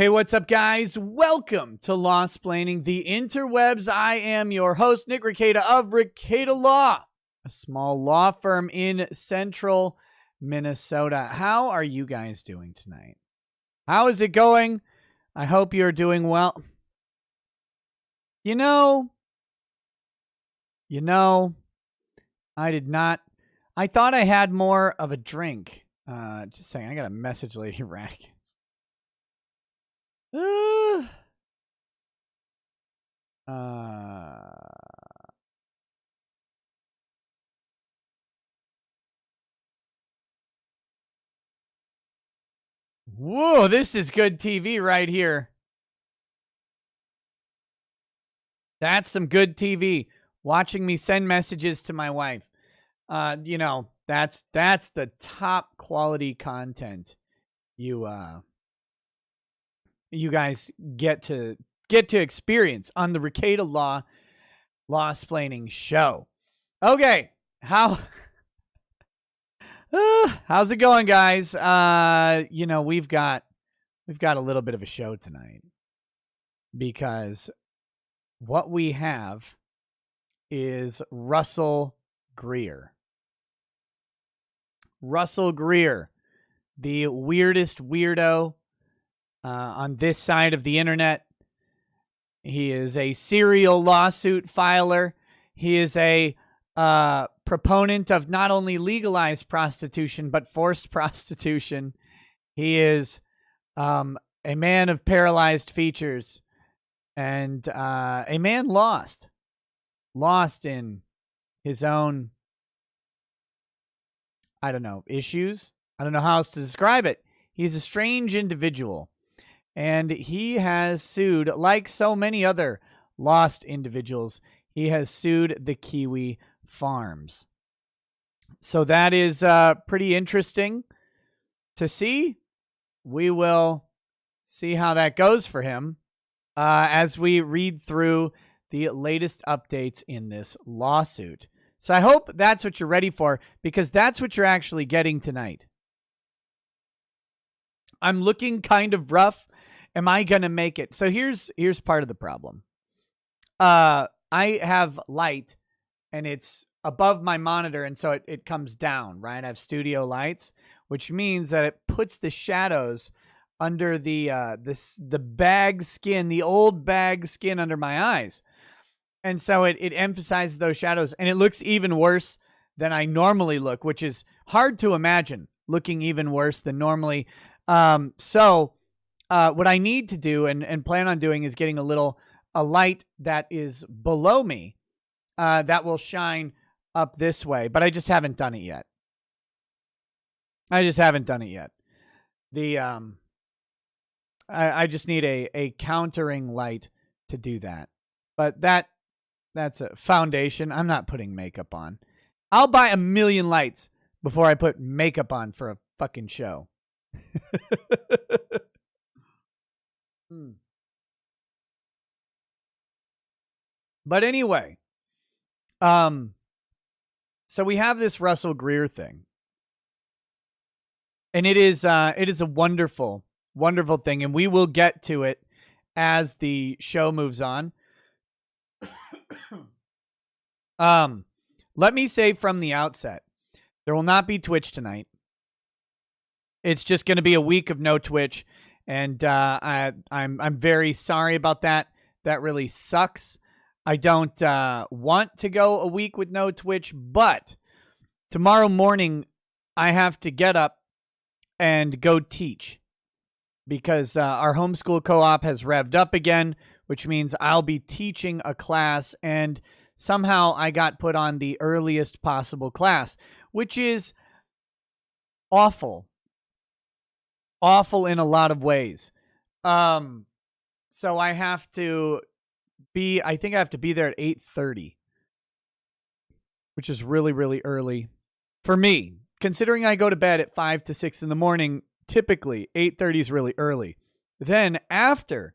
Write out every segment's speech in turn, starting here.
Hey, what's up, guys? Welcome to Law-Splaining the Interwebs. I am your host, Nick Rekieta of Rekieta Law, a small law firm in central Minnesota. How are you guys doing tonight? How is it going? I hope you're doing well. You know, I thought I had more of a drink. Just saying, I got a message, Lady Rackets. Whoa, this is good TV right here. That's some good TV. Watching me send messages to my wife. That's the top quality content you guys get to experience on the Rekieta Law-Splaining show. Okay, how's it going, guys? We've got a little bit of a show tonight because what we have is Russell Greer. Russell Greer, the weirdest weirdo on this side of the internet. He is a serial lawsuit filer. He is a proponent of not only legalized prostitution, but forced prostitution. He is a man of paralyzed features and a man lost in his own, issues. I don't know how else to describe it. He's a strange individual, and he has sued, like so many other lost individuals, he has sued the Kiwi farms. So that is pretty interesting to see. We will see how that goes for him as we read through the latest updates in this lawsuit. So I hope that's what you're ready for, because that's what you're actually getting tonight. I'm looking kind of rough. Am I going to make it? So here's part of the problem. I have light, and it's above my monitor, and so it comes down, right? I have studio lights, which means that it puts the shadows under the bag skin, the old bag skin under my eyes. And so it emphasizes those shadows, and it looks even worse than I normally look, which is hard to imagine, looking even worse than normally. So what I need to do and plan on doing is getting a light that is below me that will shine up this way, but I just haven't done it yet. I just need a countering light to do that. But that's a foundation. I'm not putting makeup on. I'll buy 1 million lights before I put makeup on for a fucking show. But anyway, so we have this Russell Greer thing, and it is a wonderful, wonderful thing, and we will get to it as the show moves on. Let me say from the outset, there will not be Twitch tonight. It's just going to be a week of no Twitch, and I'm very sorry about that. That really sucks. I don't want to go a week with no Twitch, but tomorrow morning I have to get up and go teach because our homeschool co-op has revved up again, which means I'll be teaching a class, and somehow I got put on the earliest possible class, which is awful. Awful in a lot of ways. So I have to I think I have to be there at 8:30, which is really, really early for me. Considering I go to bed at 5 to 6 in the morning, typically 8:30 is really early. Then after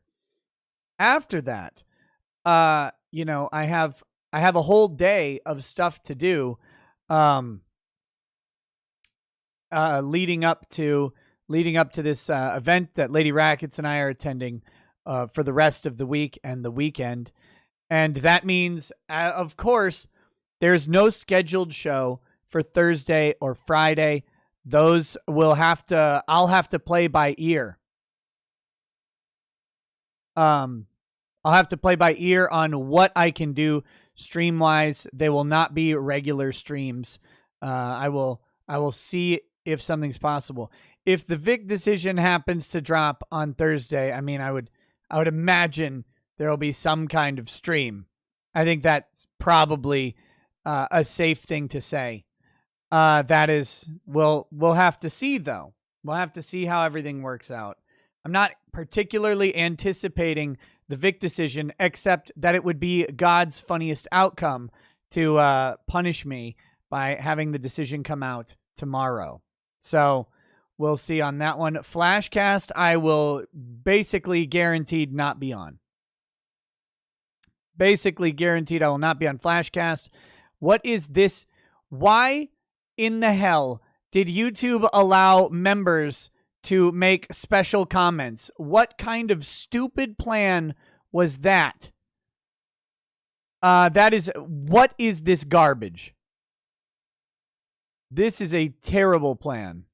that, I have a whole day of stuff to do, leading up to leading up to this event that Lady Rackets and I are attending for the rest of the week and the weekend. And that means, of course, there's no scheduled show for Thursday or Friday. Those I'll have to play by ear. I'll have to play by ear on what I can do stream wise. They will not be regular streams. I will see if something's possible. If the Vic decision happens to drop on Thursday, I mean, I would imagine there will be some kind of stream. I think that's probably a safe thing to say. That is, we'll have to see though. We'll have to see how everything works out. I'm not particularly anticipating the Vic decision, except that it would be God's funniest outcome to punish me by having the decision come out tomorrow. So we'll see on that one. Flashcast, I will basically guaranteed not be on. Basically guaranteed I will not be on Flashcast. What is this? Why in the hell did YouTube allow members to make special comments? What kind of stupid plan was that? What is this garbage? This is a terrible plan.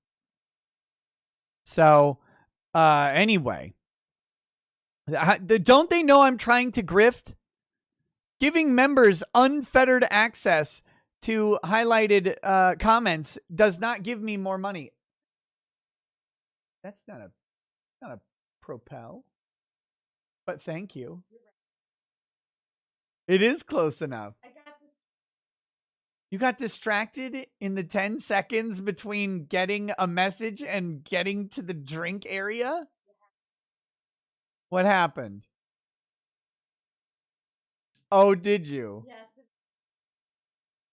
So, anyway. Don't they know I'm trying to grift? Giving members unfettered access to highlighted comments does not give me more money. That's not a propel. But thank you. It is close enough. You got distracted in the 10 seconds between getting a message and getting to the drink area? What happened? Oh, did you? Yes.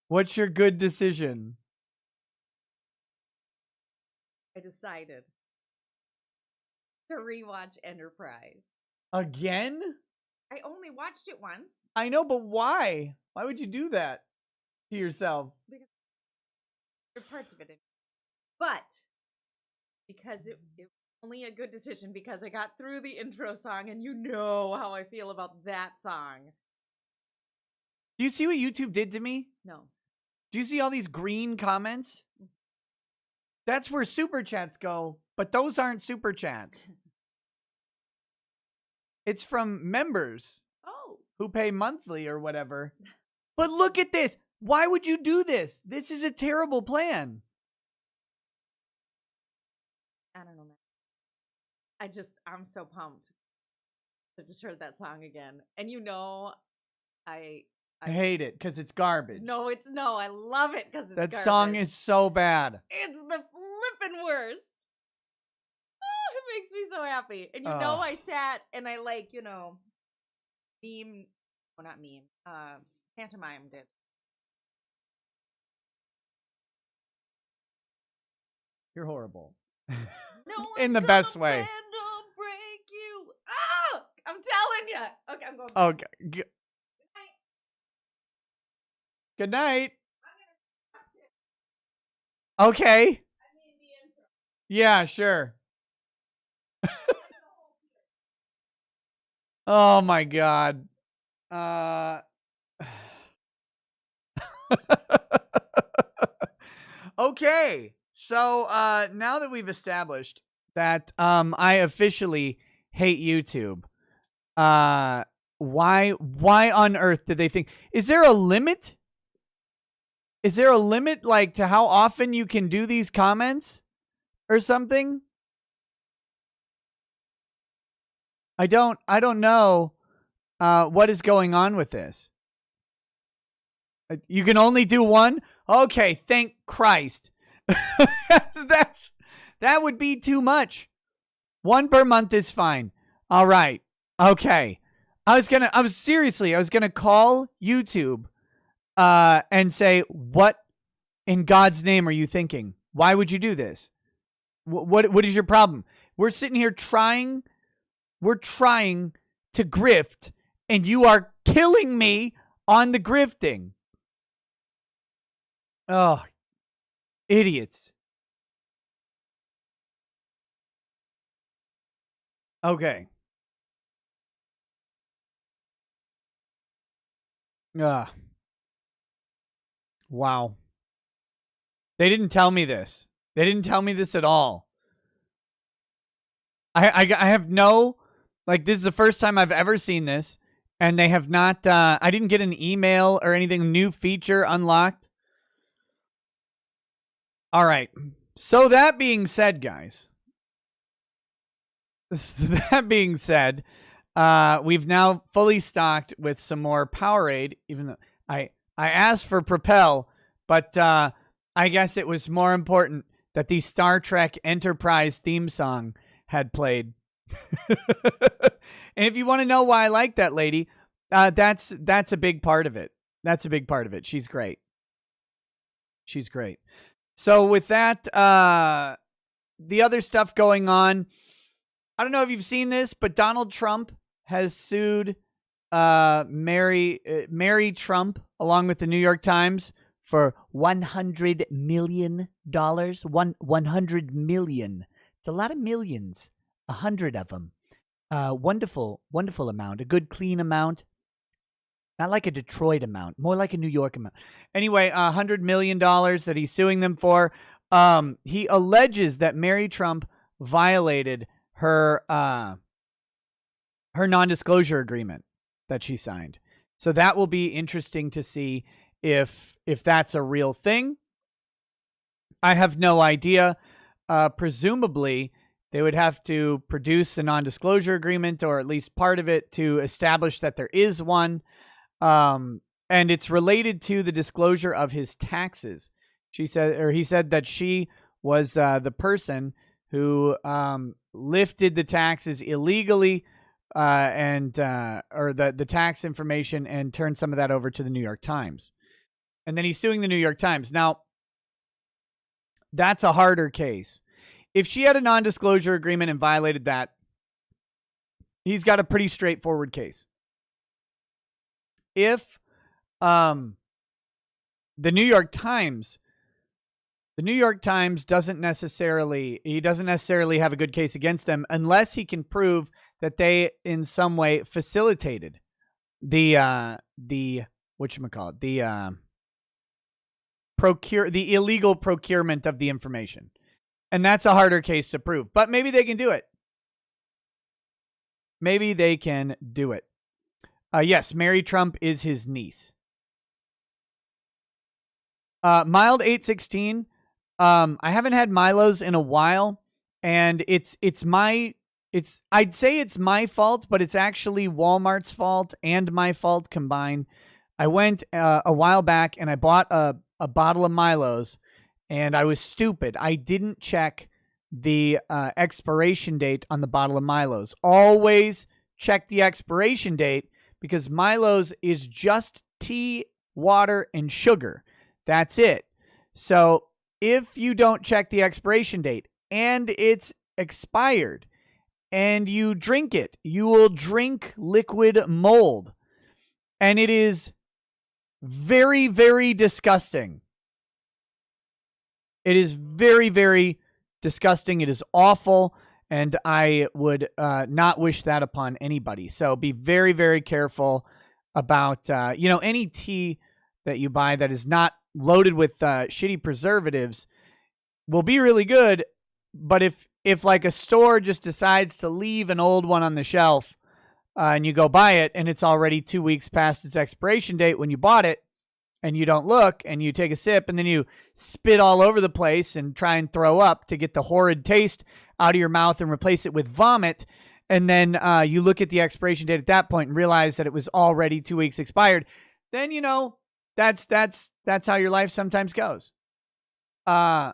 What's your good decision? I decided to rewatch Enterprise. Again? I only watched it once. I know, but why? Why would you do that to yourself? Because there are parts of it. But because it was only a good decision because I got through the intro song, and you know how I feel about that song. Do you see what YouTube did to me? No. Do you see all these green comments? That's where super chats go, but those aren't super chats. It's from members who pay monthly or whatever. But look at this. Why would you do this? This is a terrible plan. I don't know, man. I'm so pumped. I just heard that song again. And you know, I hate it because it's garbage. No, I love it because it's that garbage. Song is so bad. It's the flippin' worst. Oh, it makes me so happy. And you know, I sat and I pantomimed it. You're horrible. No in the best way. Break you. Oh, I'm telling you. Okay, I'm going. Okay. Good night. Okay. Yeah, sure. Oh my God. Okay. So now that we've established that I officially hate YouTube, why on earth did they think? Is there a limit? Is there a limit, like, to how often you can do these comments or something? I don't know what is going on with this. You can only do one? Okay, thank Christ. That would be too much. One per month is fine. All right. Okay. I was gonna call YouTube and say, what in God's name are you thinking? Why would you do this? What is your problem? We're sitting here trying to grift, and you are killing me on the grifting. Oh, idiots. Okay. Wow. They didn't tell me this. They didn't tell me this at all. I have no, like, this is the first time I've ever seen this, and they have not, I didn't get an email or anything, new feature unlocked. All right. So that being said, guys, we've now fully stocked with some more Powerade, even though I asked for Propel, but I guess it was more important that the Star Trek Enterprise theme song had played. And if you want to know why I like that lady, that's a big part of it. That's a big part of it. She's great. She's great. So with that, the other stuff going on, I don't know if you've seen this, but Donald Trump has sued Mary Trump along with the New York Times for $100 million. 100 million. It's a lot of millions. 100 of them. Wonderful amount. A good, clean amount. Not like a Detroit amount. More like a New York amount. Anyway, $100 million that he's suing them for. He alleges that Mary Trump violated her non-disclosure agreement that she signed. So that will be interesting to see if that's a real thing. I have no idea. Presumably, they would have to produce a non-disclosure agreement, or at least part of it, to establish that there is one. And it's related to the disclosure of his taxes. He said that she was the person who lifted the taxes illegally, or the tax information, and turned some of that over to the New York Times. And then he's suing the New York Times. Now, that's a harder case. If she had a non-disclosure agreement and violated that, he's got a pretty straightforward case. If the New York Times doesn't necessarily have a good case against them unless he can prove that they in some way facilitated the illegal procurement of the information. And that's a harder case to prove, but maybe they can do it. Yes, Mary Trump is his niece. Mild 816. I haven't had Milo's in a while, and I'd say it's my fault, but it's actually Walmart's fault and my fault combined. I went a while back and I bought a bottle of Milo's, and I was stupid. I didn't check the expiration date on the bottle of Milo's. Always check the expiration date, because Milo's is just tea, water, and sugar. That's it. So if you don't check the expiration date and it's expired and you drink it, you will drink liquid mold. And it is very, very disgusting. It is very, very disgusting. It is awful. And I would not wish that upon anybody. So be very, very careful about, any tea that you buy that is not loaded with shitty preservatives will be really good. But if like a store just decides to leave an old one on the shelf and you go buy it and it's already 2 weeks past its expiration date when you bought it, and you don't look and you take a sip and then you spit all over the place and try and throw up to get the horrid taste out of your mouth and replace it with vomit. And then you look at the expiration date at that point and realize that it was already 2 weeks expired. Then, that's how your life sometimes goes. Yes,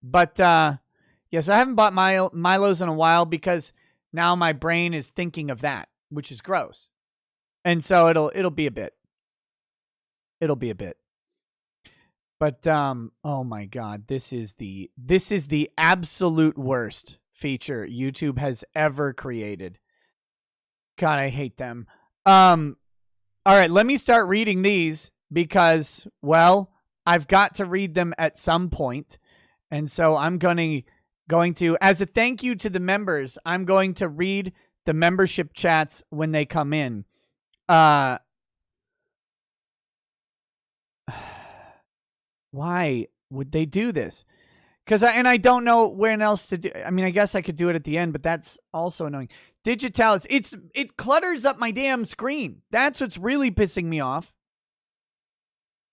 I haven't bought Milo's in a while because now my brain is thinking of that, which is gross. And so it'll be a bit. But oh my God, this is the absolute worst feature YouTube has ever created. God, I hate them. All right, let me start reading these because, well, I've got to read them at some point. And so I'm going to going to, as a thank you to the members, I'm going to read the membership chats when they come in. Why would they do this? I don't know where else to do. I mean, I guess I could do it at the end, but that's also annoying. Digitalis, it clutters up my damn screen. That's what's really pissing me off.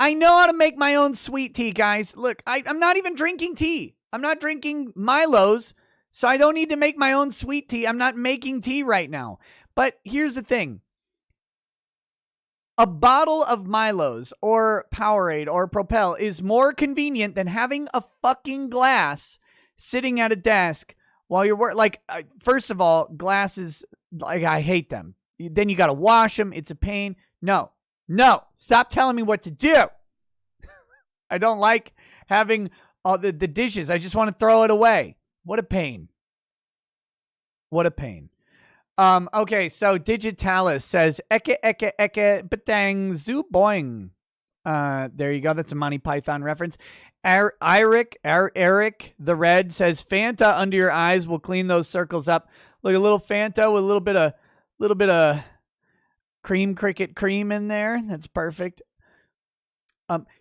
I know how to make my own sweet tea, guys. Look, I'm not even drinking tea. I'm not drinking Milos, so I don't need to make my own sweet tea. I'm not making tea right now. But here's the thing. A bottle of Milos or Powerade or Propel is more convenient than having a fucking glass sitting at a desk while you're working. Like, first of all, glasses, like, I hate them. Then you got to wash them. It's a pain. No. Stop telling me what to do. I don't like having all the dishes. I just want to throw it away. What a pain. Okay, so Digitalis says eke batang zoo boing. There you go. That's a Monty Python reference. Eric the Red says Fanta under your eyes will clean those circles up. Look, a little Fanta with a little bit of cream cricket cream in there. That's perfect.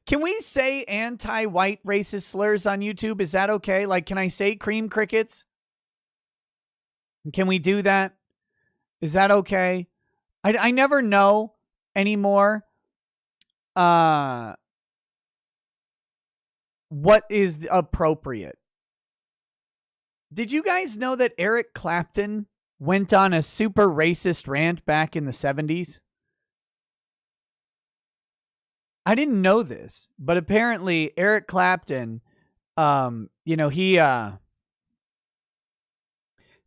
Can we say anti-white racist slurs on YouTube? Is that okay? Like, can I say cream crickets? Can we do that? Is that okay? I never know anymore what is appropriate. Did you guys know that Eric Clapton went on a super racist rant back in the 70s? I didn't know this, but apparently Eric Clapton,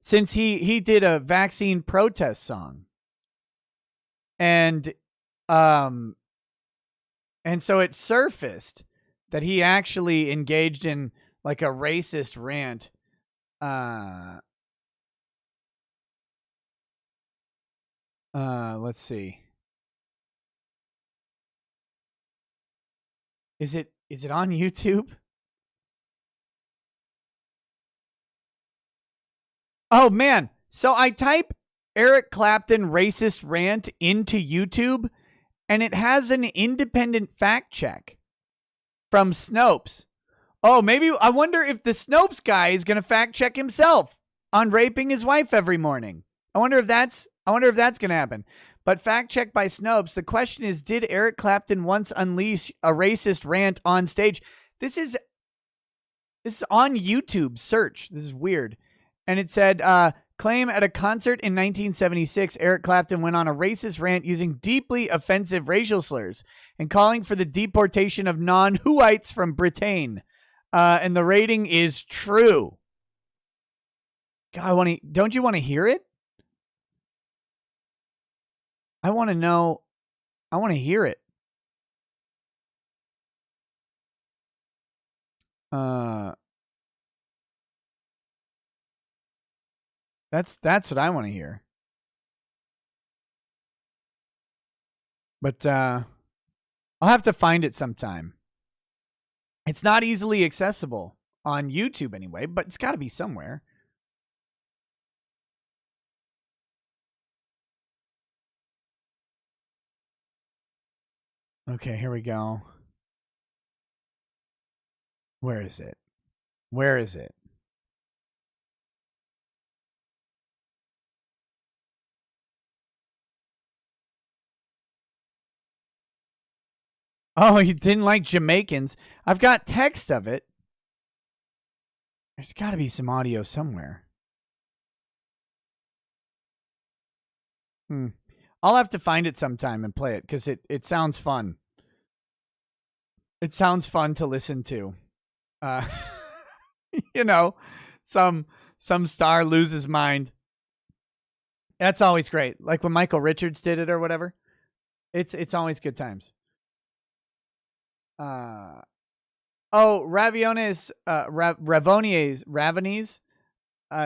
since he did a vaccine protest song, and so it surfaced that he actually engaged in like a racist rant. Let's see. Is it on YouTube? Oh, man. So I type Eric Clapton racist rant into YouTube, and it has an independent fact check from Snopes. Oh, maybe I wonder if the Snopes guy is going to fact check himself on raping his wife every morning. I wonder if that's going to happen. But fact check by Snopes. The question is, did Eric Clapton once unleash a racist rant on stage? This is on YouTube. Search. This is weird. And it said, claim at a concert in 1976, Eric Clapton went on a racist rant using deeply offensive racial slurs and calling for the deportation of non-Whoites from Britain. And the rating is true. God, don't you want to hear it? I want to know. I want to hear it. That's what I want to hear. But I'll have to find it sometime. It's not easily accessible on YouTube anyway, but it's got to be somewhere. Okay, here we go. Where is it? Oh, you didn't like Jamaicans. I've got text of it. There's got to be some audio somewhere. I'll have to find it sometime and play it because it sounds fun. It sounds fun to listen to. Some star loses mind. That's always great. Like when Michael Richards did it or whatever. It's always good times. Ravonies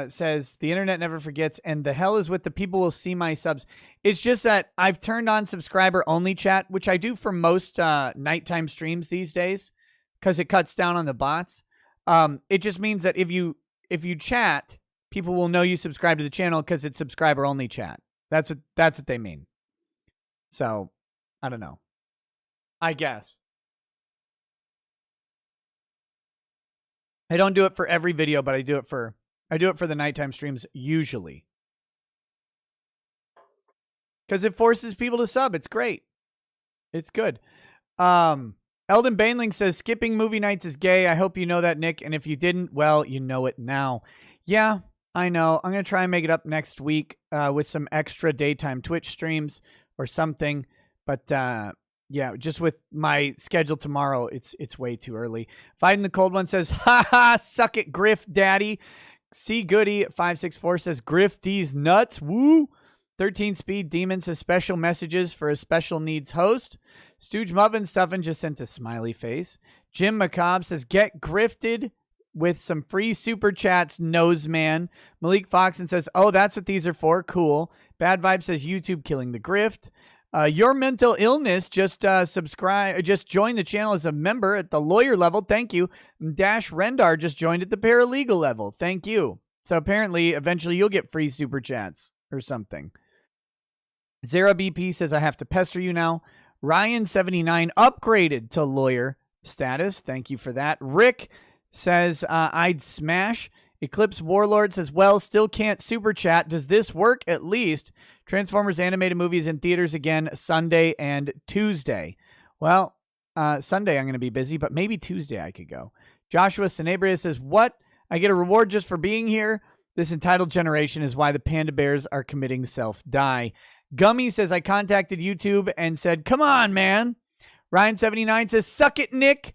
says the internet never forgets, and the hell is with the people will see my subs. It's just that I've turned on subscriber only chat, which I do for most nighttime streams these days because it cuts down on the bots. It just means that if you if you chat, people will know you subscribe to the channel because it's subscriber only chat. That's what they mean. So, I don't know. I guess. I don't do it for every video, but I do it for the nighttime streams usually. Because it forces people to sub. It's great. It's good. Eldon Bainling says, skipping movie nights is gay. I hope you know that, Nick. And if you didn't, well, you know it now. Yeah, I know. I'm going to try and make it up next week with some extra daytime Twitch streams or something. But yeah, just with my schedule tomorrow, it's way too early. Fighting the Cold One says, ha ha, suck it, Griff Daddy. C Goody 564 says, Griff D's nuts. Woo. 13 Speed Demon says, special messages for a special needs host. Stooge Muffin Stuffin just sent a smiley face. Jim Macabre says, get grifted with some free super chats, nose man. Malik Foxon says, oh, that's what these are for. Cool. Bad Vibe says, YouTube killing the grift. Your mental illness, just subscribe, just join the channel as a member at the lawyer level. Thank you. Dash Rendar just joined at the paralegal level. Thank you. So apparently, eventually you'll get free super chats or something. Zara BP says, I have to pester you now. Ryan79 upgraded to lawyer status. Thank you for that. Rick says, I'd smash. Eclipse Warlord says, well, still can't super chat. Does this work at least? Transformers animated movies in theaters again Sunday and Tuesday. Well, Sunday I'm going to be busy, but maybe Tuesday I could go. Joshua Sanabria says, what? I get a reward just for being here? This entitled generation is why the panda bears are committing self-die. Gummy says, I contacted YouTube and said, come on, man. Ryan79 says, suck it, Nick.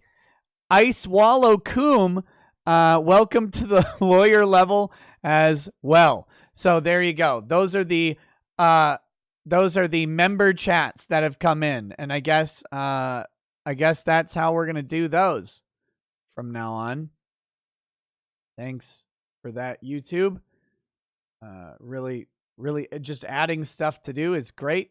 Ice Wallow Coom, welcome to the lawyer level as well. So there you go. Those are the member chats that have come in. And I guess that's how we're going to do those from now on. Thanks for that, YouTube. Really just adding stuff to do is great.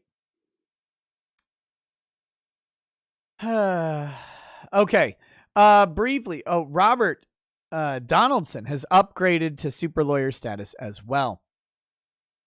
Okay. Briefly, Robert Donaldson has upgraded to super lawyer status as well.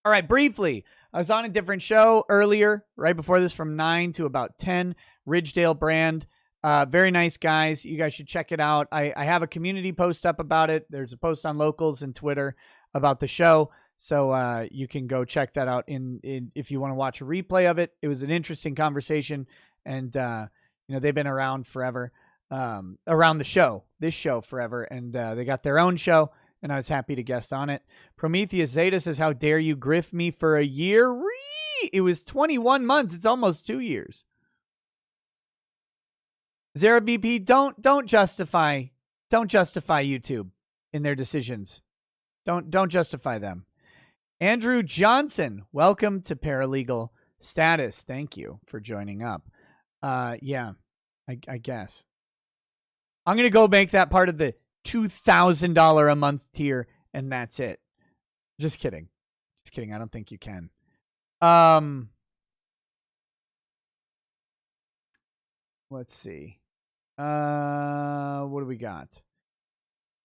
All right, briefly, I was on a different show earlier, right before this, from 9 to about 10. Ridgedale Brand. Very nice guys. You guys should check it out. I have a community post up about it. There's a post on Locals and Twitter about the show. So you can go check that out in if you want to watch a replay of it. It was an interesting conversation, and they've been around forever, around this show forever, and they got their own show, and I was happy to guest on it. Prometheus Zeta says, how dare you grift me for a year? It was 21 months. It's almost 2 years. Zara BP, don't justify YouTube in their decisions. Don't justify them. Andrew Johnson, welcome to paralegal status. Thank you for joining up. Yeah, I guess. I'm going to go make that part of the $2,000 a month tier, and that's it. Just kidding. I don't think you can. Let's see. What do we got?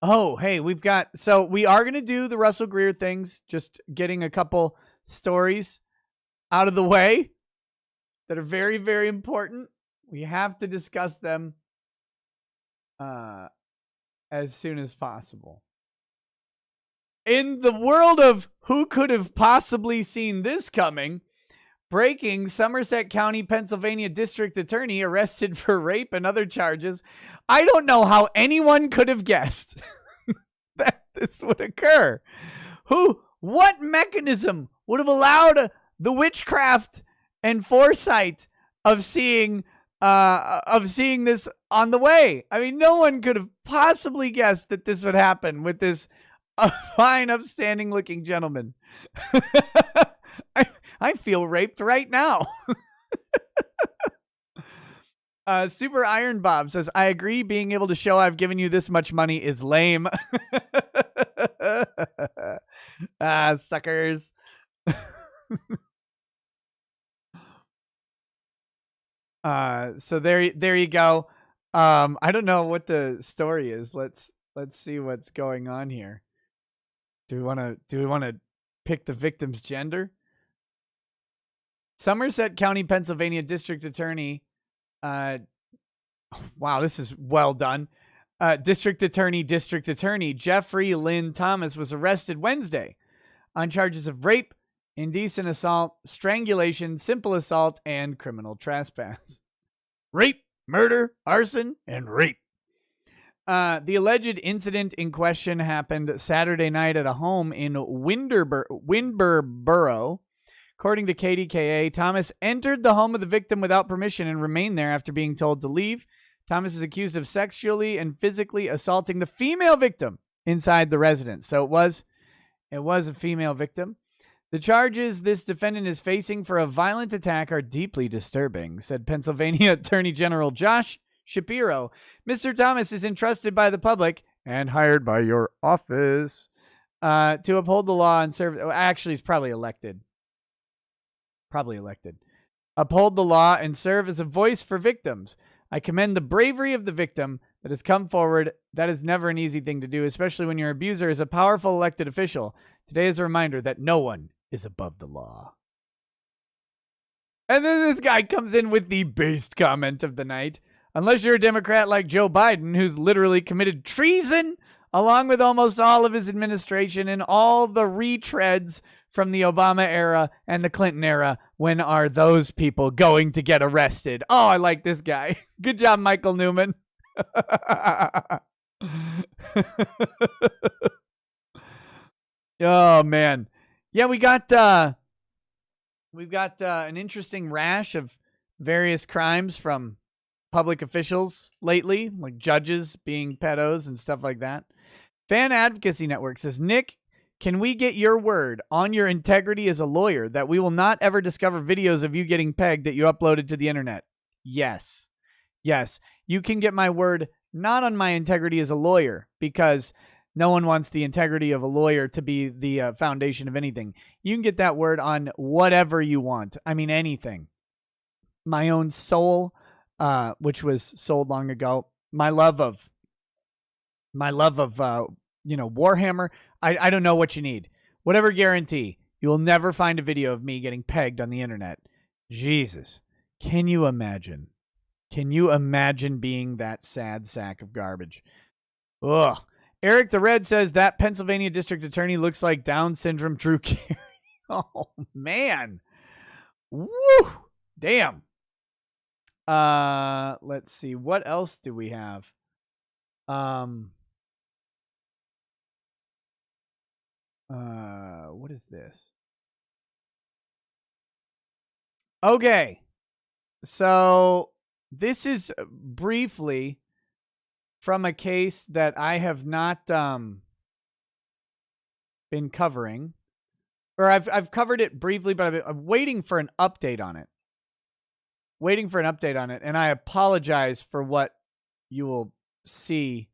Oh, hey, we are going to do the Russell Greer things, just getting a couple stories out of the way that are very, very important. We have to discuss them as soon as possible. In the world of who could have possibly seen this coming, breaking, Somerset County, Pennsylvania District Attorney arrested for rape and other charges. I don't know how anyone could have guessed that this would occur. What mechanism would have allowed the witchcraft and foresight of seeing this on the way? I mean, no one could have possibly guessed that this would happen with this fine, upstanding looking gentleman. I feel raped right now. Super Iron Bob says, I agree. Being able to show I've given you this much money is lame. Suckers. So there you go. I don't know what the story is. Let's see what's going on here. Do we want to pick the victim's gender? Somerset County, Pennsylvania District Attorney. Wow, this is well done. District Attorney Jeffrey Lynn Thomas was arrested Wednesday on charges of rape, indecent assault, strangulation, simple assault, and criminal trespass. Rape, murder, arson, and rape. The alleged incident in question happened Saturday night at a home in Winterboro. According to KDKA, Thomas entered the home of the victim without permission and remained there after being told to leave. Thomas is accused of sexually and physically assaulting the female victim inside the residence. So it was a female victim. The charges this defendant is facing for a violent attack are deeply disturbing, said Pennsylvania Attorney General Josh Shapiro. Mr. Thomas is entrusted by the public and hired by your office to uphold the law and serve. Actually, he's probably elected. Uphold the law and serve as a voice for victims. I commend the bravery of the victim that has come forward. That is never an easy thing to do, especially when your abuser is a powerful elected official. Today is a reminder that no one is above the law. And then this guy comes in with the based comment of the night. Unless you're a Democrat like Joe Biden, who's literally committed treason along with almost all of his administration and all the retreads from the Obama era and the Clinton era, when are those people going to get arrested? Oh, I like this guy. Good job, Michael Newman. Oh, man. Yeah, we've got an interesting rash of various crimes from public officials lately, like judges being pedos and stuff like that. Fan Advocacy Network says, Nick, can we get your word on your integrity as a lawyer that we will not ever discover videos of you getting pegged that you uploaded to the internet? Yes. Yes. You can get my word not on my integrity as a lawyer, because no one wants the integrity of a lawyer to be the foundation of anything. You can get that word on whatever you want. I mean, anything. My own soul, which was sold long ago. My love of Warhammer. I don't know what you need. Whatever guarantee, you will never find a video of me getting pegged on the internet. Jesus. Can you imagine? Can you imagine being that sad sack of garbage? Ugh. Eric the Red says that Pennsylvania district attorney looks like Down syndrome Drew Carey. Oh, man. Woo! Damn. Let's see. What else do we have? What is this? Okay. So this is briefly from a case that I have not been covering, or I've covered it briefly, but I'm waiting for an update on it. And I apologize for what you will see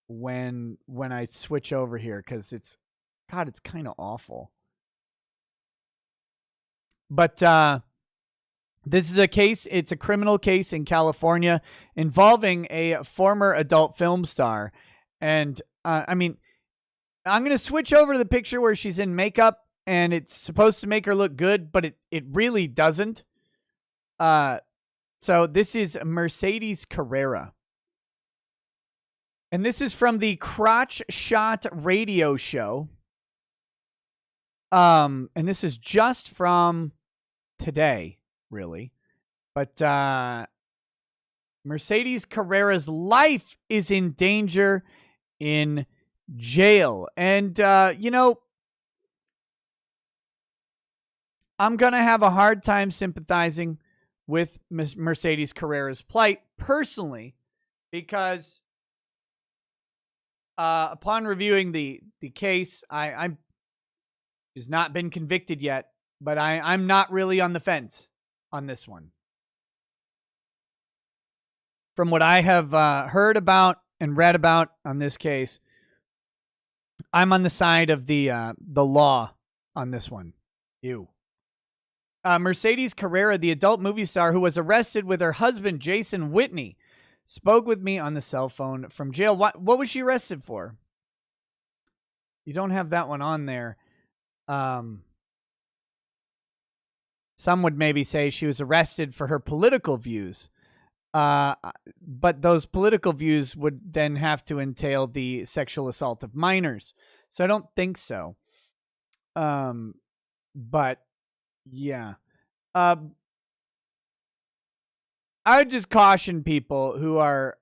when I switch over here, because it's kind of awful. But this is a case. It's a criminal case in California involving a former adult film star. And I mean, I'm going to switch over to the picture where she's in makeup, and it's supposed to make her look good, but it really doesn't. So this is Mercedes Carrera. And this is from the Crotch Shot radio show. And this is just from today, really. But Mercedes Carrera's life is in danger in jail. And, I'm going to have a hard time sympathizing with Mercedes Carrera's plight personally, because upon reviewing the case, I'm has not been convicted yet, but I'm not really on the fence on this one. From what I have heard about and read about on this case, I'm on the side of the law on this one. Ew. Mercedes Carrera, the adult movie star who was arrested with her husband, Jason Whitney, spoke with me on the cell phone from jail. What was she arrested for? You don't have that one on there. Some would maybe say she was arrested for her political views. But those political views would then have to entail the sexual assault of minors. So I don't think so. But yeah. I would just caution people who are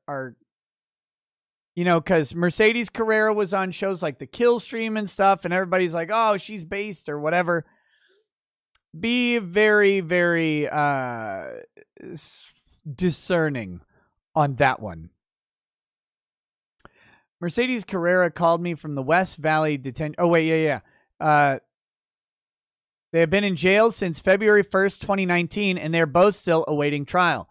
because Mercedes Carrera was on shows like the Kill Stream and stuff, and everybody's like, oh, she's based or whatever. Be very, very discerning on that one. Mercedes Carrera called me from the West Valley detention. Oh, wait, yeah. They have been in jail since February 1st, 2019, and they're both still awaiting trial.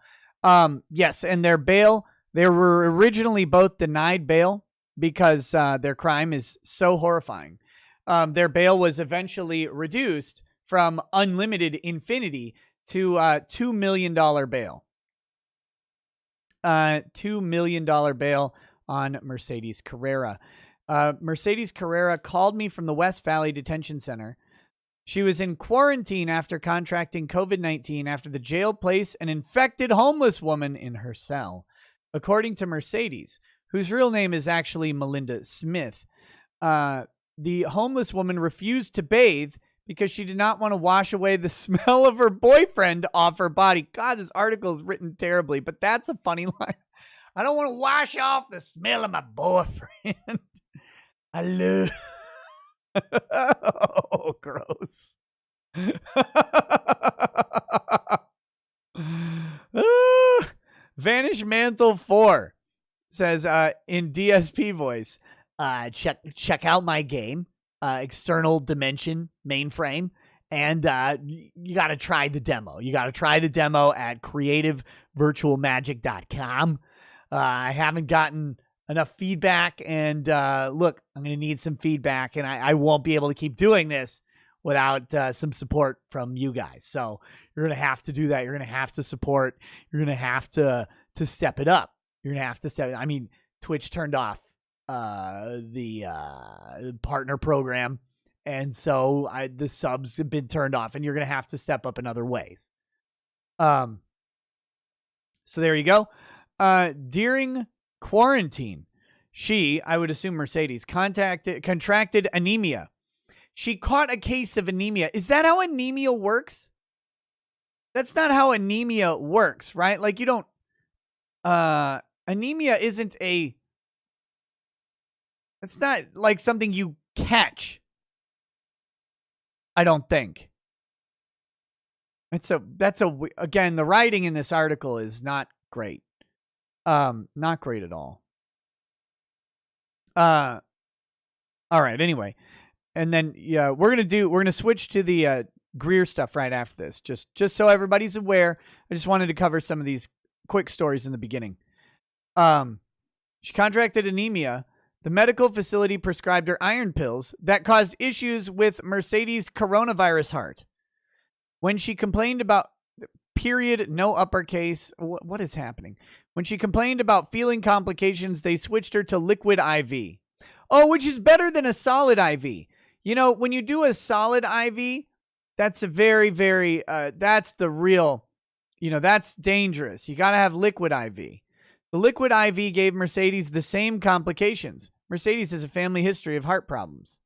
Yes, and their bail, they were originally both denied bail because their crime is so horrifying. Their bail was eventually reduced from unlimited infinity to $2 million bail. $2 million bail on Mercedes Carrera. Mercedes Carrera called me from the West Valley Detention Center. She was in quarantine after contracting COVID-19 after the jail placed an infected homeless woman in her cell. According to Mercedes, whose real name is actually Melinda Smith, the homeless woman refused to bathe because she did not want to wash away the smell of her boyfriend off her body. God, this article is written terribly, but that's a funny line. I don't want to wash off the smell of my boyfriend. I love... Oh, gross. Vanish Mantle 4 says in DSP voice, check out my game, External Dimension Mainframe, and you got to try the demo. You got to try the demo at creativevirtualmagic.com. I haven't gotten enough feedback, and look, I'm going to need some feedback, and I won't be able to keep doing this without some support from you guys. So you're going to have to do that. You're going to have to support. You're going to have to step it up. You're going to have to step it. I mean, Twitch turned off the partner program, and so the subs have been turned off, and you're going to have to step up in other ways. So there you go. During quarantine, I would assume Mercedes, contracted anemia. She caught a case of anemia. Is that how anemia works? That's not how anemia works, right? Like you don't, anemia isn't it's not like something you catch. I don't think. Again, the writing in this article is not great. Not great at all. All right. Anyway, and then we're gonna switch to the Greer stuff right after this. Just so everybody's aware, I just wanted to cover some of these quick stories in the beginning. She contracted anemia. The medical facility prescribed her iron pills that caused issues with Mercedes' coronavirus heart. When she complained about period, no uppercase. What is happening? When she complained about feeling complications, they switched her to liquid IV. Oh, which is better than a solid IV. You know, when you do a solid IV, that's a very, very, that's the real, that's dangerous. You got to have liquid IV. The liquid IV gave Mercedes the same complications. Mercedes has a family history of heart problems.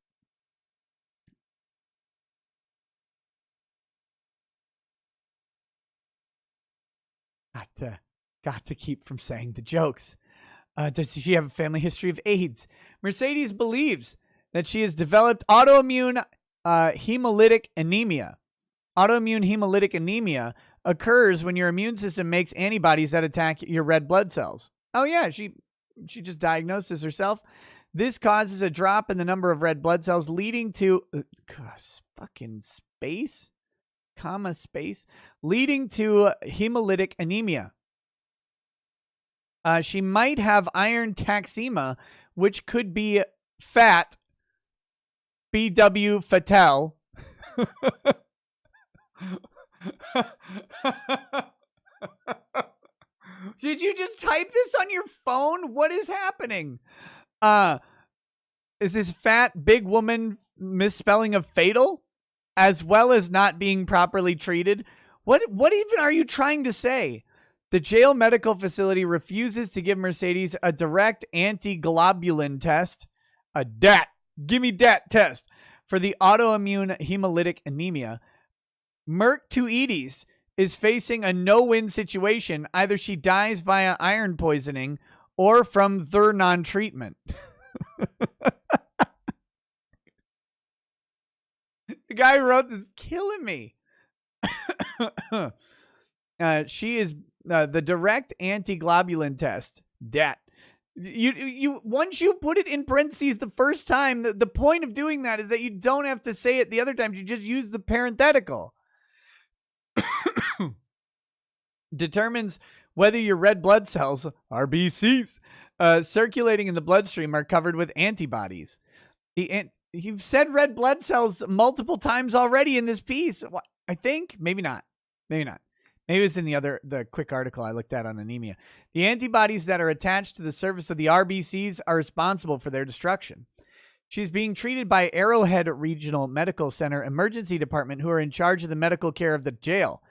Got to keep from saying the jokes. Does she have a family history of AIDS? Mercedes believes that she has developed autoimmune hemolytic anemia. Autoimmune hemolytic anemia occurs when your immune system makes antibodies that attack your red blood cells. Oh yeah, she just diagnosed this herself. This causes a drop in the number of red blood cells, leading to leading to hemolytic anemia. She might have iron taxema, which could be fat. B.W. Fattel. Did you just type this on your phone? What is happening? Is this fat, big woman misspelling of fatal, as well as not being properly treated? What even are you trying to say? The jail medical facility refuses to give Mercedes a direct anti-globulin test, a DAT, give me DAT test, for the autoimmune hemolytic anemia. Merck Tuides is facing a no-win situation. Either she dies via iron poisoning or from their non-treatment. The guy who wrote this is killing me. She is the direct anti-globulin test, DAT. You once you put it in parentheses the first time, the point of doing that is that you don't have to say it the other times. You just use the parenthetical. Determines whether your red blood cells, RBCs, circulating in the bloodstream are covered with antibodies. You've said red blood cells multiple times already in this piece. I think. Maybe not. Maybe it was in the quick article I looked at on anemia. The antibodies that are attached to the surface of the RBCs are responsible for their destruction. She's being treated by Arrowhead Regional Medical Center Emergency Department, who are in charge of the medical care of the jail.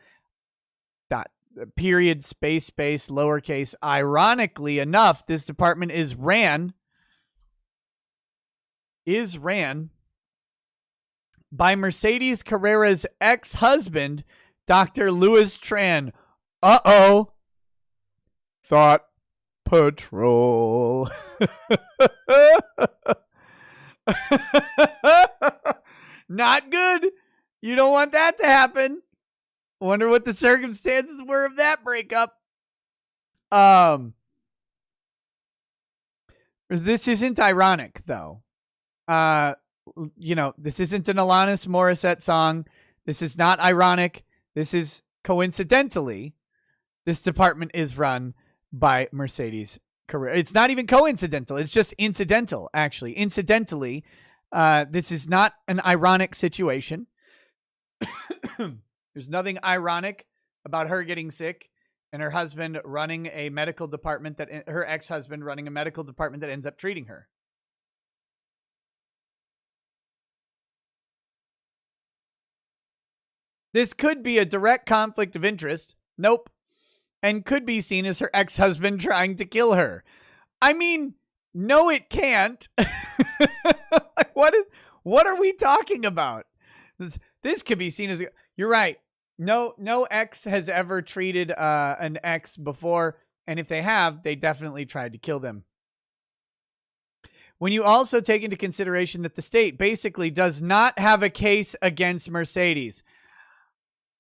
Period, space, lowercase. Ironically enough, this department is ran by Mercedes Carrera's ex-husband, Dr. Louis Tran. Uh-oh. Thought Patrol. Not good. You don't want that to happen. Wonder what the circumstances were of that breakup. This isn't ironic, though. This isn't an Alanis Morissette song. This is not ironic. This is coincidentally, this department is run by Mercedes Carrera. It's not even coincidental. It's just incidental, actually. Incidentally, this is not an ironic situation. There's nothing ironic about her getting sick and her husband running a medical department her ex-husband running a medical department that ends up treating her. This could be a direct conflict of interest. Nope. And could be seen as her ex-husband trying to kill her. I mean, no, it can't. What are we talking about? This could be seen as... You're right. No ex has ever treated an ex before, and if they have, they definitely tried to kill them. When you also take into consideration that the state basically does not have a case against Mercedes.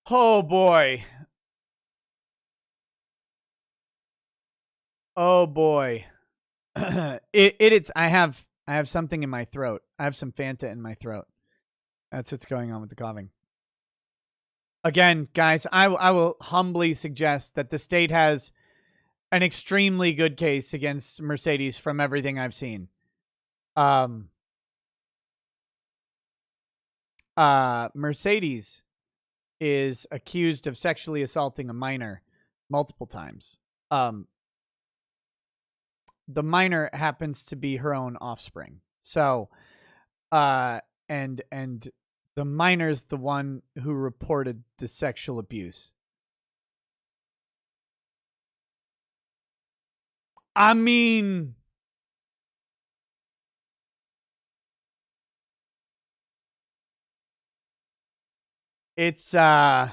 Oh boy. Oh boy. It's I have something in my throat. I have some Fanta in my throat. That's what's going on with the coughing. Again, guys, I will humbly suggest that the state has an extremely good case against Mercedes from everything I've seen. Mercedes is accused of sexually assaulting a minor multiple times. The minor happens to be her own offspring. So, and the minor's the one who reported the sexual abuse. I mean, it's yeah.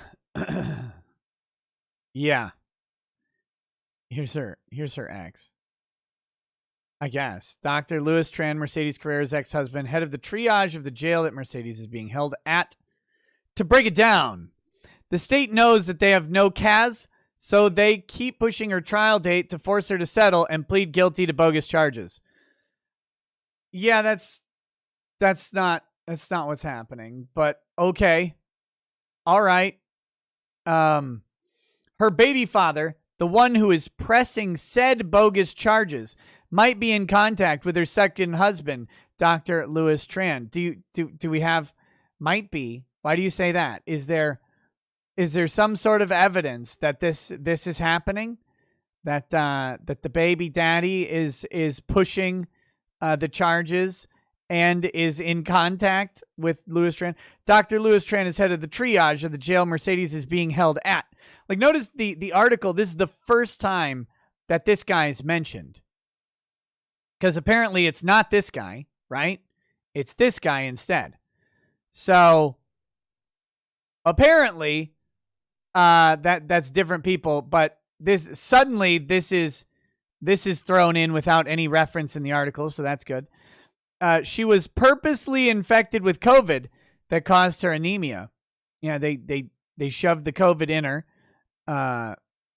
Here's her ex. I guess. Dr. Louis Tran, Mercedes Carrera's ex-husband, head of the triage of the jail that Mercedes is being held at. To break it down, the state knows that they have no CAS, so they keep pushing her trial date to force her to settle and plead guilty to bogus charges. Yeah, that's not what's happening, but okay. All right. Her baby father, the one who is pressing said bogus charges, might be in contact with her second husband, Dr. Louis Tran. Do we have might be? Why do you say that? Is there some sort of evidence that this is happening? That the baby daddy is pushing the charges and is in contact with Louis Tran. Dr. Louis Tran is head of the triage of the jail Mercedes is being held at. Like, notice the article. This is the first time that this guy is mentioned. Because apparently it's not this guy, right? It's this guy instead. So apparently that's different people, but this is thrown in without any reference in the article, so that's good. She was purposely infected with COVID that caused her anemia. Yeah, they shoved the COVID in her.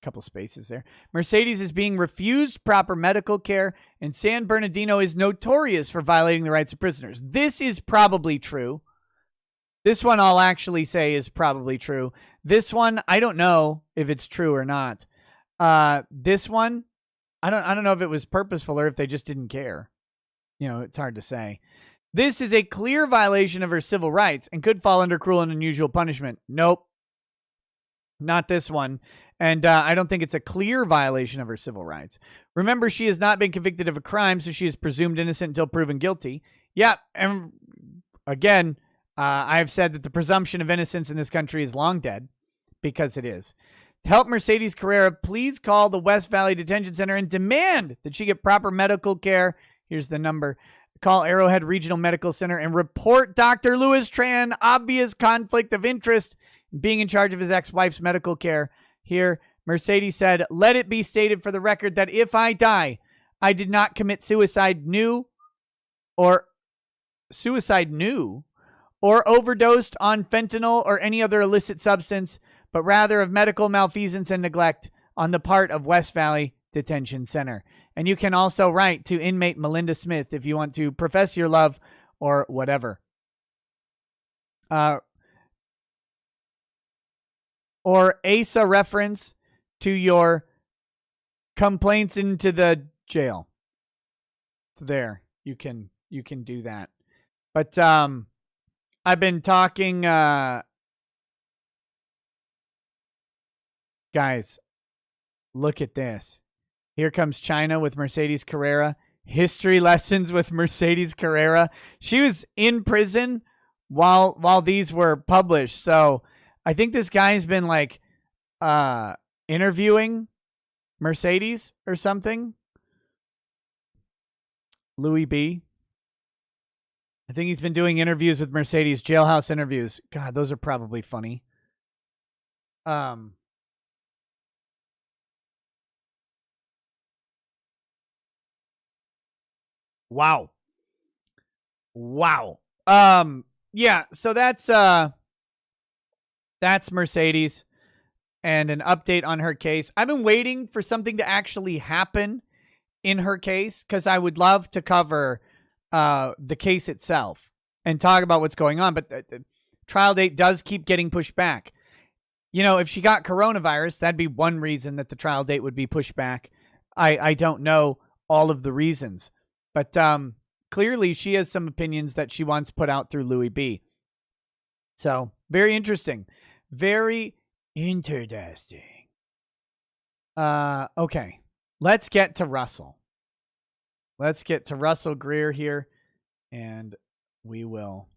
Couple spaces there. Mercedes is being refused proper medical care, and San Bernardino is notorious for violating the rights of prisoners. This is probably true. This one I'll actually say is probably true. This one, I don't know if it's true or not. This one, I don't know if it was purposeful or if they just didn't care. You know, it's hard to say. This is a clear violation of her civil rights and could fall under cruel and unusual punishment. Nope. Not this one. And I don't think it's a clear violation of her civil rights. Remember, she has not been convicted of a crime, so she is presumed innocent until proven guilty. Yeah, and again, I have said that the presumption of innocence in this country is long dead, because it is. To help Mercedes Carrera, please call the West Valley Detention Center and demand that she get proper medical care. Here's the number. Call Arrowhead Regional Medical Center and report Dr. Louis Tran obvious conflict of interest in being in charge of his ex-wife's medical care. Here, Mercedes said, "Let it be stated for the record that if I die, I did not commit suicide new or overdosed on fentanyl or any other illicit substance, but rather of medical malfeasance and neglect on the part of West Valley Detention Center." And you can also write to inmate Melinda Smith if you want to profess your love or whatever. Or ASA reference to your complaints into the jail. So there, you can do that. But I've been talking, guys, look at this. Here comes China with Mercedes Carrera. History lessons with Mercedes Carrera. She was in prison while these were published. So I think this guy's been like interviewing Mercedes or something. Louis B. I think he's been doing interviews with Mercedes, jailhouse interviews. God, those are probably funny. Wow. Yeah, so that's Mercedes and an update on her case. I've been waiting for something to actually happen in her case because I would love to cover the case itself and talk about what's going on. But the trial date does keep getting pushed back. You know, if she got coronavirus, that'd be one reason that the trial date would be pushed back. I don't know all of the reasons. But clearly she has some opinions that she wants put out through Louis B. So, very interesting. Very interesting. Okay. Let's get to Russell. Let's get to Russell Greer here. And we will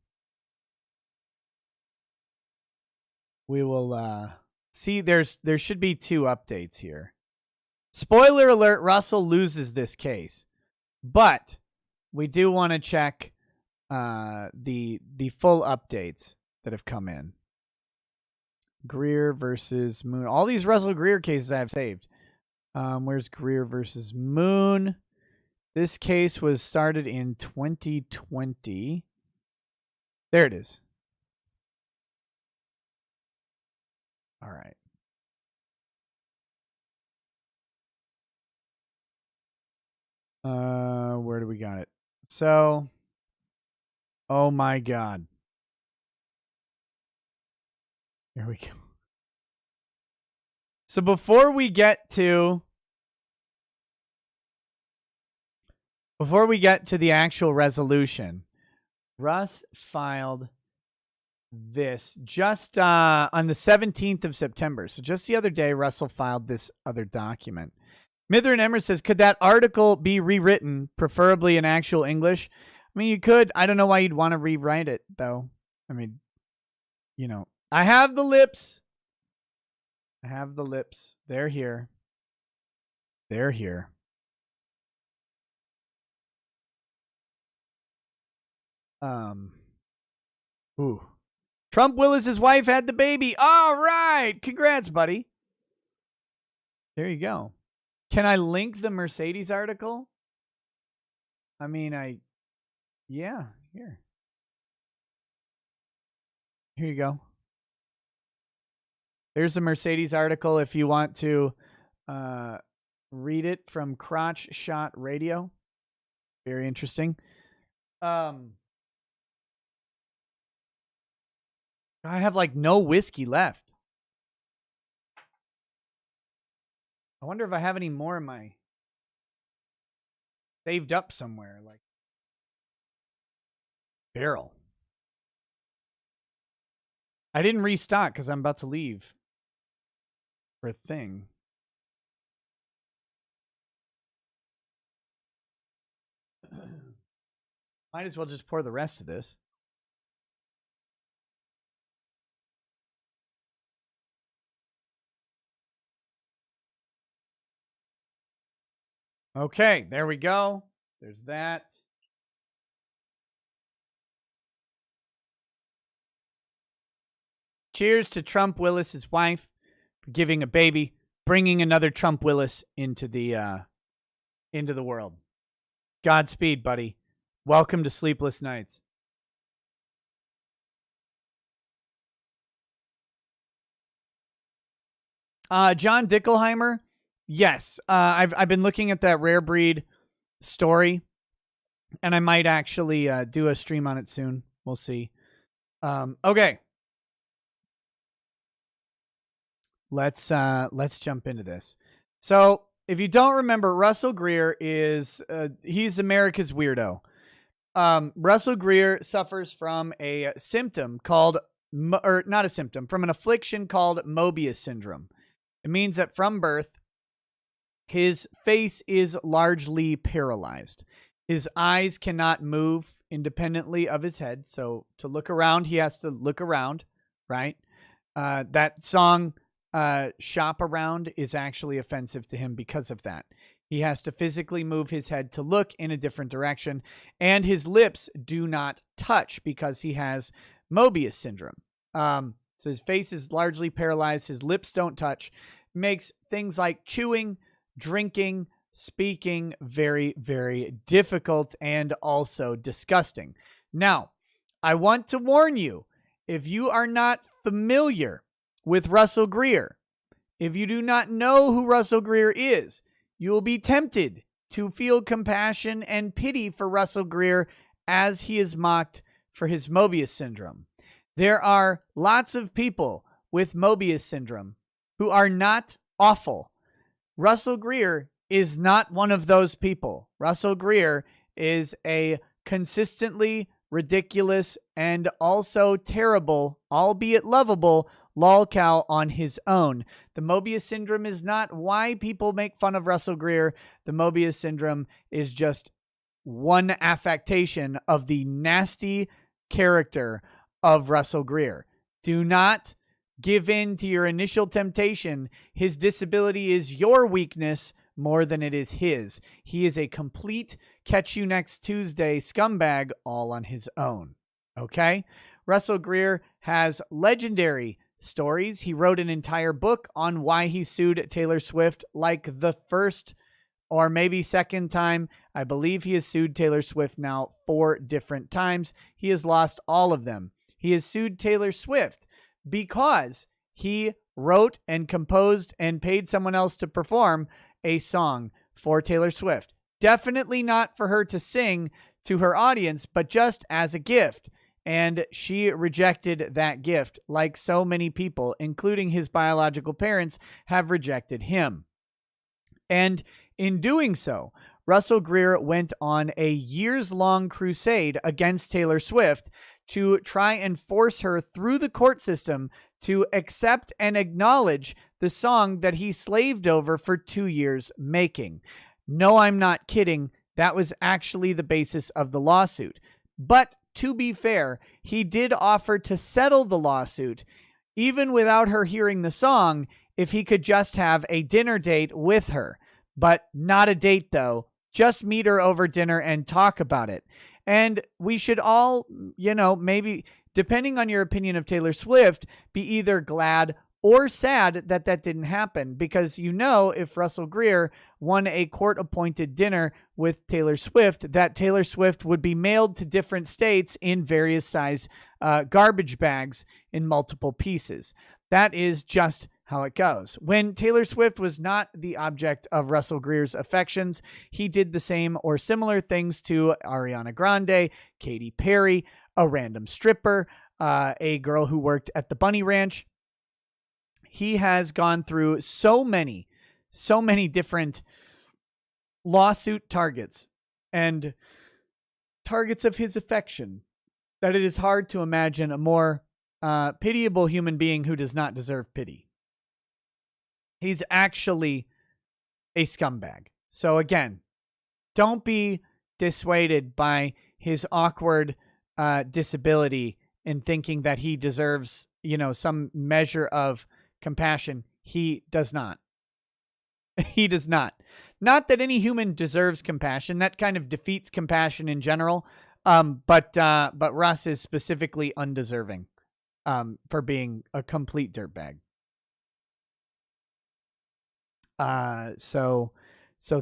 see there should be two updates here. Spoiler alert, Russell loses this case. But we do want to check the full updates that have come in. Greer versus Moon. All these Russell Greer cases I have saved. Where's Greer versus Moon? This case was started in 2020. There it is. All right. Where do we got it? So, oh my God. Here we go. So before we get to the actual resolution, Russ filed this just on the 17th of September. So just the other day, Russell filed this other document. Mither and Emmer says, could that article be rewritten, preferably in actual English? I mean, you could. I don't know why you'd want to rewrite it, though. I mean, I have the lips. I have the lips. They're here. They're here. Ooh. Trump Willis's wife had the baby. All right. Congrats, buddy. There you go. Can I link the Mercedes article? I mean, yeah, here. Here you go. There's the Mercedes article if you want to read it from Crotch Shot Radio. Very interesting. I have like no whiskey left. I wonder if I have any more in my saved up somewhere, like barrel. I didn't restock because I'm about to leave for a thing. Might as well just pour the rest of this. Okay, there we go. There's that. Cheers to Trump Willis's wife for giving a baby, bringing another Trump Willis into the world. Godspeed, buddy. Welcome to Sleepless Nights. John Dickelheimer. Yes, I've been looking at that rare breed story, and I might actually do a stream on it soon. We'll see. Okay, let's jump into this. So, if you don't remember, Russell Greer is he's America's weirdo. Russell Greer suffers from a symptom called, or not a symptom, from an affliction called Mobius syndrome. It means that from birth, his face is largely paralyzed. His eyes cannot move independently of his head. So to look around, he has to look around, right? That song, Shop Around, is actually offensive to him because of that. He has to physically move his head to look in a different direction. And his lips do not touch because he has Mobius syndrome. So his face is largely paralyzed. His lips don't touch. Makes things like chewing, drinking, speaking very, very difficult and also disgusting. Now, I want to warn you, if you are not familiar with Russell Greer, if you do not know who Russell Greer is, you will be tempted to feel compassion and pity for Russell Greer as he is mocked for his Mobius syndrome. There are lots of people with Mobius syndrome who are not awful. Russell Greer is not one of those people. Russell Greer is a consistently ridiculous and also terrible, albeit lovable, lolcow on his own. The Mobius syndrome is not why people make fun of Russell Greer. The Mobius syndrome is just one affectation of the nasty character of Russell Greer. Do not give in to your initial temptation. His disability is your weakness more than it is his. He is a complete catch you next Tuesday scumbag all on his own. Okay? Russell Greer has legendary stories. He wrote an entire book on why he sued Taylor Swift, like the first or maybe second time. I believe he has sued Taylor Swift now 4 different times. He has lost all of them. He has sued Taylor Swift because he wrote and composed and paid someone else to perform a song for Taylor Swift. Definitely not for her to sing to her audience, but just as a gift. And she rejected that gift, like so many people, including his biological parents, have rejected him. And in doing so, Russell Greer went on a years-long crusade against Taylor Swift to try and force her through the court system to accept and acknowledge the song that he slaved over for 2 years making. No, I'm not kidding. That was actually the basis of the lawsuit. But to be fair, he did offer to settle the lawsuit, even without her hearing the song, if he could just have a dinner date with her. But not a date, though. Just meet her over dinner and talk about it. And we should all, maybe, depending on your opinion of Taylor Swift, be either glad or sad that that didn't happen. Because, if Russell Greer won a court-appointed dinner with Taylor Swift, that Taylor Swift would be mailed to different states in various size garbage bags in multiple pieces. That is just how it goes. When Taylor Swift was not the object of Russell Greer's affections, he did the same or similar things to Ariana Grande, Katy Perry, a random stripper, a girl who worked at the Bunny Ranch. He has gone through so many different lawsuit targets and targets of his affection that it is hard to imagine a more pitiable human being who does not deserve pity. He's actually a scumbag. So again, don't be dissuaded by his awkward disability in thinking that he deserves, some measure of compassion. He does not. He does not. Not that any human deserves compassion. That kind of defeats compassion in general. But Russ is specifically undeserving for being a complete dirtbag. So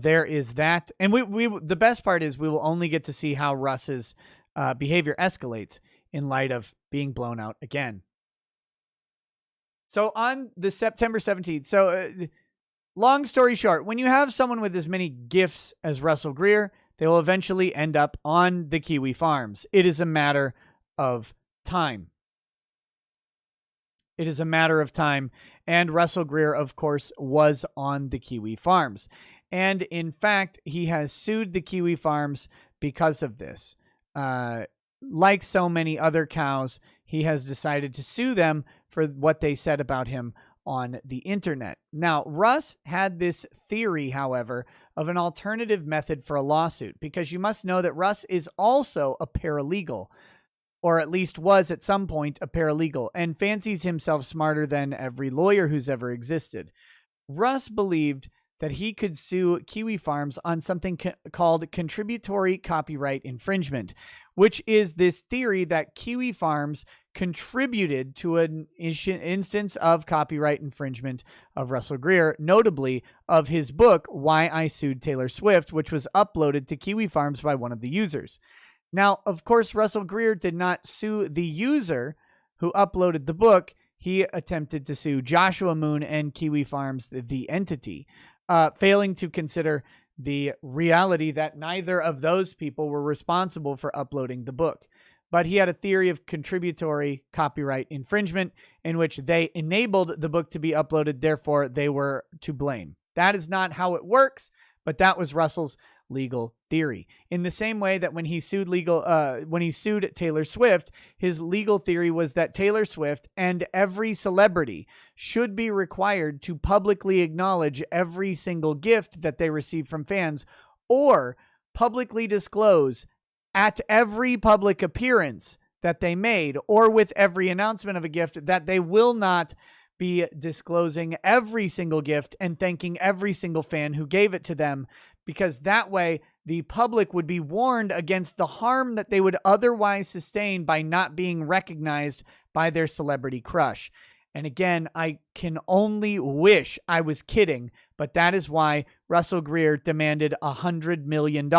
there is that. And we the best part is we will only get to see how Russ's behavior escalates in light of being blown out again. So on the September 17th, long story short, when you have someone with as many gifts as Russell Greer, they will eventually end up on the Kiwi farms. It is a matter of time. It is a matter of time. And Russell Greer, of course, was on the Kiwi farms. And in fact, he has sued the Kiwi farms because of this. Like so many other cows, he has decided to sue them for what they said about him on the internet. Now, Russ had this theory, however, of an alternative method for a lawsuit, because you must know that Russ is also a paralegal, or at least was at some point a paralegal, and fancies himself smarter than every lawyer who's ever existed. Russ believed that he could sue Kiwi Farms on something called contributory copyright infringement, which is this theory that Kiwi Farms contributed to an instance of copyright infringement of Russell Greer, notably of his book, Why I Sued Taylor Swift, which was uploaded to Kiwi Farms by one of the users. Now, of course, Russell Greer did not sue the user who uploaded the book. He attempted to sue Joshua Moon and Kiwi Farms, the entity, failing to consider the reality that neither of those people were responsible for uploading the book. But he had a theory of contributory copyright infringement in which they enabled the book to be uploaded, therefore they were to blame. That is not how it works, but that was Russell's legal theory. In the same way that when he sued Taylor Swift, his legal theory was that Taylor Swift and every celebrity should be required to publicly acknowledge every single gift that they receive from fans, or publicly disclose at every public appearance that they made, or with every announcement of a gift, that they will not be disclosing every single gift and thanking every single fan who gave it to them, because that way the public would be warned against the harm that they would otherwise sustain by not being recognized by their celebrity crush. And again, I can only wish I was kidding, but that is why Russell Greer demanded $100 million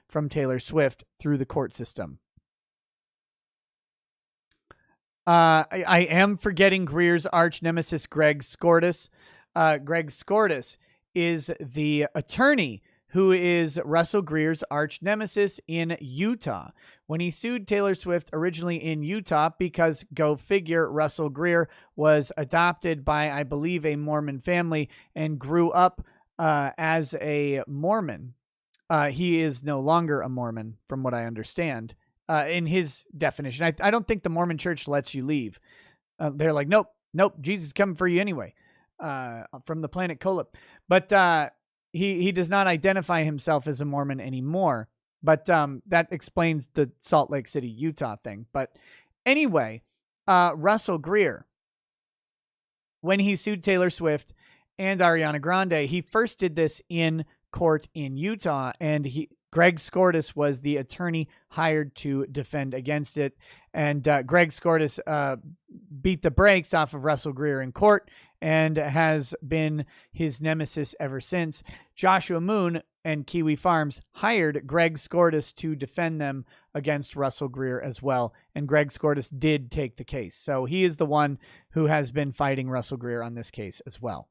from Taylor Swift through the court system. I am forgetting Greer's arch nemesis, Greg Skordas. Greg Skordas is the attorney who is Russell Greer's arch nemesis in Utah. When he sued Taylor Swift originally in Utah, because go figure, Russell Greer was adopted by, I believe, a Mormon family and grew up as a Mormon. He is no longer a Mormon, from what I understand, in his definition. I don't think the Mormon church lets you leave. They're like, nope, Jesus is coming for you anyway, from the planet Kolob. But he does not identify himself as a Mormon anymore. But that explains the Salt Lake City, Utah thing. But anyway, Russell Greer, when he sued Taylor Swift and Ariana Grande, he first did this in court in Utah, and Greg Skordas was the attorney hired to defend against it. And Greg Skordas beat the brakes off of Russell Greer in court and has been his nemesis ever since. Joshua Moon and Kiwi Farms hired Greg Skordas to defend them against Russell Greer as well. And Greg Skordas did take the case. So he is the one who has been fighting Russell Greer on this case as well.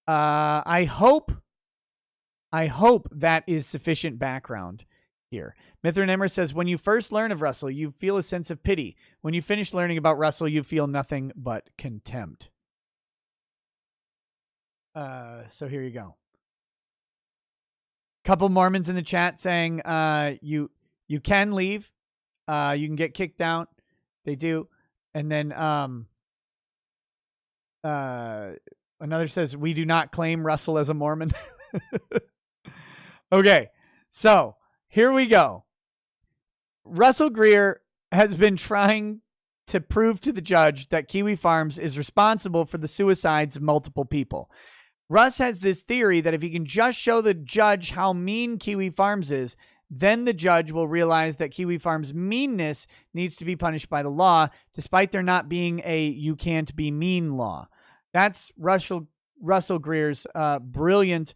I hope that is sufficient background here. Mithrin Emmer says, when you first learn of Russell, you feel a sense of pity. When you finish learning about Russell, you feel nothing but contempt. So here you go. Couple Mormons in the chat saying, you can leave. You can get kicked out. They do. And then another says, we do not claim Russell as a Mormon. Okay, so here we go. Russell Greer has been trying to prove to the judge that Kiwi Farms is responsible for the suicides of multiple people. Russ has this theory that if he can just show the judge how mean Kiwi Farms is, then the judge will realize that Kiwi Farms' meanness needs to be punished by the law, despite there not being a you can't be mean law. That's Russell Greer's brilliant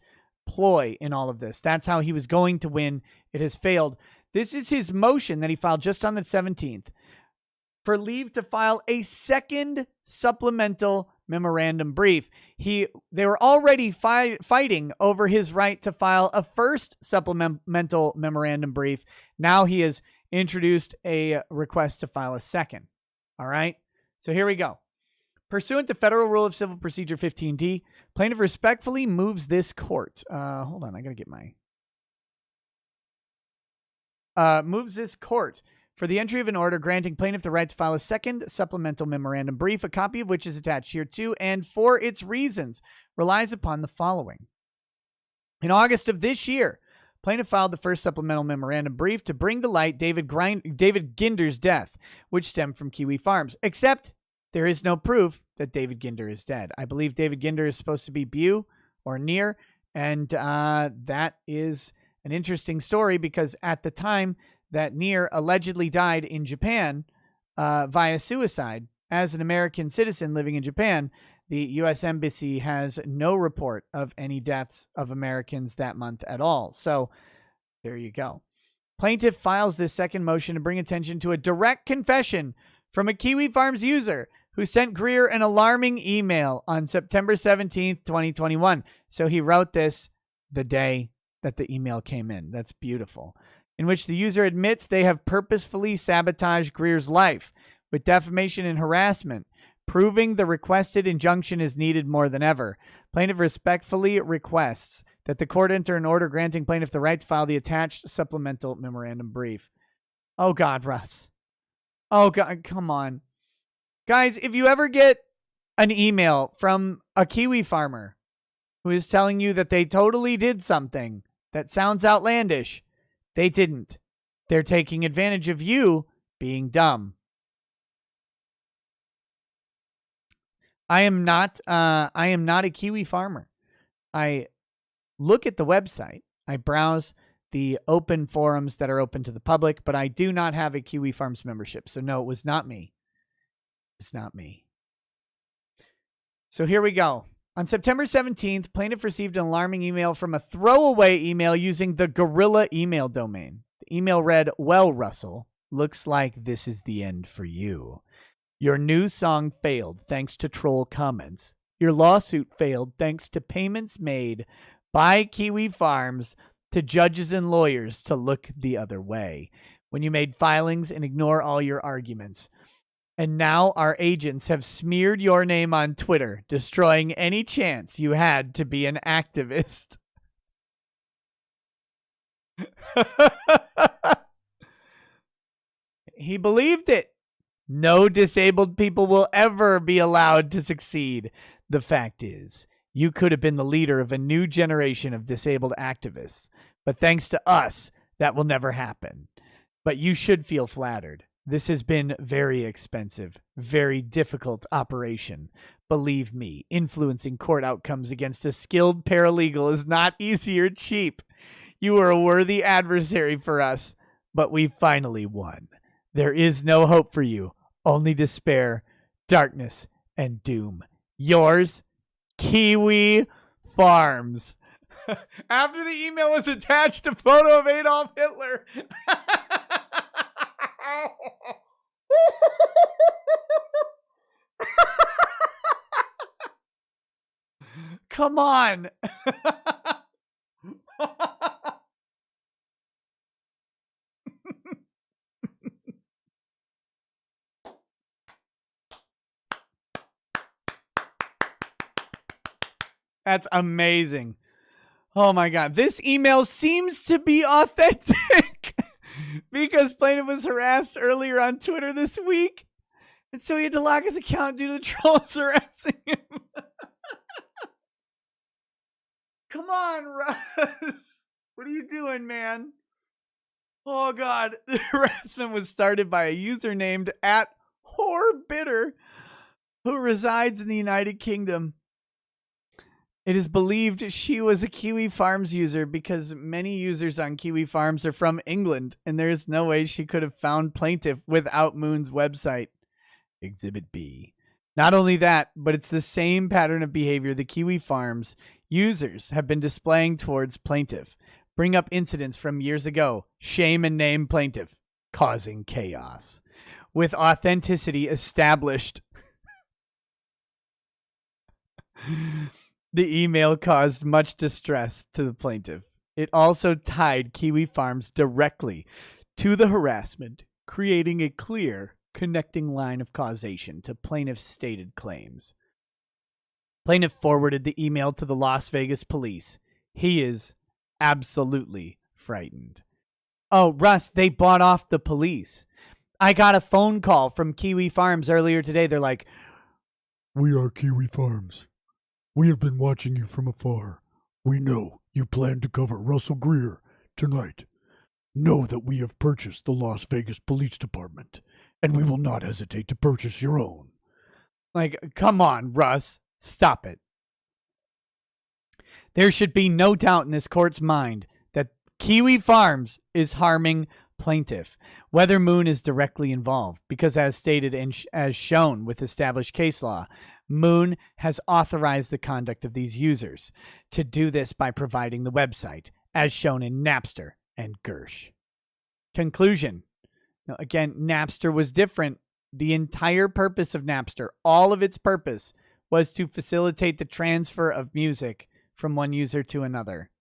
ploy in all of this. That's how he was going to win. It has failed. This is his motion that he filed just on the 17th for leave to file a second supplemental memorandum brief. They were already fighting over his right to file a first supplemental memorandum brief. Now he has introduced a request to file a second. All right. So here we go. Pursuant to Federal Rule of Civil Procedure 15D, plaintiff respectfully moves this court. Hold on, I gotta get my. Moves this court for the entry of an order granting plaintiff the right to file a second supplemental memorandum brief, a copy of which is attached here too, and for its reasons relies upon the following. In August of this year, plaintiff filed the first supplemental memorandum brief to bring to light David Ginder's death, which stemmed from Kiwi Farms, except there is no proof that David Ginder is dead. I believe David Ginder is supposed to be Bew or near, and that is an interesting story because at the time that Near allegedly died in Japan via suicide as an American citizen living in Japan, the U.S. Embassy has no report of any deaths of Americans that month at all. So there you go. Plaintiff files this second motion to bring attention to a direct confession from a Kiwi Farms user who sent Greer an alarming email on September 17th, 2021. So he wrote this the day that the email came in. That's beautiful. In which the user admits they have purposefully sabotaged Greer's life with defamation and harassment, proving the requested injunction is needed more than ever. Plaintiff respectfully requests that the court enter an order granting plaintiff the right to file the attached supplemental memorandum brief. Oh, God, Russ. Oh, God, come on. Guys, if you ever get an email from a Kiwi farmer who is telling you that they totally did something that sounds outlandish, they didn't. They're taking advantage of you being dumb. I am not a Kiwi farmer. I look at the website. I browse the open forums that are open to the public, but I do not have a Kiwi Farms membership. So no, it was not me. It's not me. So here we go. On September 17th, plaintiff received an alarming email from a throwaway email using the Gorilla email domain. The email read, "Well, Russell, looks like this is the end for you. Your new song failed thanks to troll comments. Your lawsuit failed thanks to payments made by Kiwi Farms to judges and lawyers to look the other way when you made filings and ignore all your arguments. And now our agents have smeared your name on Twitter, destroying any chance you had to be an activist." He believed it. No disabled people will ever be allowed to succeed. The fact is, You could have been the leader of a new generation of disabled activists. But thanks to us, that will never happen. But you should feel flattered. This has been very expensive, very difficult operation. Believe me, influencing court outcomes against a skilled paralegal is not easy or cheap. You are a worthy adversary for us, but we finally won. There is no hope for you, only despair, darkness, and doom. Yours, Kiwi Farms. After the email was attached, a photo of Adolf Hitler. Come on. That's amazing. Oh my God. This email seems to be authentic because plaintiff was harassed earlier on Twitter this week. And so he had to lock his account due to the trolls harassing him. Come on, Russ. What are you doing, man? Oh, God. The harassment was started by a user named @whorebitter who resides in the United Kingdom. It is believed she was a Kiwi Farms user because many users on Kiwi Farms are from England, and there is no way she could have found plaintiff without Moon's website. Exhibit B. Not only that, but it's the same pattern of behavior the Kiwi Farms users have been displaying towards plaintiff. Bring up incidents from years ago. Shame and name plaintiff. Causing chaos. With authenticity established. The email caused much distress to the plaintiff. It also tied Kiwi Farms directly to the harassment, creating a clear connecting line of causation to plaintiff's stated claims. Plaintiff forwarded the email to the Las Vegas police. He is absolutely frightened. Oh, Russ, they bought off the police. I got a phone call from Kiwi Farms earlier today. They're like, "We are Kiwi Farms. We have been watching you from afar. We know you plan to cover Russell Greer tonight. Know that we have purchased the Las Vegas Police Department, and we will not hesitate to purchase your own." Like, come on, Russ. Stop it. There should be no doubt in this court's mind that Kiwi Farms is harming plaintiff, whether Moon is directly involved, because as stated and as shown with established case law, Moon has authorized the conduct of these users to do this by providing the website, as shown in Napster and Gersh. Conclusion. Now, again, Napster was different. The entire purpose of Napster, all of its purpose, was to facilitate the transfer of music from one user to another.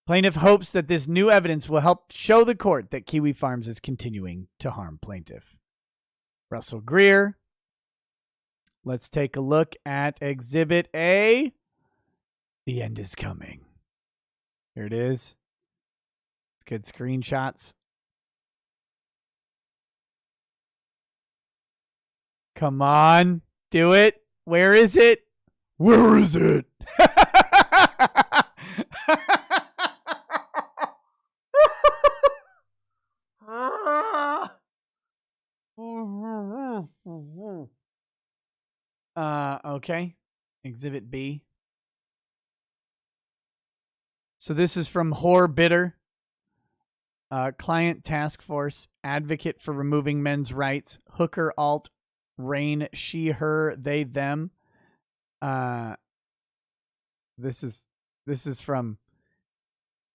Plaintiff hopes that this new evidence will help show the court that Kiwi Farms is continuing to harm plaintiff. Russell Greer. Let's take a look at Exhibit A. The end is coming. Here it is. Good screenshots. Come on. Do it. Where is it? Where is it? Okay. Exhibit B. So this is from whorebitter. Client task force, advocate for removing men's rights, hooker alt, rain, she, her, they, them. This is from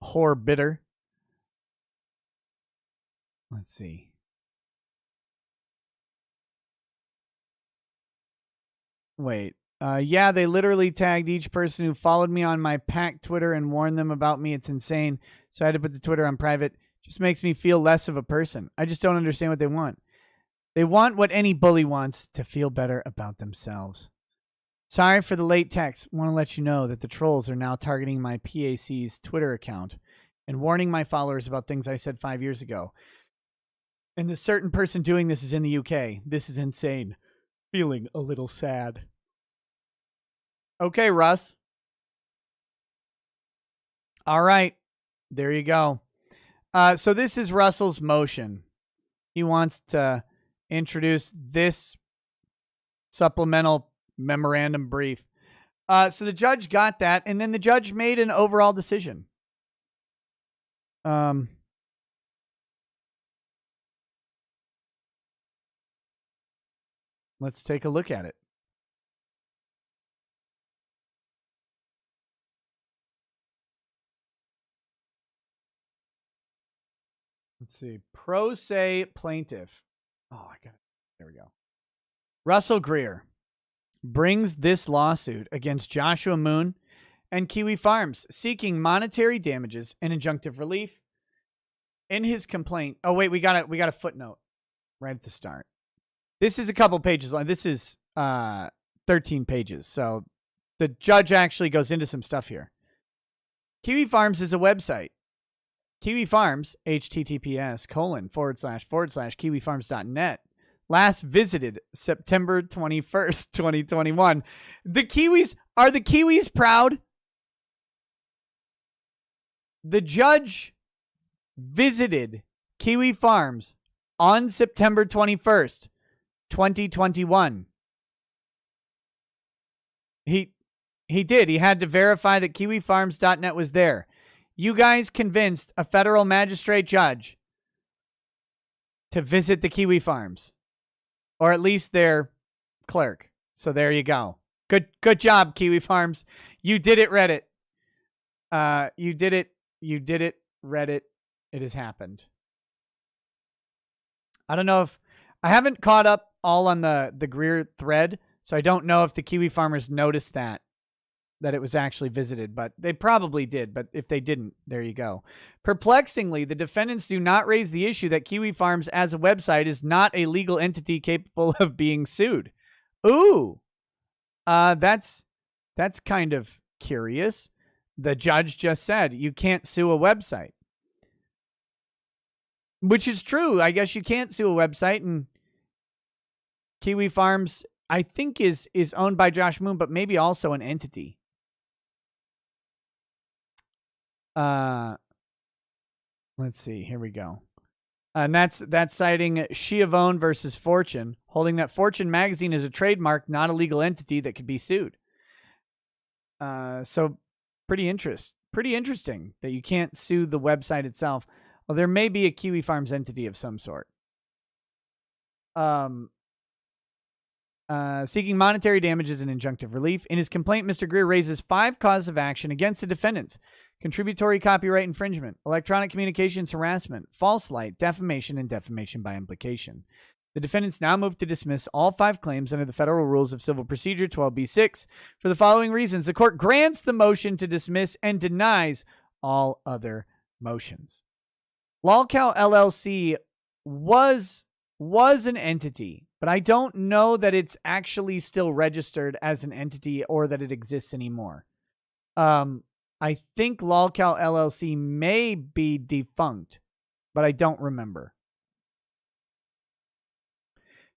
whorebitter. Let's see. Wait. Yeah, they literally tagged each person who followed me on my pack Twitter and warned them about me. It's insane. So I had to put the Twitter on private. Just makes me feel less of a person. I just don't understand what they want. They want what any bully wants, to feel better about themselves. Sorry for the late text. Want to let you know that the trolls are now targeting my PAC's Twitter account and warning my followers about things I said 5 years ago. And the certain person doing this is in the UK. This is insane. Feeling a little sad. Okay, Russ. All right. There you go. So this is Russell's motion. He wants to introduce this supplemental memorandum brief. So the judge got that, and then the judge made an overall decision. Let's take a look at it. Let's see. Pro se plaintiff. Oh, I got it. There we go. Russell Greer brings this lawsuit against Joshua Moon and Kiwi Farms, seeking monetary damages and injunctive relief. In his complaint, oh wait, we got a footnote right at the start. This is a couple pages long. This is 13 pages, so the judge actually goes into some stuff here. Kiwi Farms is a website. Kiwi Farms, https://kiwifarms.net. Last visited September 21st, 2021. Are the Kiwis proud? The judge visited Kiwi Farms on September 21st, 2021. He did. He had to verify that kiwifarms.net was there. You guys convinced a federal magistrate judge to visit the Kiwi Farms, or at least their clerk. So there you go. Good job, Kiwi Farms. You did it, Reddit. You did it, Reddit. It has happened. I don't know if I haven't caught up all on the Greer thread, so I don't know if the Kiwi farmers noticed that it was actually visited, but they probably did. But if they didn't, there you go. Perplexingly, the defendants do not raise the issue that Kiwi Farms as a website is not a legal entity capable of being sued. Ooh, that's kind of curious. The judge just said you can't sue a website, which is true. I guess you can't sue a website, and Kiwi Farms, I think, is owned by Josh Moon, but maybe also an entity. Let's see. Here we go. And that's citing Schiavone versus Fortune, holding that Fortune magazine is a trademark, not a legal entity that could be sued. So pretty interesting that you can't sue the website itself. Well, there may be a Kiwi Farms entity of some sort. Seeking monetary damages and injunctive relief. In his complaint, Mr. Greer raises 5 causes of action against the defendants: contributory copyright infringement, electronic communications harassment, false light, defamation, and defamation by implication. The defendants now move to dismiss all 5 claims under the Federal Rules of Civil Procedure 12b-6 for the following reasons. The court grants the motion to dismiss and denies all other motions. Lolcow LLC was an entity, but I don't know that it's actually still registered as an entity or that it exists anymore. I think Lolcow LLC may be defunct, but I don't remember.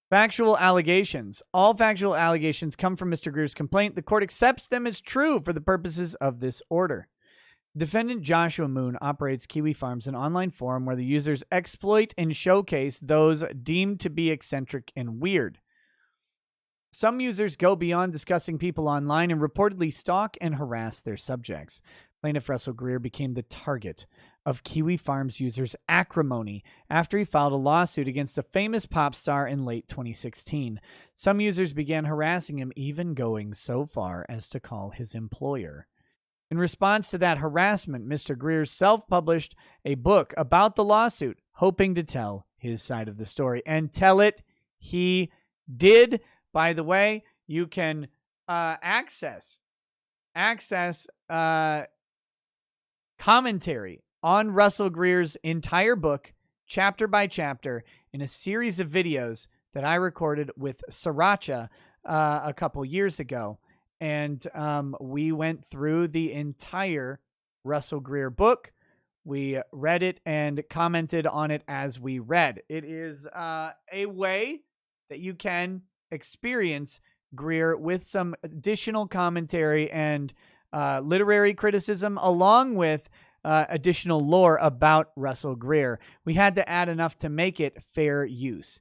Factual allegations. All factual allegations come from Mr. Greer's complaint. The court accepts them as true for the purposes of this order. Defendant Joshua Moon operates Kiwi Farms, an online forum where the users exploit and showcase those deemed to be eccentric and weird. Some users go beyond discussing people online and reportedly stalk and harass their subjects. Plaintiff Russell Greer became the target of Kiwi Farms users' acrimony after he filed a lawsuit against a famous pop star in late 2016. Some users began harassing him, even going so far as to call his employer. In response to that harassment, Mr. Greer self-published a book about the lawsuit, hoping to tell his side of the story. And tell it he did. By the way, you can access commentary on Russell Greer's entire book, chapter by chapter, in a series of videos that I recorded with Sriracha a couple years ago. And we went through the entire Russell Greer book. We read it and commented on it as we read. It is a way that you can experience Greer with some additional commentary and literary criticism, along with additional lore about Russell Greer. We had to add enough to make it fair use.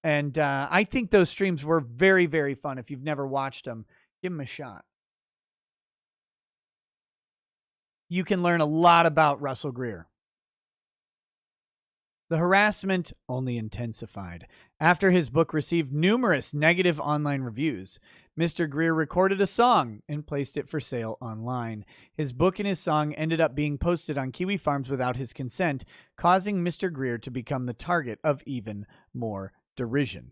And I think those streams were very, very fun. If you've never watched them, give them a shot. You can learn a lot about Russell Greer. The harassment only intensified. After his book received numerous negative online reviews, Mr. Greer recorded a song and placed it for sale online. His book and his song ended up being posted on Kiwi Farms without his consent, causing Mr. Greer to become the target of even more derision.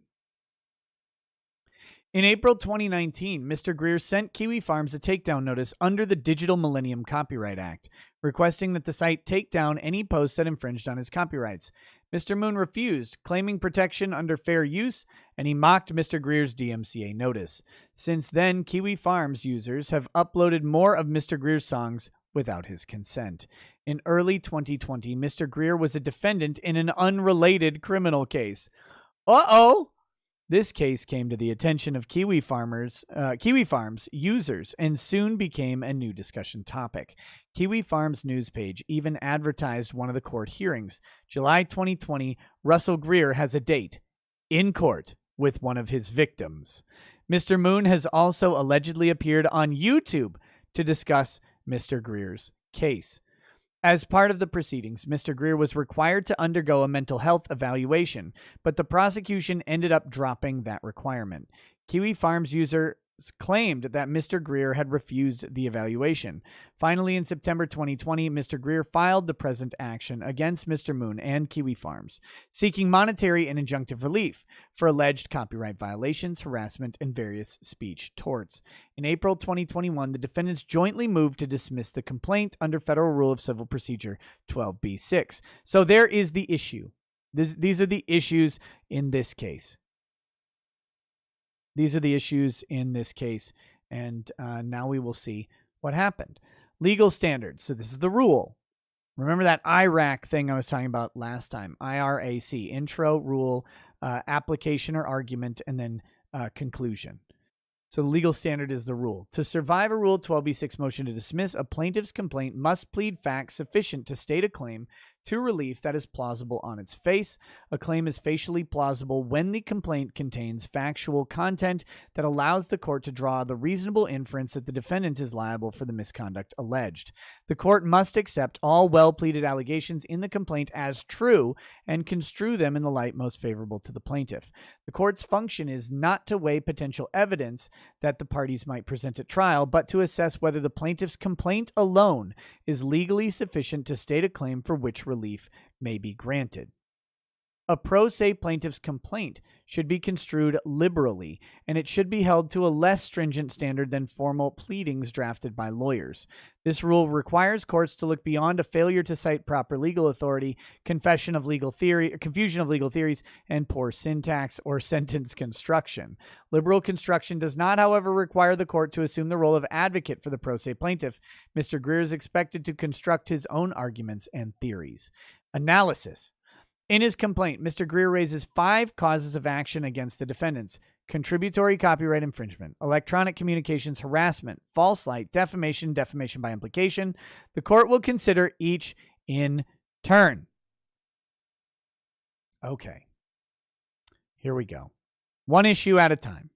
In April 2019, Mr. Greer sent Kiwi Farms a takedown notice under the Digital Millennium Copyright Act, requesting that the site take down any posts that infringed on his copyrights. Mr. Moon refused, claiming protection under fair use, and he mocked Mr. Greer's DMCA notice. Since then, Kiwi Farms users have uploaded more of Mr. Greer's songs without his consent. In early 2020, Mr. Greer was a defendant in an unrelated criminal case. Uh-oh! This case came to the attention of Kiwi Farms users and soon became a new discussion topic. Kiwi Farms news page even advertised one of the court hearings. July 2020, Russell Greer has a date in court with one of his victims. Mr. Moon has also allegedly appeared on YouTube to discuss Mr. Greer's case. As part of the proceedings, Mr. Greer was required to undergo a mental health evaluation, but the prosecution ended up dropping that requirement. Kiwi Farms users claimed that Mr. Greer had refused the evaluation. Finally, in September 2020, Mr. Greer filed the present action against Mr. Moon and Kiwi Farms, seeking monetary and injunctive relief for alleged copyright violations, harassment, and various speech torts. In April 2021, the defendants jointly moved to dismiss the complaint under Federal Rule of Civil Procedure 12b-6. So there is the issue. These are the issues in this case. These are the issues in this case, and now we will see what happened. Legal standards. So this is the rule. Remember that IRAC thing I was talking about last time. IRAC, intro, rule, application or argument, and then conclusion. So the legal standard is the rule. To survive a Rule 12b-6 motion to dismiss, a plaintiff's complaint must plead facts sufficient to state a claim to relief that is plausible on its face. A claim is facially plausible when the complaint contains factual content that allows the court to draw the reasonable inference that the defendant is liable for the misconduct alleged. The court must accept all well-pleaded allegations in the complaint as true and construe them in the light most favorable to the plaintiff. The court's function is not to weigh potential evidence that the parties might present at trial, but to assess whether the plaintiff's complaint alone is legally sufficient to state a claim for which relief may be granted. A pro se plaintiff's complaint should be construed liberally, and it should be held to a less stringent standard than formal pleadings drafted by lawyers. This rule requires courts to look beyond a failure to cite proper legal authority, confusion of legal theories, and poor syntax or sentence construction. Liberal construction does not, however, require the court to assume the role of advocate for the pro se plaintiff. Mr. Greer is expected to construct his own arguments and theories. Analysis. In his complaint, Mr. Greer raises 5 causes of action against the defendants: contributory copyright infringement, electronic communications harassment, false light, defamation, defamation by implication. The court will consider each in turn. Okay. Here we go. One issue at a time.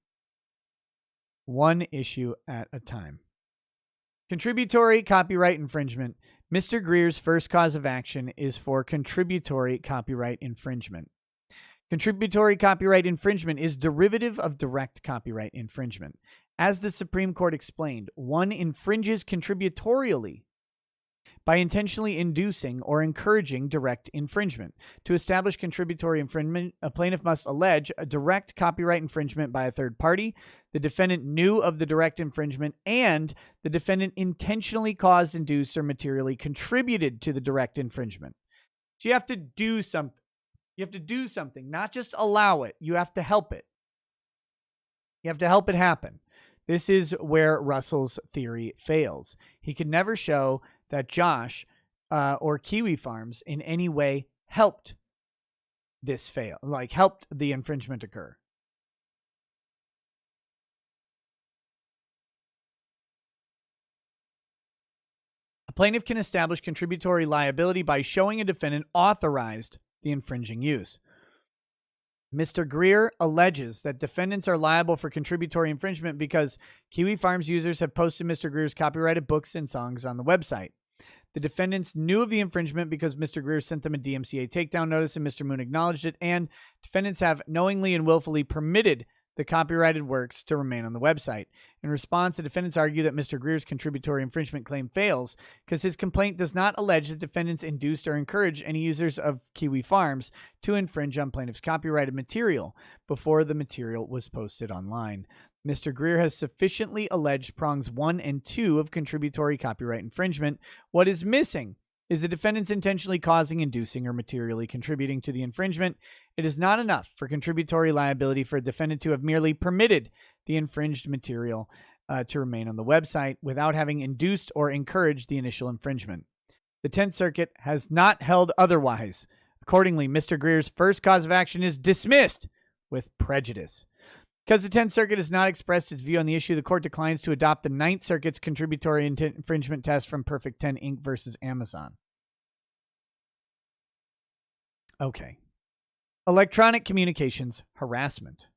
One issue at a time. Contributory copyright infringement. Mr. Greer's first cause of action is for contributory copyright infringement. Contributory copyright infringement is derivative of direct copyright infringement. As the Supreme Court explained, one infringes contributorily by intentionally inducing or encouraging direct infringement. To establish contributory infringement, a plaintiff must allege a direct copyright infringement by a third party, the defendant knew of the direct infringement, and the defendant intentionally caused, induced, or materially contributed to the direct infringement. So you have to do something. You have to do something, not just allow it. You have to help it. You have to help it happen. This is where Russell's theory fails. He could never show that Josh or Kiwi Farms in any way helped this fail, like helped the infringement occur. Plaintiff can establish contributory liability by showing a defendant authorized the infringing use. Mr. Greer alleges that defendants are liable for contributory infringement because Kiwi Farms users have posted Mr. Greer's copyrighted books and songs on the website. The defendants knew of the infringement because Mr. Greer sent them a DMCA takedown notice and Mr. Moon acknowledged it, and defendants have knowingly and willfully permitted the copyrighted works to remain on the website. In response, the defendants argue that Mr. Greer's contributory infringement claim fails because his complaint does not allege that defendants induced or encouraged any users of Kiwi Farms to infringe on plaintiff's copyrighted material before the material was posted online. Mr. Greer has sufficiently alleged prongs 1 and 2 of contributory copyright infringement. What is missing is the defendants intentionally causing, inducing, or materially contributing to the infringement. It is not enough for contributory liability for a defendant to have merely permitted the infringed material to remain on the website without having induced or encouraged the initial infringement. The 10th Circuit has not held otherwise. Accordingly, Mr. Greer's first cause of action is dismissed with prejudice. Because the 10th Circuit has not expressed its view on the issue, the court declines to adopt the 9th Circuit's contributory infringement test from Perfect 10 Inc. versus Amazon. Okay. Electronic communications harassment.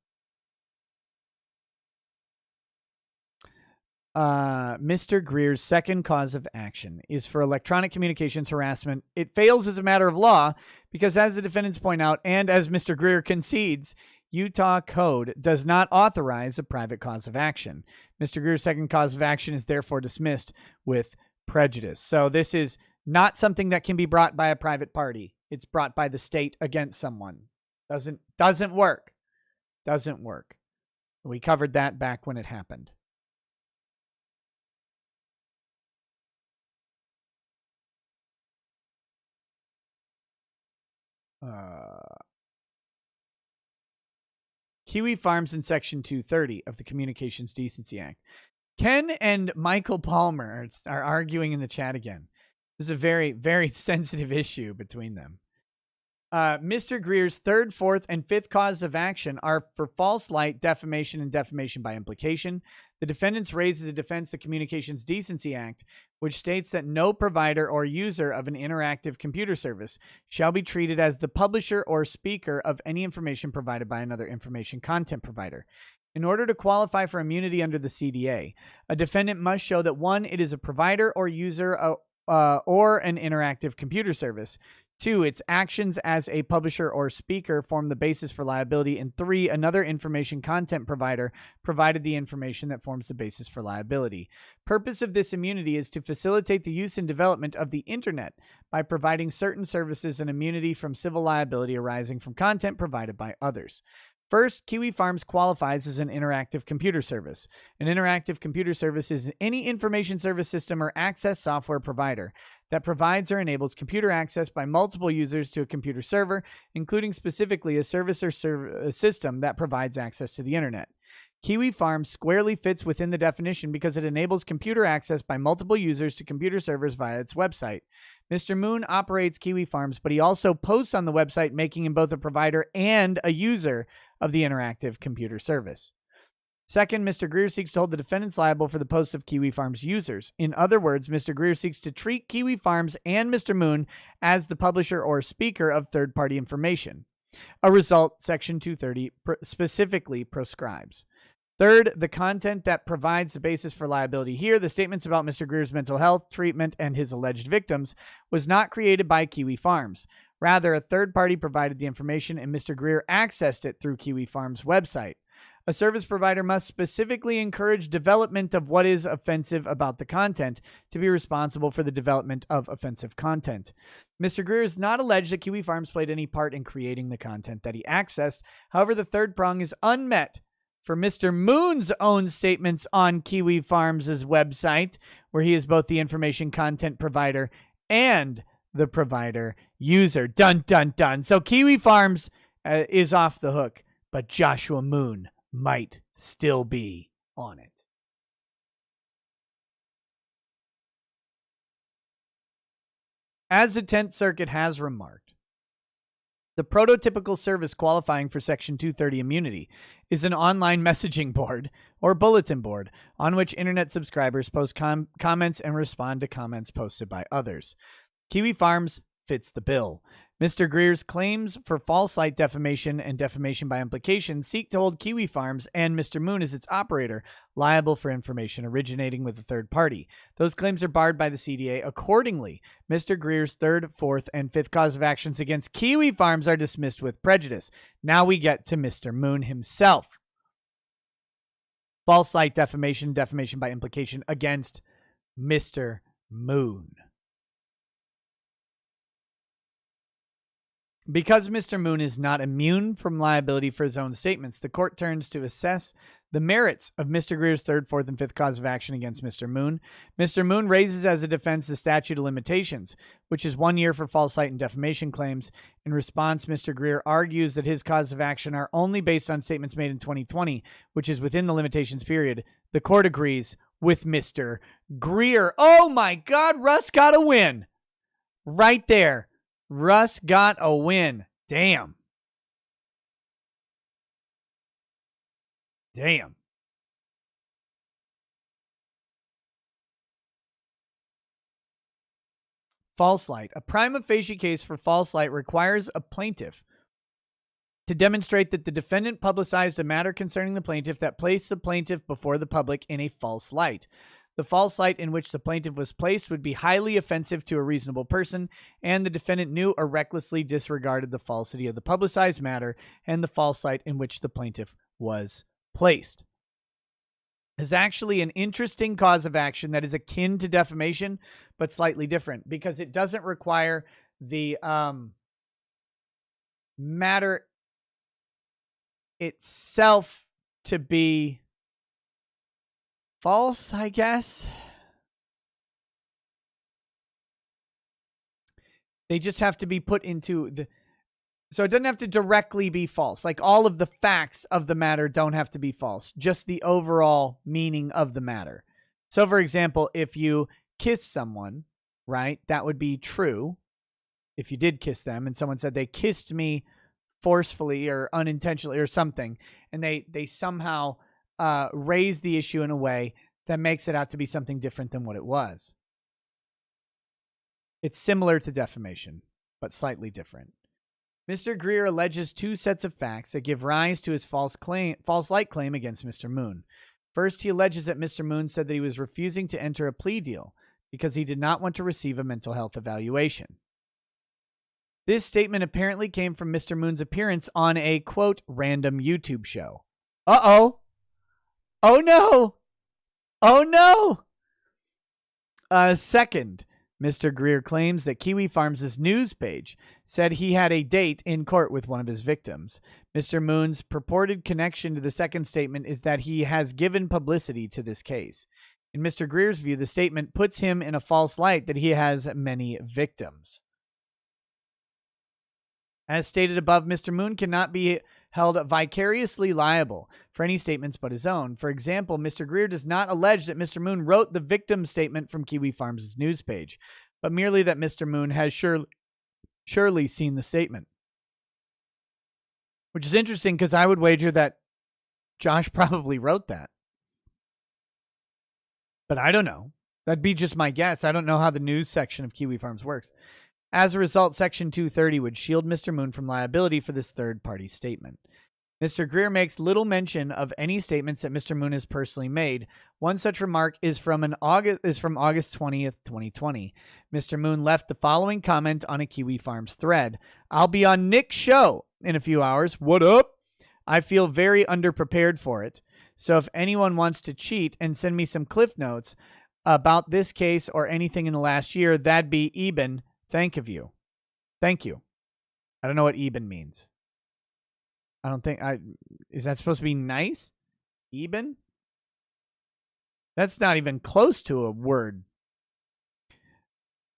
Mr. Greer's second cause of action is for electronic communications harassment. It fails as a matter of law because, as the defendants point out, and as Mr. Greer concedes, Utah code does not authorize a private cause of action. Mr. Greer's second cause of action is therefore dismissed with prejudice. So this is not something that can be brought by a private party. It's brought by the state against someone. Doesn't work. Doesn't work. We covered that back when it happened. Kiwi Farms in Section 230 of the Communications Decency Act. Ken and Michael Palmer are arguing in the chat again. This is a very, very sensitive issue between them. Mr. Greer's third, fourth, and fifth causes of action are for false light, defamation, and defamation by implication. The defendants raises a defense the Communications Decency Act, which states that no provider or user of an interactive computer service shall be treated as the publisher or speaker of any information provided by another information content provider. In order to qualify for immunity under the CDA, a defendant must show that 1, it is a provider or user or an interactive computer service. 2, its actions as a publisher or speaker form the basis for liability. And 3, another information content provider provided the information that forms the basis for liability. Purpose of this immunity is to facilitate the use and development of the internet by providing certain services and immunity from civil liability arising from content provided by others. First, Kiwi Farms qualifies as an interactive computer service. An interactive computer service is any information service system or access software provider that provides or enables computer access by multiple users to a computer server, including specifically a service or a system that provides access to the internet. Kiwi Farms squarely fits within the definition because it enables computer access by multiple users to computer servers via its website. Mr. Moon operates Kiwi Farms, but he also posts on the website, making him both a provider and a user of the interactive computer service. Second, Mr. Greer seeks to hold the defendants liable for the posts of Kiwi Farms users. In other words, Mr. Greer seeks to treat Kiwi Farms and Mr. Moon as the publisher or speaker of third-party information, a result Section 230 specifically proscribes. Third, the content that provides the basis for liability here, the statements about Mr. Greer's mental health, treatment, and his alleged victims, was not created by Kiwi Farms. Rather, a third party provided the information and Mr. Greer accessed it through Kiwi Farms' website. A service provider must specifically encourage development of what is offensive about the content to be responsible for the development of offensive content. Mr. Greer is not alleged that Kiwi Farms played any part in creating the content that he accessed. However, the third prong is unmet for Mr. Moon's own statements on Kiwi Farms' website, where he is both the information content provider and the provider user. Dun, dun, dun. So Kiwi Farms is off the hook, but Joshua Moon might still be on it. As the 10th Circuit has remarked, The prototypical service qualifying for Section 230 immunity is an online messaging board or bulletin board on which internet subscribers post comments and respond to comments posted by others. Kiwi Farms fits the bill. Mr. Greer's claims for false light defamation and defamation by implication seek to hold Kiwi Farms and Mr. Moon as its operator liable for information originating with a third party. Those claims are barred by the CDA. Accordingly, Mr. Greer's third, fourth, and fifth cause of actions against Kiwi Farms are dismissed with prejudice. Now we get to Mr. Moon himself. False light defamation, defamation by implication against Mr. Moon. Because Mr. Moon is not immune from liability for his own statements, the court turns to assess the merits of Mr. Greer's third, fourth, and fifth cause of action against Mr. Moon. Mr. Moon raises as a defense the statute of limitations, which is 1 year for false light and defamation claims. In response, Mr. Greer argues that his cause of action are only based on statements made in 2020, which is within the limitations period. The court agrees with Mr. Greer. Oh my God, Russ got a win. Right there. Russ got a win. Damn. False light. A prima facie case for false light requires a plaintiff to demonstrate that the defendant publicized a matter concerning the plaintiff that placed the plaintiff before the public in a false light. The false light in which the plaintiff was placed would be highly offensive to a reasonable person, and the defendant knew or recklessly disregarded the falsity of the publicized matter and the false light in which the plaintiff was placed. Is actually an interesting cause of action that is akin to defamation, but slightly different because it doesn't require the matter itself to be false, I guess. They just have to be put into the... So it doesn't have to directly be false. Like all of the facts of the matter don't have to be false. Just the overall meaning of the matter. So for example, if you kiss someone, right, that would be true. If you did kiss them and someone said they kissed me forcefully or unintentionally or something, and they somehow raise the issue in a way that makes it out to be something different than what it was. It's similar to defamation, but slightly different. Mr. Greer alleges two sets of facts that give rise to his false light claim against Mr. Moon. First, he alleges that Mr. Moon said that he was refusing to enter a plea deal because he did not want to receive a mental health evaluation. This statement apparently came from Mr. Moon's appearance on a, quote, random YouTube show. Uh-oh. Oh, no. Oh, no. Second, Mr. Greer claims that Kiwi Farms' news page said he had a date in court with one of his victims. Mr. Moon's purported connection to the second statement is that he has given publicity to this case. In Mr. Greer's view, the statement puts him in a false light that he has many victims. As stated above, Mr. Moon cannot be held vicariously liable for any statements but his own. For example, Mr. Greer does not allege that Mr. Moon wrote the victim statement from Kiwi Farms' news page, but merely that Mr. Moon has surely seen the statement. Which is interesting because I would wager that Josh probably wrote that. But I don't know. That'd be just my guess. I don't know how the news section of Kiwi Farms works. As a result, Section 230 would shield Mr. Moon from liability for this third-party statement. Mr. Greer makes little mention of any statements that Mr. Moon has personally made. One such remark is from August 20th, 2020. Mr. Moon left the following comment on a Kiwi Farms thread. "I'll be on Nick's show in a few hours. What up? I feel very underprepared for it. So if anyone wants to cheat and send me some cliff notes about this case or anything in the last year, that'd be Eben. Thank you. Thank you." I don't know what Eben means. I don't think is that supposed to be nice? Eben? That's not even close to a word.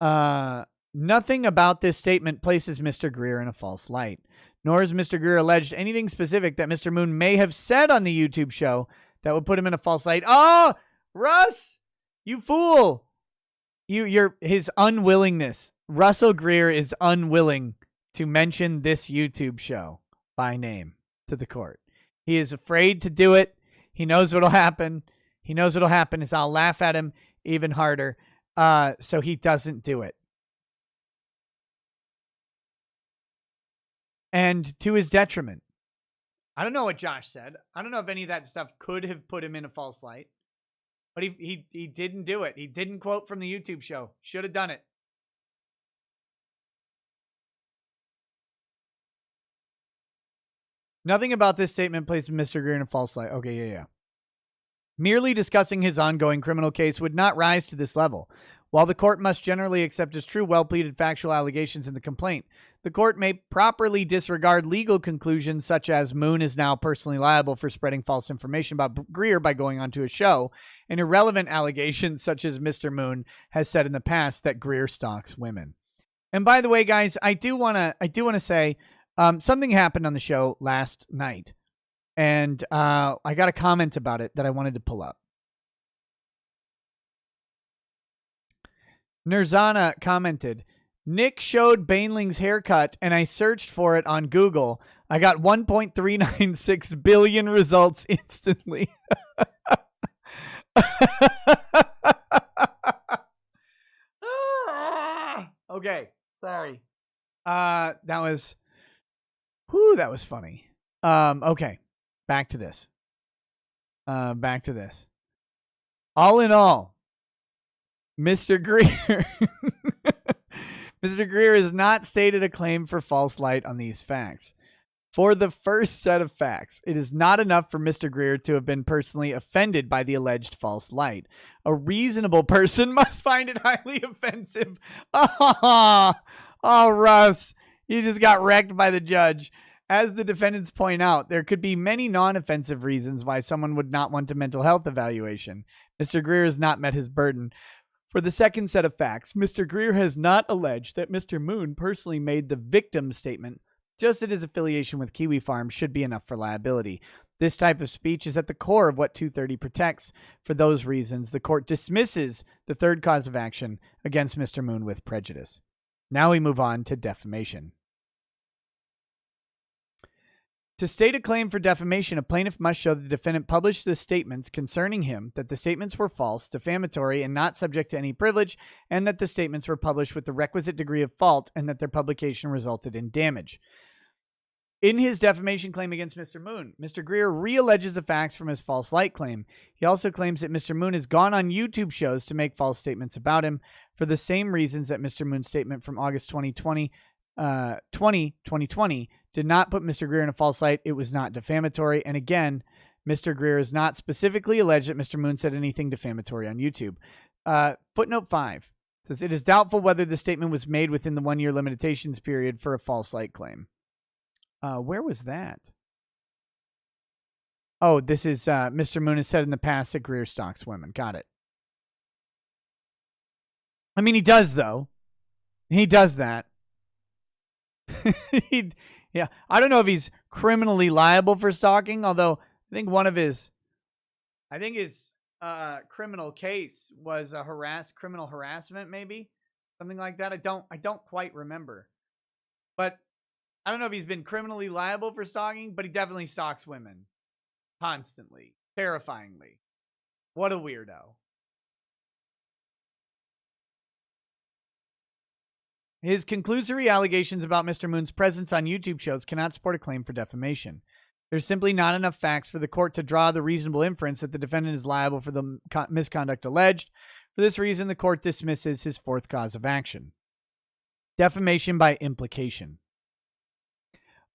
Nothing about this statement places Mr. Greer in a false light, nor has Mr. Greer alleged anything specific that Mr. Moon may have said on the YouTube show that would put him in a false light. Oh, Russ, you fool. You're his unwillingness. Russell Greer is unwilling to mention this YouTube show by name to the court. He is afraid to do it. He knows what'll happen. He knows what'll happen is I'll laugh at him even harder. So he doesn't do it. And to his detriment. I don't know what Josh said. I don't know if any of that stuff could have put him in a false light. But he didn't do it. He didn't quote from the YouTube show. Should have done it. Nothing about this statement places Mr. Greer in a false light. Okay, yeah. Merely discussing his ongoing criminal case would not rise to this level. While the court must generally accept as true well-pleaded factual allegations in the complaint, the court may properly disregard legal conclusions such as Moon is now personally liable for spreading false information about Greer by going onto a show, and irrelevant allegations such as Mr. Moon has said in the past that Greer stalks women. And by the way, guys, I do want to say something happened on the show last night, and I got a comment about it that I wanted to pull up. Nerzana commented, Nick showed Bainling's haircut, and I searched for it on Google. I got 1.396 billion results instantly. Okay, sorry. That was funny. Okay, back to this. All in all, Mr. Greer Mr. Greer has not stated a claim for false light on these facts. For the first set of facts, it is not enough for Mr. Greer to have been personally offended by the alleged false light. A reasonable person must find it highly offensive. Oh, Russ, you just got wrecked by the judge. As the defendants point out, there could be many non-offensive reasons why someone would not want a mental health evaluation. Mr. Greer has not met his burden. For the second set of facts, Mr. Greer has not alleged that Mr. Moon personally made the victim statement, just that his affiliation with Kiwi Farm should be enough for liability. This type of speech is at the core of what 230 protects. For those reasons, the court dismisses the third cause of action against Mr. Moon with prejudice. Now we move on to defamation. To state a claim for defamation, a plaintiff must show the defendant published the statements concerning him, that the statements were false, defamatory, and not subject to any privilege, and that the statements were published with the requisite degree of fault, and that their publication resulted in damage. In his defamation claim against Mr. Moon, Mr. Greer realleges the facts from his false light claim. He also claims that Mr. Moon has gone on YouTube shows to make false statements about him for the same reasons that Mr. Moon's statement from August 2020 did not put Mr. Greer in a false light. It was not defamatory. And again, Mr. Greer has not specifically alleged that Mr. Moon said anything defamatory on YouTube. Footnote 5 says, it is doubtful whether the statement was made within the 1-year limitations period for a false light claim. Where was that? Oh, this is Mr. Moon has said in the past that Greer stalks women. Got it. I mean, he does, though. He does that. Yeah, I don't know if he's criminally liable for stalking, although I think his criminal case was criminal harassment, maybe something like that. I don't quite remember, but I don't know if he's been criminally liable for stalking, but he definitely stalks women constantly, terrifyingly. What a weirdo. His conclusory allegations about Mr. Moon's presence on YouTube shows cannot support a claim for defamation. There's simply not enough facts for the court to draw the reasonable inference that the defendant is liable for the misconduct alleged. For this reason, the court dismisses his fourth cause of action. Defamation by implication.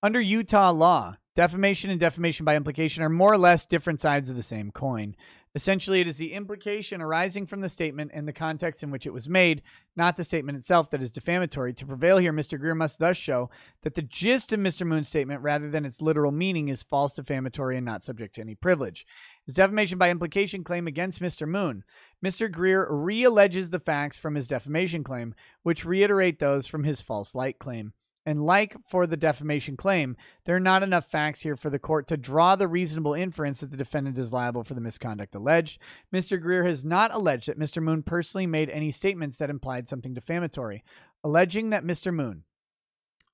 Under Utah law, defamation and defamation by implication are more or less different sides of the same coin. Essentially, it is the implication arising from the statement and the context in which it was made, not the statement itself, that is defamatory. To prevail here, Mr. Greer must thus show that the gist of Mr. Moon's statement, rather than its literal meaning, is false, defamatory, and not subject to any privilege. His defamation by implication claim against Mr. Moon. Mr. Greer realleges the facts from his defamation claim, which reiterate those from his false light claim. And like for the defamation claim, there are not enough facts here for the court to draw the reasonable inference that the defendant is liable for the misconduct alleged. Mr. Greer has not alleged that Mr. Moon personally made any statements that implied something defamatory. Alleging that Mr. Moon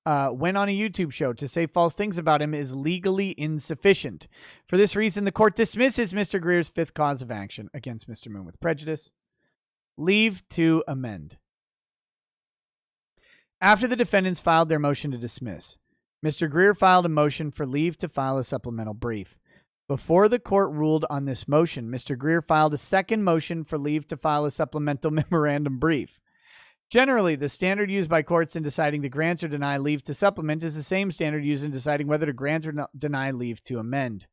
went on a YouTube show to say false things about him is legally insufficient. For this reason, the court dismisses Mr. Greer's fifth cause of action against Mr. Moon with prejudice. Leave to amend. After the defendants filed their motion to dismiss, Mr. Greer filed a motion for leave to file a supplemental brief. Before the court ruled on this motion, Mr. Greer filed a second motion for leave to file a supplemental memorandum brief. Generally, the standard used by courts in deciding to grant or deny leave to supplement is the same standard used in deciding whether to grant or deny leave to amend.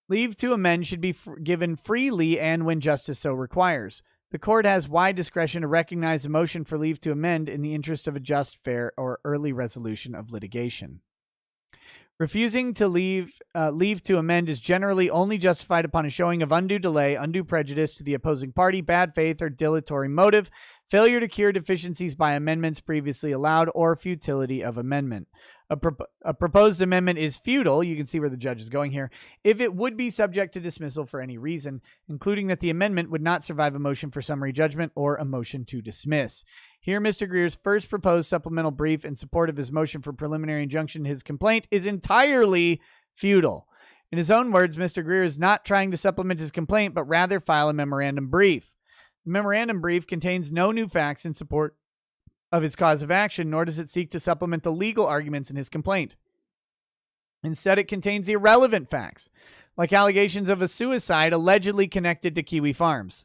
Leave to amend should be given freely and when justice so requires. The court has wide discretion to recognize a motion for leave to amend in the interest of a just, fair, or early resolution of litigation. Refusing to leave to amend is generally only justified upon a showing of undue delay, undue prejudice to the opposing party, bad faith or dilatory motive, failure to cure deficiencies by amendments previously allowed, or futility of amendment. A proposed amendment is futile, you can see where the judge is going here, if it would be subject to dismissal for any reason, including that the amendment would not survive a motion for summary judgment or a motion to dismiss. Here, Mr. Greer's first proposed supplemental brief in support of his motion for preliminary injunction, his complaint, is entirely futile. In his own words, Mr. Greer is not trying to supplement his complaint, but rather file a memorandum brief. The memorandum brief contains no new facts in support of his cause of action, nor does it seek to supplement the legal arguments in his complaint. Instead, it contains irrelevant facts, like allegations of a suicide allegedly connected to Kiwi Farms.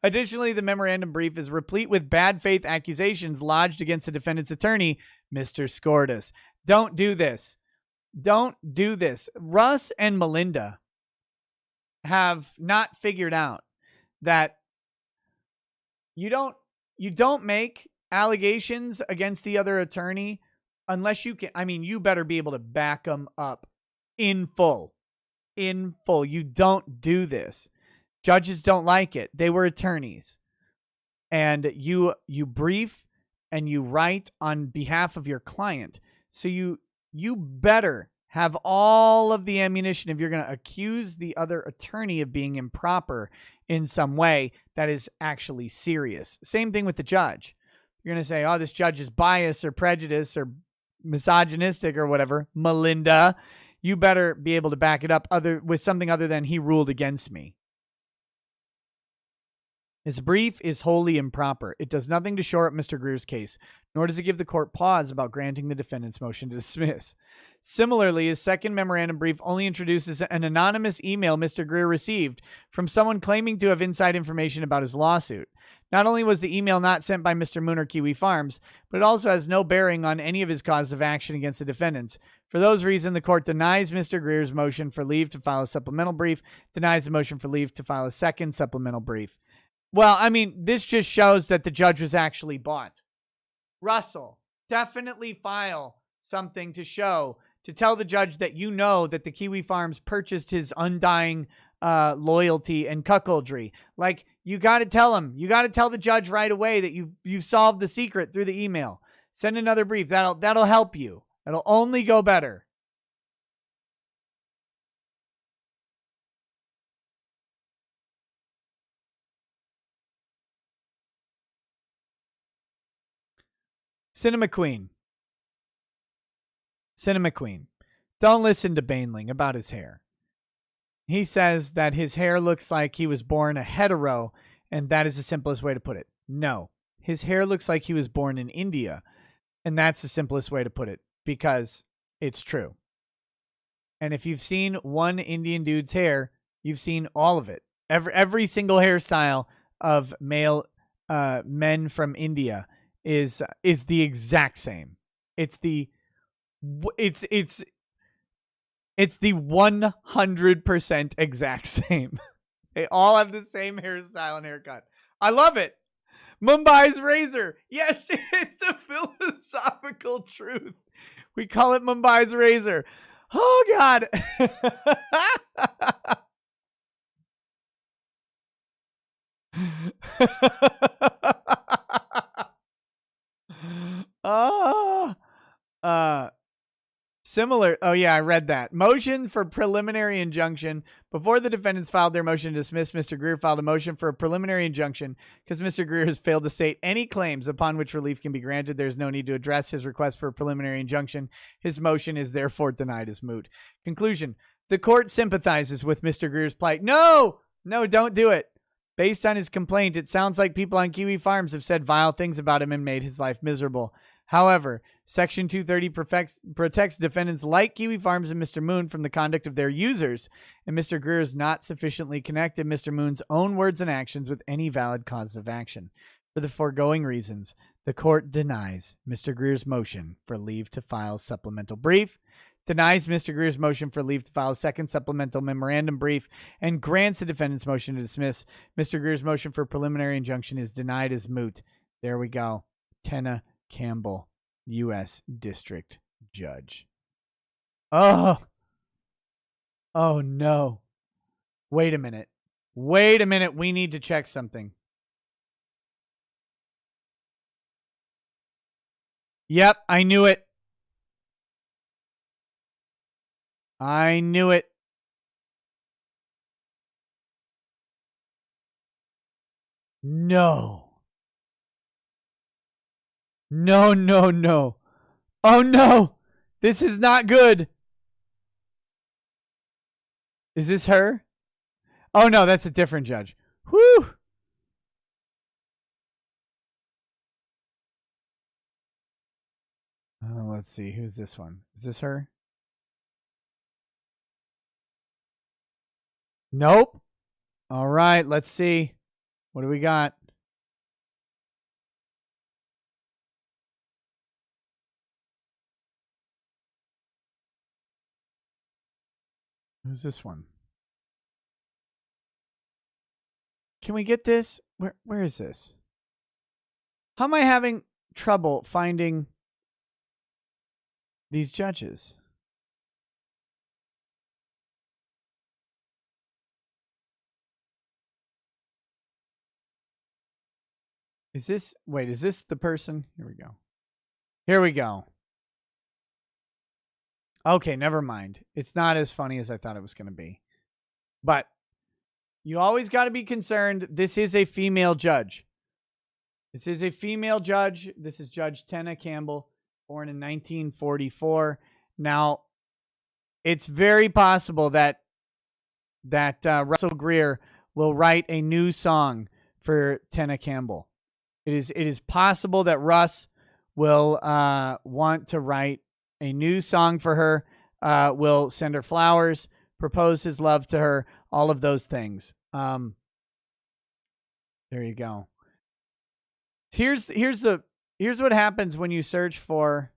Additionally, the memorandum brief is replete with bad faith accusations lodged against the defendant's attorney, Mr. Skordas. Don't do this. Don't do this. Russ and Melinda have not figured out that you don't make allegations against the other attorney unless you can. I mean, you better be able to back them up in full. In full. You don't do this. Judges don't like it. They were attorneys. And you brief and you write on behalf of your client. So you better have all of the ammunition if you're going to accuse the other attorney of being improper in some way that is actually serious. Same thing with the judge. You're going to say, oh, this judge is biased or prejudiced or misogynistic or whatever. Melinda, you better be able to back it up with something other than he ruled against me. His brief is wholly improper. It does nothing to shore up Mr. Greer's case, nor does it give the court pause about granting the defendant's motion to dismiss. Similarly, his second memorandum brief only introduces an anonymous email Mr. Greer received from someone claiming to have inside information about his lawsuit. Not only was the email not sent by Mr. Moon or Kiwi Farms, but it also has no bearing on any of his causes of action against the defendants. For those reasons, the court denies Mr. Greer's motion for leave to file a supplemental brief, denies the motion for leave to file a second supplemental brief. Well, I mean, this just shows that the judge was actually bought. Russell, definitely file something to tell the judge that you know that the Kiwi Farms purchased his undying loyalty and cuckoldry. Like, you got to tell him. You got to tell the judge right away that you've solved the secret through the email. Send another brief. That'll help you. It'll only go better. Cinema Queen. Don't listen to Bainling about his hair. He says that his hair looks like he was born a hetero, and that is the simplest way to put it. No. His hair looks like he was born in India, and that's the simplest way to put it, because it's true. And if you've seen one Indian dude's hair, you've seen all of it. Every single hairstyle of male men from India is the exact same. It's the 100% exact same. They all have the same hairstyle and haircut. I love it. Mumbai's razor. Yes, it's a philosophical truth. We call it Mumbai's razor. Oh, God. Similar. Oh, yeah, I read that. Motion for preliminary injunction. Before the defendants filed their motion to dismiss, Mr. Greer filed a motion for a preliminary injunction because Mr. Greer has failed to state any claims upon which relief can be granted. There's no need to address his request for a preliminary injunction. His motion is therefore denied as moot. Conclusion. The court sympathizes with Mr. Greer's plight. No, don't do it. Based on his complaint, it sounds like people on Kiwi Farms have said vile things about him and made his life miserable. However, Section 230 protects defendants like Kiwi Farms and Mr. Moon from the conduct of their users, and Mr. Greer has not sufficiently connected Mr. Moon's own words and actions with any valid cause of action. For the foregoing reasons, the court denies Mr. Greer's motion for leave to file supplemental brief, denies Mr. Greer's motion for leave to file a second supplemental memorandum brief, and grants the defendant's motion to dismiss. Mr. Greer's motion for preliminary injunction is denied as moot. There we go. Tenna Campbell, U.S. District Judge. Oh no. Wait a minute. We need to check something. Yep, I knew it. No. No. Oh, no. This is not good. Is this her? Oh, no, that's a different judge. Whew. Let's see. Who's this one? Is this her? Nope. All right, let's see. What do we got? Who's this one? Can we get this? Where is this? How am I having trouble finding these judges? Is this the person? Here we go. Okay, never mind. It's not as funny as I thought it was going to be. But you always got to be concerned. This is a female judge. This is Judge Tenna Campbell, born in 1944. Now, it's very possible that Russell Greer will write a new song for Tenna Campbell. It is possible that Russ will want to write a new song for her, will send her flowers, propose his love to her, all of those things. There you go. Here's what happens when you search for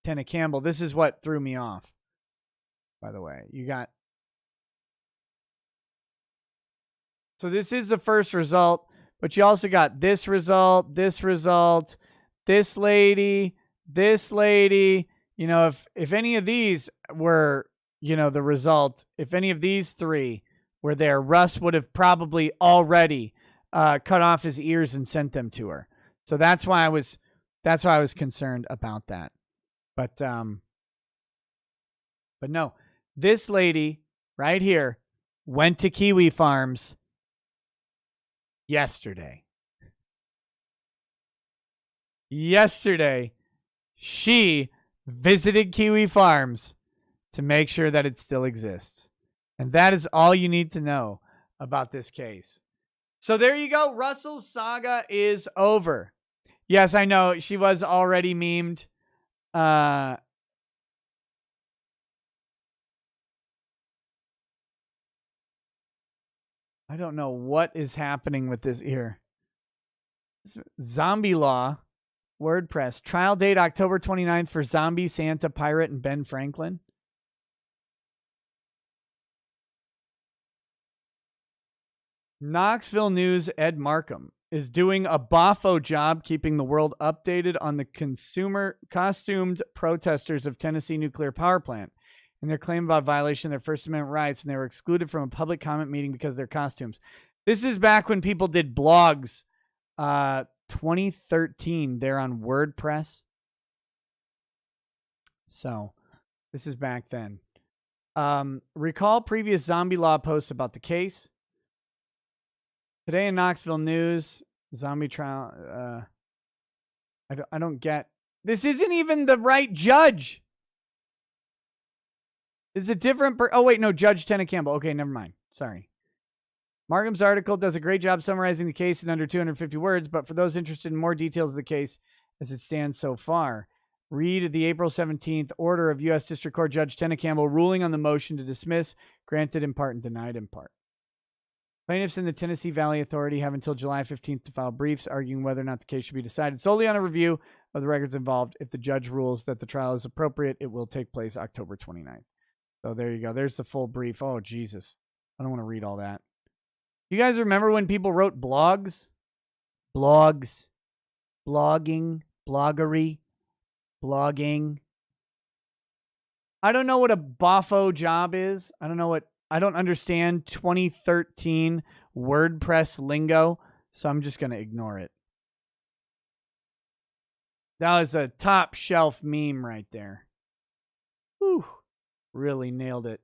Tenna Campbell. This is what threw me off, by the way. So this is the first result, but you also got this result, this lady. You know, if any of these were, the result, if any of these three were there, Russ would have probably already cut off his ears and sent them to her. So that's why I was concerned about that. But no, this lady right here went to Kiwi Farms yesterday. She visited Kiwi Farms to make sure that it still exists. And that is all you need to know about this case. So there you go. Russell's saga is over. Yes, I know. She was already memed. I don't know what is happening with this here. Zombie Law. WordPress. Trial date October 29th for Zombie, Santa, Pirate, and Ben Franklin. Knoxville News' Ed Markham is doing a boffo job keeping the world updated on the costumed protesters of Tennessee nuclear power plant and their claim about violation of their First Amendment rights, and they were excluded from a public comment meeting because of their costumes. This is back when people did blogs. 2013, they're on WordPress. So this is back then. Recall previous zombie law posts about the case. Today in Knoxville News, zombie trial. I don't get. This isn't even the right judge. Is a different. Oh wait, no, Judge Tennant Campbell. Okay, never mind. Sorry. Markham's article does a great job summarizing the case in under 250 words, but for those interested in more details of the case as it stands so far, read the April 17th order of U.S. District Court Judge Tennant Campbell ruling on the motion to dismiss, granted in part and denied in part. Plaintiffs in the Tennessee Valley Authority have until July 15th to file briefs arguing whether or not the case should be decided solely on a review of the records involved. If the judge rules that the trial is appropriate, it will take place October 29th. So there you go. There's the full brief. Oh, Jesus. I don't want to read all that. You guys remember when people wrote blogs? Blogs. Blogging. Bloggery. Blogging. I don't know what a boffo job is. I don't understand 2013 WordPress lingo, so I'm just going to ignore it. That was a top shelf meme right there. Whew. Really nailed it.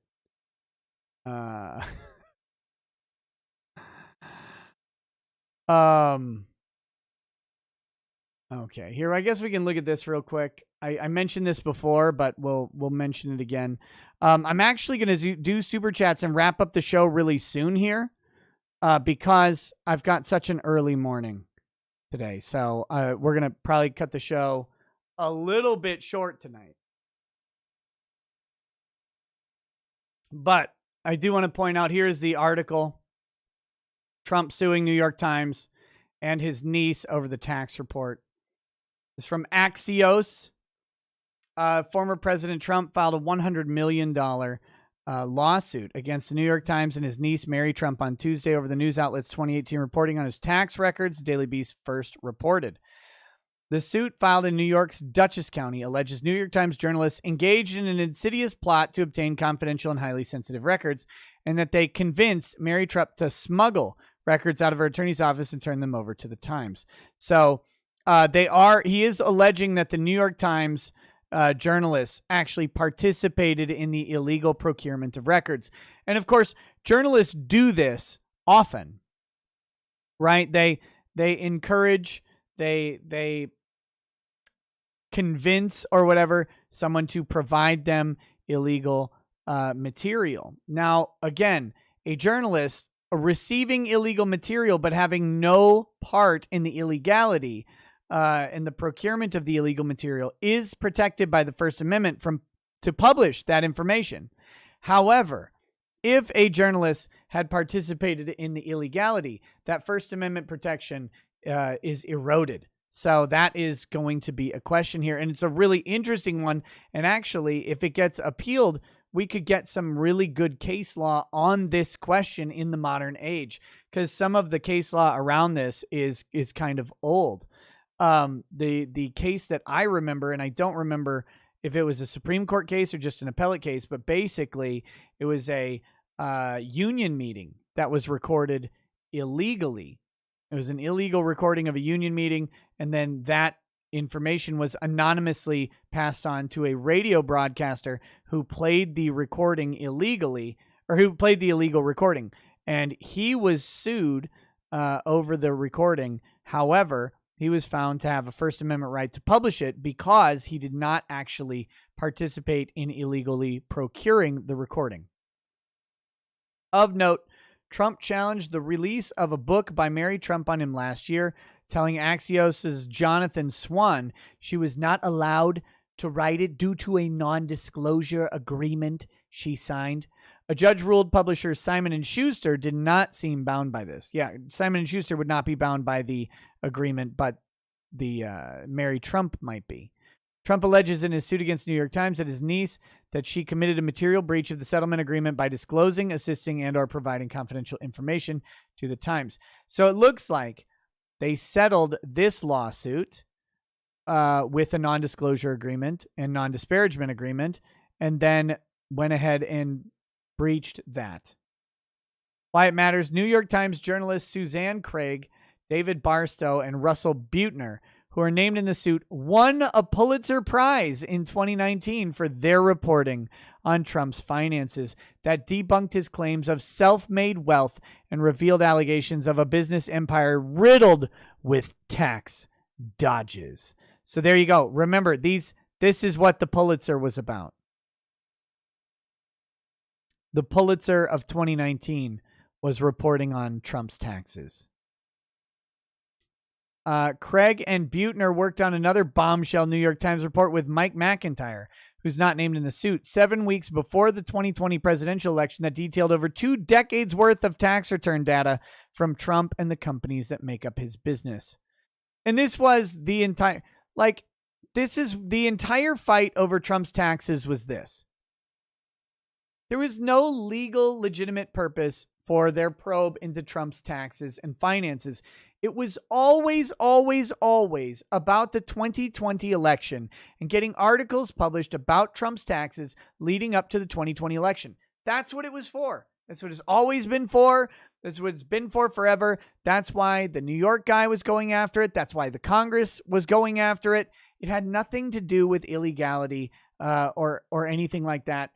Okay, here, I guess we can look at this real quick. I mentioned this before, but we'll mention it again. I'm actually going to do super chats and wrap up the show really soon here because I've got such an early morning today. So we're going to probably cut the show a little bit short tonight. But I do want to point out, here is the article. Trump suing New York Times and his niece over the tax report. It's from Axios. Former President Trump filed a $100 million lawsuit against the New York Times and his niece, Mary Trump, on Tuesday over the news outlet's 2018 reporting on his tax records, Daily Beast first reported. The suit, filed in New York's Dutchess County, alleges New York Times journalists engaged in an insidious plot to obtain confidential and highly sensitive records, and that they convinced Mary Trump to smuggle records out of her attorney's office and turn them over to the Times. So he is alleging that the New York Times journalists actually participated in the illegal procurement of records. And of course, journalists do this often, right? They encourage, they convince or whatever someone to provide them illegal material. Now, again, a journalist receiving illegal material but having no part in the illegality in the procurement of the illegal material is protected by the First Amendment to publish that information. However, if a journalist had participated in the illegality, that First Amendment protection is eroded. So that is going to be a question here, and it's a really interesting one. And actually, if it gets appealed, we could get some really good case law on this question in the modern age, because some of the case law around this is kind of old. The case that I remember, and I don't remember if it was a Supreme Court case or just an appellate case, but basically it was a union meeting that was recorded illegally. It was an illegal recording of a union meeting, and then that information was anonymously passed on to a radio broadcaster who played the recording illegally, or who played the illegal recording, and he was sued over the recording. However, he was found to have a First Amendment right to publish it because he did not actually participate in illegally procuring the recording. Of note, Trump challenged the release of a book by Mary Trump on him last year, telling Axios' Jonathan Swan she was not allowed to write it due to a non-disclosure agreement she signed. A judge ruled publisher Simon & Schuster did not seem bound by this. Yeah, Simon & Schuster would not be bound by the agreement, but the Mary Trump might be. Trump alleges in his suit against the New York Times that his niece, that she committed a material breach of the settlement agreement by disclosing, assisting, and or providing confidential information to the Times. So it looks like they settled this lawsuit with a non-disclosure agreement and non-disparagement agreement, and then went ahead and breached that. Why it matters: New York Times journalists Suzanne Craig, David Barstow, and Russell Buettner, who are named in the suit, won a Pulitzer Prize in 2019 for their reporting on Trump's finances that debunked his claims of self-made wealth and revealed allegations of a business empire riddled with tax dodges. So there you go. Remember, this is what the Pulitzer was about. The Pulitzer of 2019 was reporting on Trump's taxes. Craig and Buettner worked on another bombshell New York Times report with Mike McIntyre, who's not named in the suit, 7 weeks before the 2020 presidential election that detailed over 2 decades worth of tax return data from Trump and the companies that make up his business. And this was the entire, this is the entire fight over Trump's taxes was this. There was no legal, legitimate purpose for their probe into Trump's taxes and finances. It was always, always, always about the 2020 election and getting articles published about Trump's taxes leading up to the 2020 election. That's what it was for. That's what it's always been for. That's what it's been for forever. That's why the New York guy was going after it. That's why the Congress was going after it. It had nothing to do with illegality or anything like that.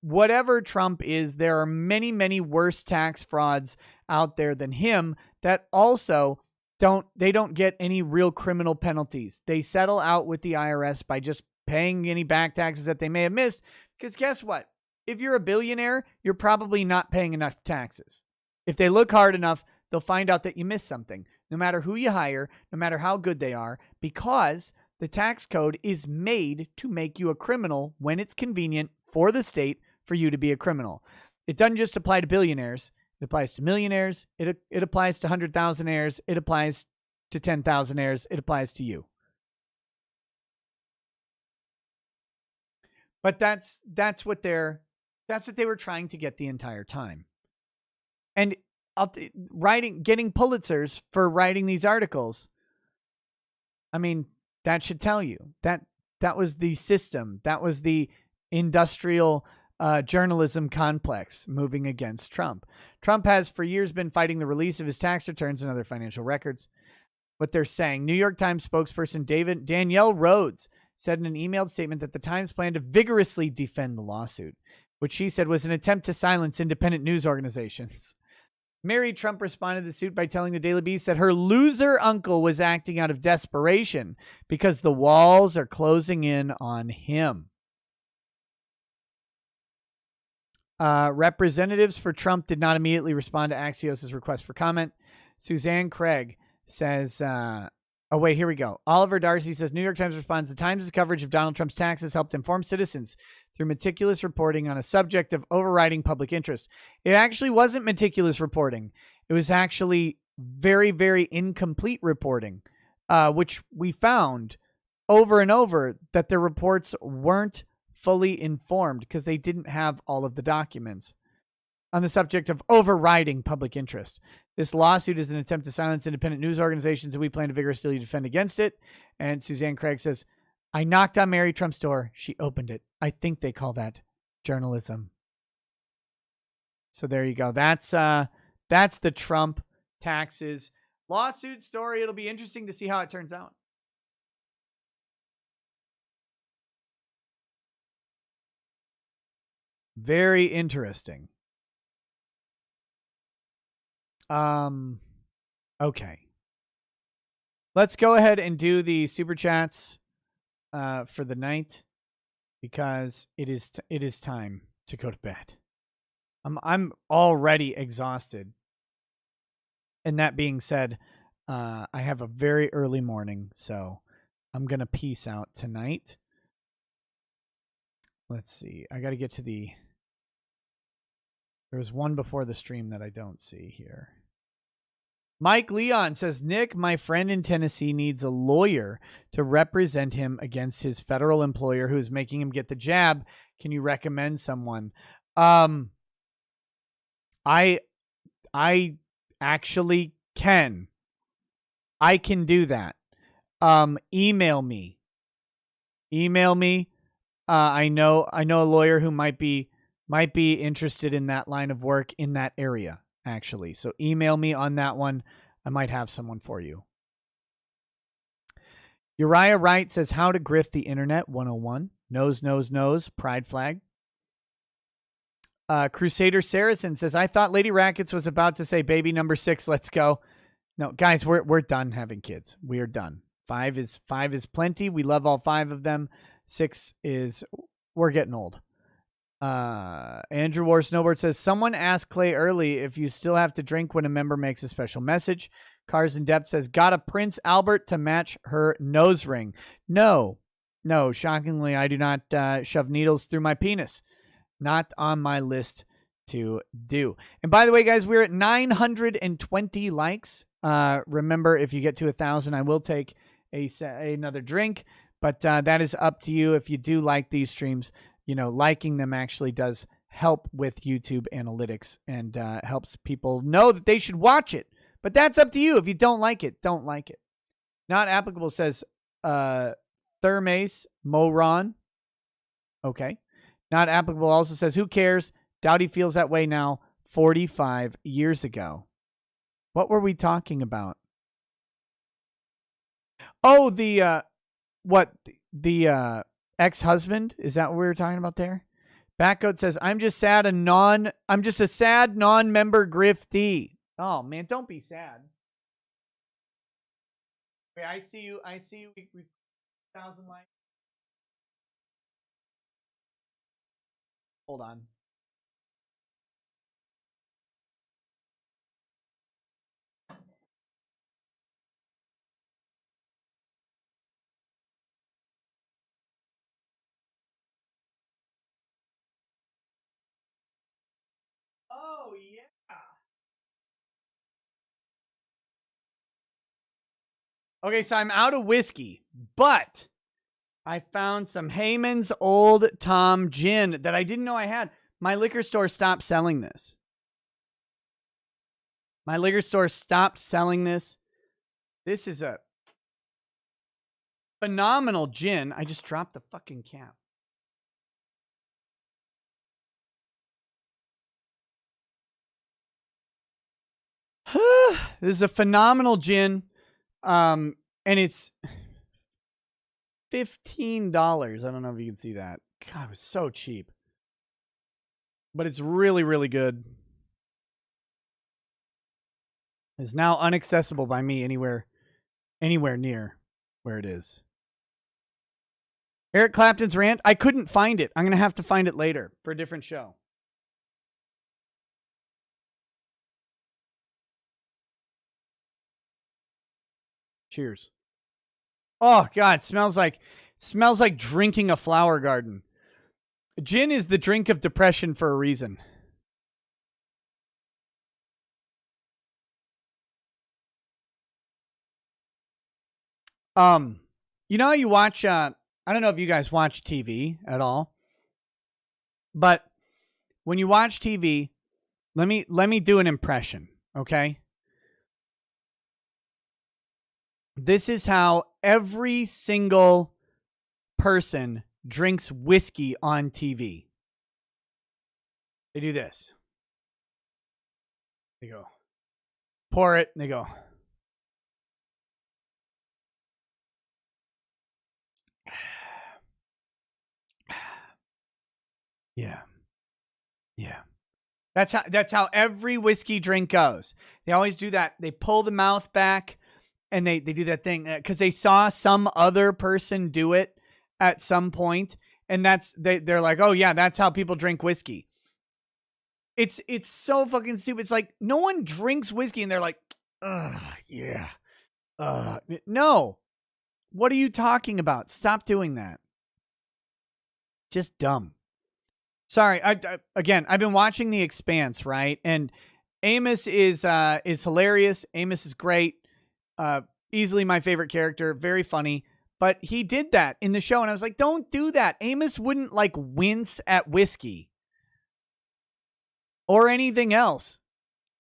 Whatever Trump is, there are many, many worse tax frauds out there than him that also don't get any real criminal penalties. They settle out with the IRS by just paying any back taxes that they may have missed. Because guess what? If you're a billionaire, you're probably not paying enough taxes. If they look hard enough, they'll find out that you missed something, no matter who you hire, no matter how good they are, because the tax code is made to make you a criminal when it's convenient for the state for you to be a criminal. It doesn't just apply to billionaires. It applies to millionaires. It applies to 100,000-aires. It applies to 10,000-aires. It applies to you. But that's what they were trying to get the entire time. And getting Pulitzers for writing these articles, I mean, that should tell you that was the system. That was the industrial journalism complex moving against Trump. Trump has for years been fighting the release of his tax returns and other financial records. What they're saying, New York Times spokesperson Danielle Rhodes said in an emailed statement that the Times planned to vigorously defend the lawsuit, which she said was an attempt to silence independent news organizations. Mary Trump responded to the suit by telling the Daily Beast that her loser uncle was acting out of desperation because the walls are closing in on him. Representatives for Trump did not immediately respond to Axios' request for comment. Suzanne Craig says, oh, wait, here we go. Oliver Darcy says, New York Times responds, the Times' coverage of Donald Trump's taxes helped inform citizens through meticulous reporting on a subject of overriding public interest. It actually wasn't meticulous reporting. It was actually very, very incomplete reporting, which we found over and over that the reports weren't fully informed because they didn't have all of the documents on the subject of overriding public interest. This lawsuit is an attempt to silence independent news organizations, and we plan to vigorously defend against it. And Suzanne Craig says, I knocked on Mary Trump's door. She opened it. I think they call that journalism. So there you go. That's the Trump taxes lawsuit story. It'll be interesting to see how it turns out. Very interesting. Okay. Let's go ahead and do the super chats for the night because it is time to go to bed. I'm already exhausted. And that being said, I have a very early morning, so I'm going to peace out tonight. Let's see. I got to get to there was one before the stream that I don't see here. Mike Leon says, Nick, my friend in Tennessee needs a lawyer to represent him against his federal employer who is making him get the jab. Can you recommend someone? I actually can. I can do that. Email me. I know a lawyer who might be interested in that line of work in that area, actually. So email me on that one. I might have someone for you. Uriah Wright says, how to grift the internet 101. Nose, pride flag. Crusader Saracen says, I thought Lady Rackets was about to say baby number 6, let's go. No, guys, we're done having kids. We are done. 5 is plenty. We love all 5 of them. 6 is, we're getting old. Andrew War Snowboard says, someone asked Clay early if you still have to drink when a member makes a special message. Cars in Depth says, got a Prince Albert to match her nose ring. No, shockingly, I do not shove needles through my penis. Not on my list to do. And by the way, guys, we're at 920 likes. Remember, if you get to 1,000, I will take another drink. But that is up to you. If you do like these streams, liking them actually does help with YouTube analytics and helps people know that they should watch it. But that's up to you. If you don't like it, don't like it. Not applicable says Thermace Moron. Okay. Not applicable also says, who cares? Doubt he feels that way now, 45 years ago. What were we talking about? Oh, the ex-husband? Is that what we were talking about there? Backgoat says, I'm just a sad non-member griftee. Oh man, don't be sad. Wait, I see you. We 1,000 likes. Hold on. Oh, yeah. Okay, so I'm out of whiskey, but I found some Heyman's Old Tom Gin that I didn't know I had. My liquor store stopped selling this. This is a phenomenal gin. I just dropped the fucking cap. This is a phenomenal gin. And it's $15. I don't know if you can see that. God, it was so cheap. But it's really, really good. It's now inaccessible by me anywhere near where it is. Eric Clapton's rant. I couldn't find it. I'm going to have to find it later for a different show. Cheers. Oh God, it smells like drinking a flower garden. Gin is the drink of depression for a reason. You know how you watch I don't know if you guys watch TV at all, but when you watch TV, let me do an impression, okay? This is how every single person drinks whiskey on TV. They do this. They go, pour it, and they go. Yeah. That's how every whiskey drink goes. They always do that. They pull the mouth back and they do that thing because they saw some other person do it at some point, and they're like, oh yeah, that's how people drink whiskey. It's so fucking stupid. It's like no one drinks whiskey and they're like, yeah. No. What are you talking about? Stop doing that. Just dumb. Sorry, again, I've been watching The Expanse, right? And Amos is hilarious. Amos is great. Easily my favorite character. Very funny. But he did that in the show, and I was like, don't do that. Amos wouldn't like wince at whiskey or anything else.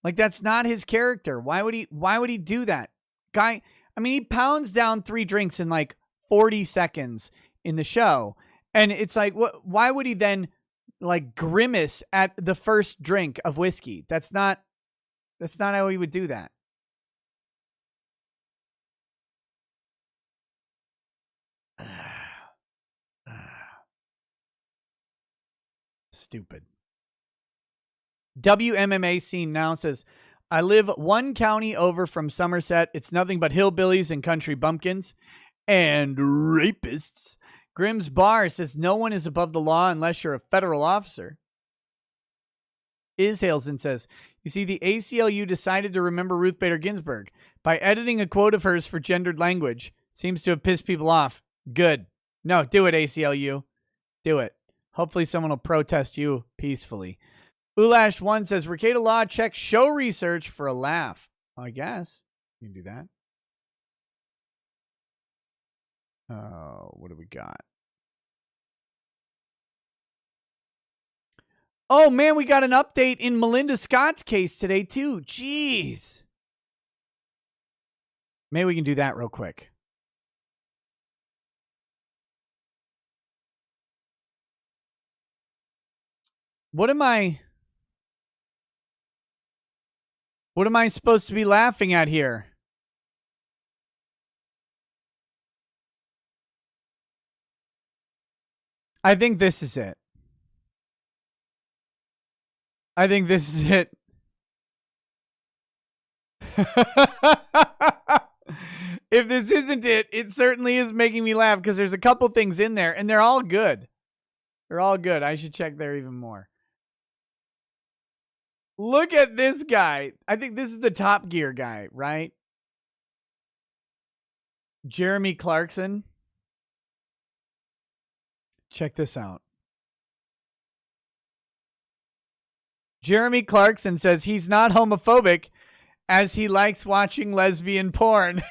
Like that's not his character. Why would he do that? Guy, I mean, he pounds down 3 drinks in like 40 seconds in the show. And it's like, why would he then like grimace at the first drink of whiskey? That's not how he would do that. Stupid. WMMA Scene Now says, I live one county over from Somerset. It's nothing but hillbillies and country bumpkins and rapists. Grimm's Bar says no one is above the law unless you're a federal officer. Ishalson says, you see, the ACLU decided to remember Ruth Bader Ginsburg by editing a quote of hers for gendered language. Seems to have pissed people off. Good. No, do it, ACLU. Do it. Hopefully someone will protest you peacefully. Ulash1 says, Rekieta Law checks show research for a laugh. I guess you can do that. What do we got? Oh, man, we got an update in Melinda Scott's case today, too. Jeez. Maybe we can do that real quick. What am I supposed to be laughing at here? I think this is it. I think this is it. If this isn't it, it certainly is making me laugh because there's a couple things in there and they're all good. They're all good. I should check there even more. Look at this guy. I think this is the Top Gear guy, right? Jeremy Clarkson. Check this out. Jeremy Clarkson says he's not homophobic as he likes watching lesbian porn.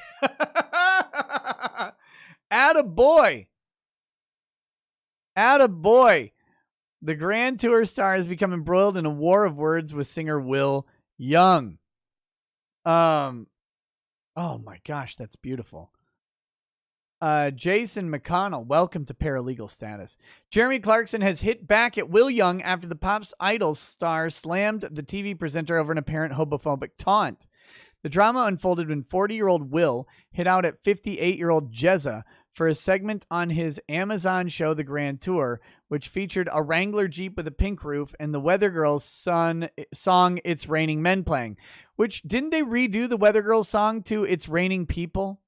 Attaboy. Attaboy. The Grand Tour star has become embroiled in a war of words with singer Will Young. Oh my gosh, that's beautiful. Jason McConnell, welcome to paralegal status. Jeremy Clarkson has hit back at Will Young after the Pop's Idol star slammed the TV presenter over an apparent homophobic taunt. The drama unfolded when 40-year-old Will hit out at 58-year-old Jezza for a segment on his Amazon show, The Grand Tour, which featured a Wrangler Jeep with a pink roof and the Weather Girls song It's Raining Men playing. Which, didn't they redo the Weather Girls song to It's Raining People?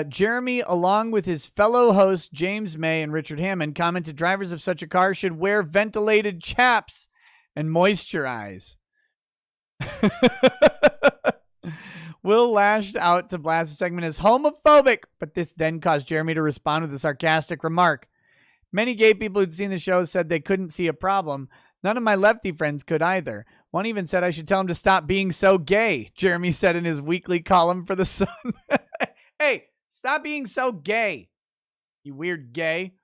Jeremy, along with his fellow hosts James May and Richard Hammond, commented drivers of such a car should wear ventilated chaps and moisturize. Will lashed out to blast the segment as homophobic, but this then caused Jeremy to respond with a sarcastic remark. Many gay people who'd seen the show said they couldn't see a problem. None of my lefty friends could either. One even said I should tell him to stop being so gay, Jeremy said in his weekly column for The Sun. Hey, stop being so gay, you weird gay.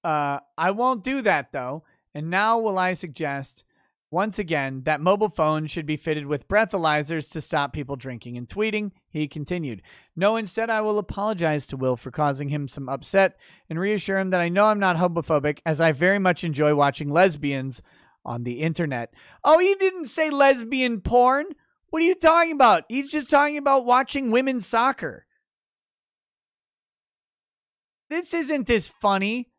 I won't do that, though. And now will I suggest, once again, that mobile phones should be fitted with breathalyzers to stop people drinking and tweeting. He continued, no, instead I will apologize to Will for causing him some upset and reassure him that I know I'm not homophobic, as I very much enjoy watching lesbians on the internet. Oh, he didn't say lesbian porn. What are you talking about? He's just talking about watching women's soccer. This isn't as funny.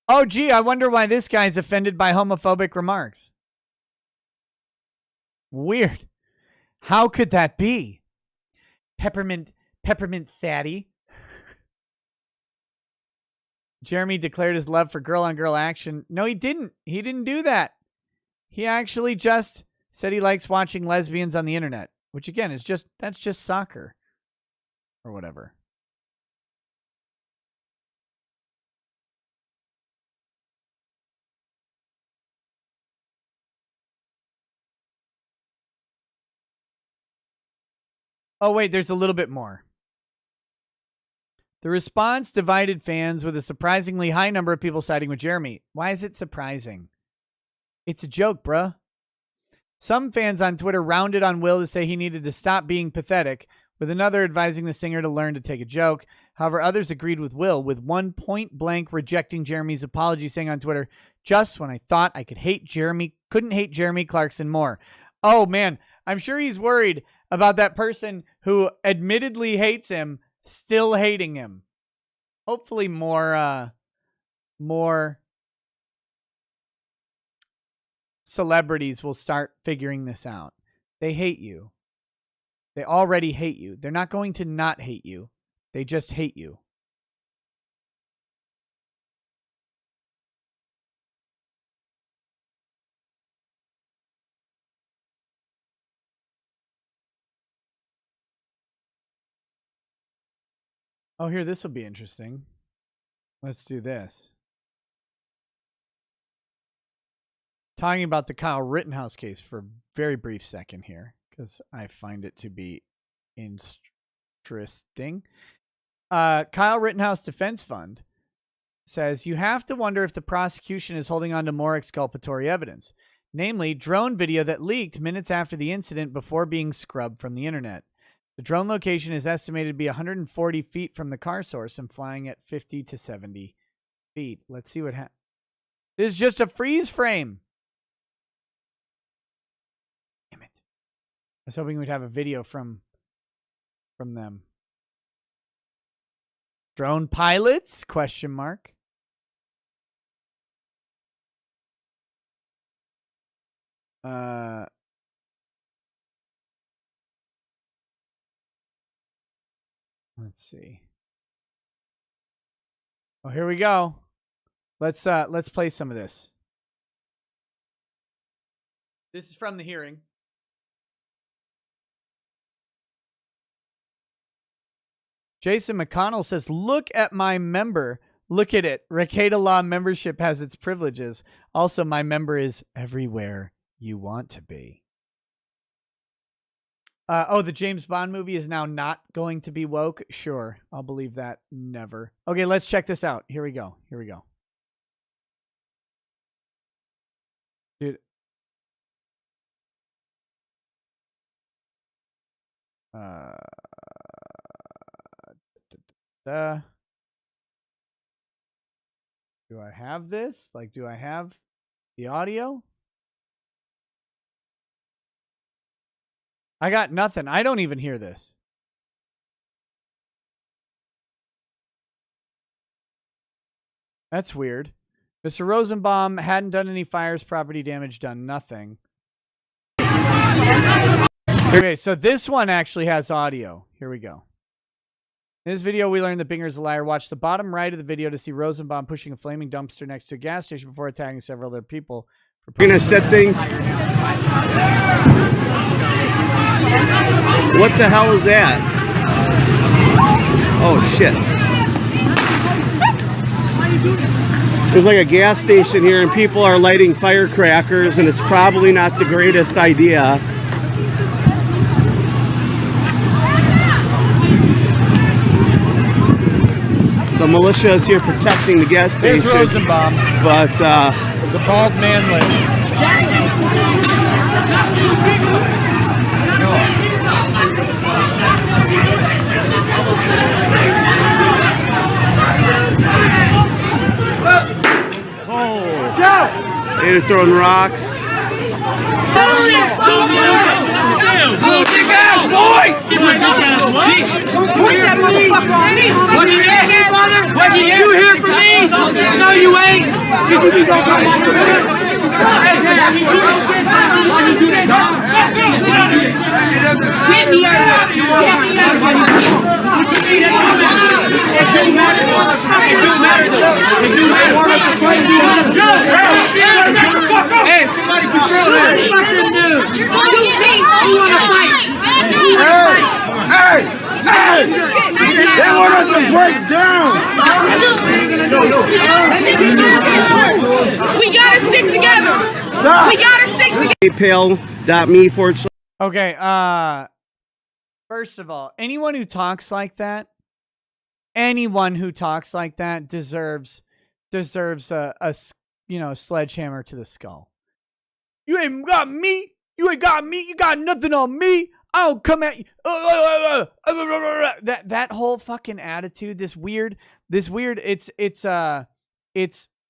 Oh, gee, I wonder why this guy's offended by homophobic remarks. Weird. How could that be? Peppermint fatty. Jeremy declared his love for girl-on-girl action. No, he didn't. He didn't do that. He actually just said he likes watching lesbians on the internet, which again is that's just soccer or whatever. Oh, wait, there's a little bit more. The response divided fans with a surprisingly high number of people siding with Jeremy. Why is it surprising? It's a joke, bruh. Some fans on Twitter rounded on Will to say he needed to stop being pathetic, with another advising the singer to learn to take a joke. However, others agreed with Will, with one point blank rejecting Jeremy's apology, saying on Twitter, just when I thought I couldn't hate Jeremy Clarkson more. Oh man, I'm sure he's worried about that person who admittedly hates him still hating him. Hopefully more celebrities will start figuring this out. They hate you. They already hate you. They're not going to not hate you. They just hate you. Oh, here, this will be interesting. Let's do this. Talking about the Kyle Rittenhouse case for a very brief second here, because I find it to be interesting. Kyle Rittenhouse Defense Fund says you have to wonder if the prosecution is holding on to more exculpatory evidence, namely drone video that leaked minutes after the incident before being scrubbed from the internet. The drone location is estimated to be 140 feet from the car source and flying at 50 to 70 feet. Let's see what happens. This is just a freeze frame. Damn it. I was hoping we'd have a video from them. Drone pilots? Question mark. Let's see. Oh, here we go. Let's play some of this. This is from the hearing. Jason McConnell says, "Look at my member. Look at it. Rekieta Law membership has its privileges. Also, my member is everywhere you want to be." The James Bond movie is now not going to be woke? Sure, I'll believe that. Never. Okay, let's check this out. Here we go. Dude. Do I have this? Like, do I have the audio? I got nothing. I don't even hear this. That's weird. Mr. Rosenbaum hadn't done any fires, property damage, done nothing. Okay, so this one actually has audio. Here we go. In this video, we learned that Binger is a liar. Watch the bottom right of the video to see Rosenbaum pushing a flaming dumpster next to a gas station before attacking several other people. We're going to set things. What the hell is that? Oh, shit. There's like a gas station here, and people are lighting firecrackers, and it's probably not the greatest idea. The militia is here protecting the gas station. There's Rosenbaum. But, the bald manlet. Oh, they're throwing rocks. Hold your gas, boy! What do you get, brother? What did you hear from me? No, you ain't. Did you be going by my Hey, why you do that, dog? Get me out of here. Get me out of here. What you mean? It do matter. It do matter, though. It do matter. Hey, somebody control that. You want to fight? Hey! They want us to break down! We gotta stick together! We gotta stick together! PayPal.me/. Okay, first of all, anyone who talks like that deserves a sledgehammer to the skull. You ain't got me. You ain't got me. You got nothing on me. I don't come at you. That whole fucking attitude, this weird, it's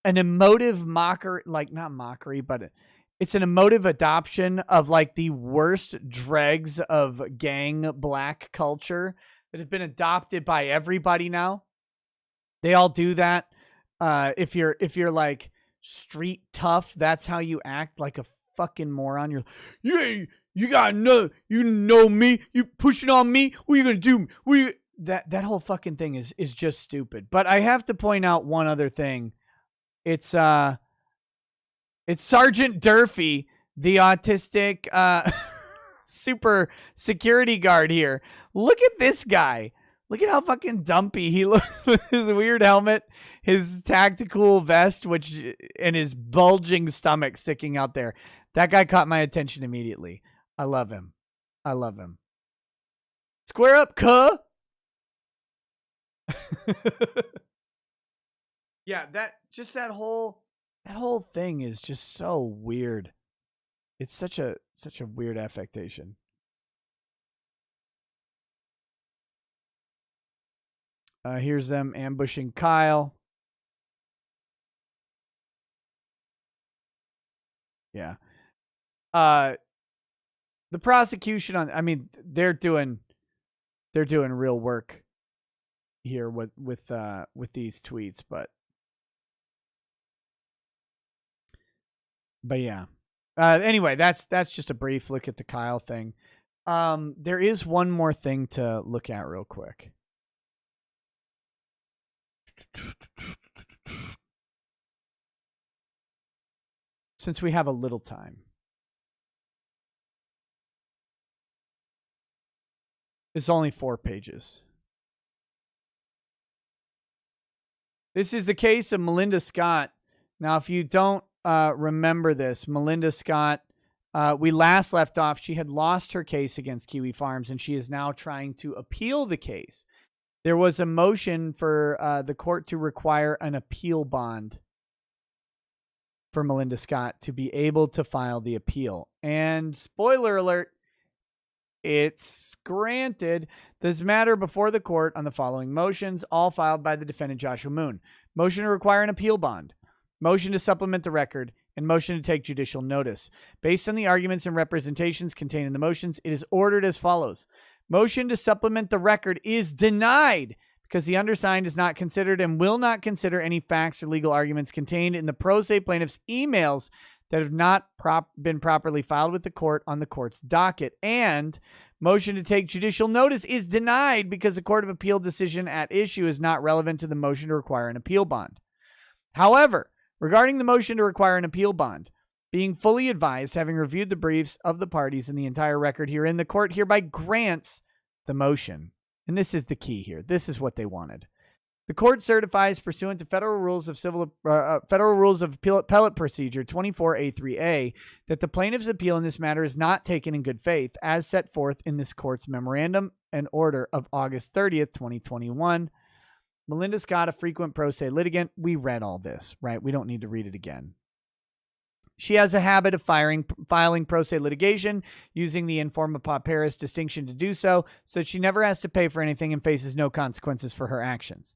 an emotive mockery, like not mockery, but it's an emotive adoption of like the worst dregs of gang black culture that has been adopted by everybody now. They all do that. If you're like street tough, that's how you act, like a fucking moron. You got no, you know me, you pushing on me. What are you gonna do? That whole fucking thing is just stupid. But I have to point out one other thing. It's Sergeant Durfee, the autistic super security guard here. Look at this guy. Look at how fucking dumpy he looks with his weird helmet, his tactical vest, and his bulging stomach sticking out there. That guy caught my attention immediately. I love him. I love him. Square up, cuh. Yeah, that whole thing is just so weird. It's such a weird affectation. Here's them ambushing Kyle. Yeah. The prosecution they're doing real work here with these tweets, but yeah. Anyway, that's just a brief look at the Kyle thing. There is one more thing to look at real quick. Since we have a little time. It's only 4 pages. This is the case of Melinda Scott. Now, if you don't remember this, Melinda Scott, we last left off, she had lost her case against Kiwi Farms, and she is now trying to appeal the case. There was a motion for the court to require an appeal bond for Melinda Scott to be able to file the appeal. And spoiler alert, it's granted. This matter before the court on the following motions, all filed by the defendant Joshua Moon. Motion to require an appeal bond, motion to supplement the record, and motion to take judicial notice. Based on the arguments and representations contained in the motions, it is ordered as follows. Motion to supplement the record is denied because the undersigned is not considered and will not consider any facts or legal arguments contained in the pro se plaintiff's emails that have not been properly filed with the court on the court's docket. And motion to take judicial notice is denied because the Court of Appeal decision at issue is not relevant to the motion to require an appeal bond. However, regarding the motion to require an appeal bond, being fully advised, having reviewed the briefs of the parties and the entire record herein, the court hereby grants the motion. And this is the key here. This is what they wanted. The court certifies, pursuant to Federal Rules of Appellate Procedure 24A3A, that the plaintiff's appeal in this matter is not taken in good faith, as set forth in this court's memorandum and order of August 30th, 2021. Melinda Scott, a frequent pro se litigant. We read all this, right? We don't need to read it again. She has a habit of filing pro se litigation, using the informa pauperis distinction to do so that she never has to pay for anything and faces no consequences for her actions.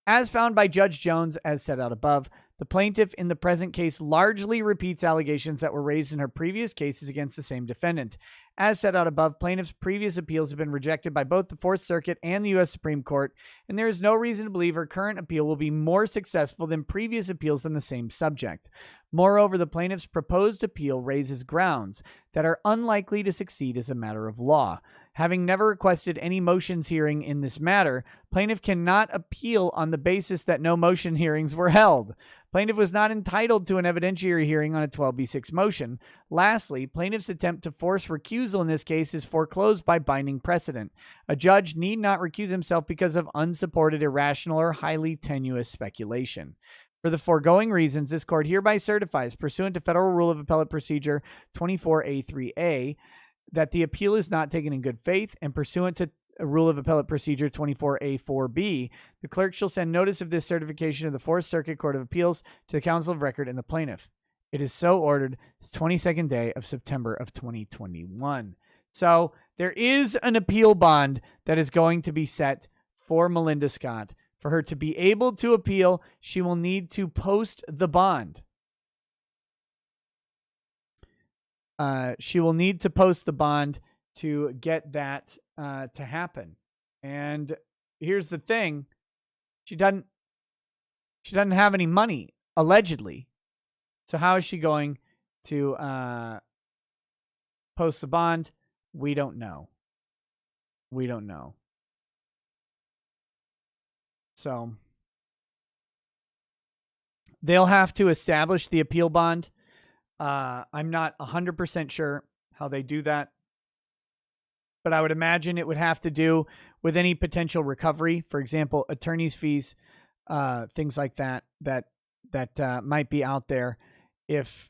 As found by Judge Jones, as set out above, the plaintiff in the present case largely repeats allegations that were raised in her previous cases against the same defendant. As set out above, plaintiff's previous appeals have been rejected by both the Fourth Circuit and the U.S. Supreme Court, and there is no reason to believe her current appeal will be more successful than previous appeals on the same subject. Moreover, the plaintiff's proposed appeal raises grounds that are unlikely to succeed as a matter of law. Having never requested any motions hearing in this matter, plaintiff cannot appeal on the basis that no motion hearings were held. Plaintiff was not entitled to an evidentiary hearing on a 12b6 motion. Lastly, plaintiff's attempt to force recusal in this case is foreclosed by binding precedent. A judge need not recuse himself because of unsupported, irrational, or highly tenuous speculation. For the foregoing reasons, this court hereby certifies, pursuant to Federal Rule of Appellate Procedure 24A3A, that the appeal is not taken in good faith, and pursuant to Rule of Appellate Procedure 24A4B, the clerk shall send notice of this certification of the Fourth Circuit Court of Appeals to the Counsel of Record and the plaintiff. It is so ordered. It's 22nd day of September of 2021. So there is an appeal bond that is going to be set for Melinda Scott For her to be able to appeal, she will need to post the bond. She will need to post the bond to get that to happen. And here's the thing. She doesn't have any money, allegedly. So how is she going to post the bond? We don't know. We don't know. So they'll have to establish the appeal bond. I'm not 100% sure how they do that, but I would imagine it would have to do with any potential recovery. For example, attorney's fees, things like that might be out there. But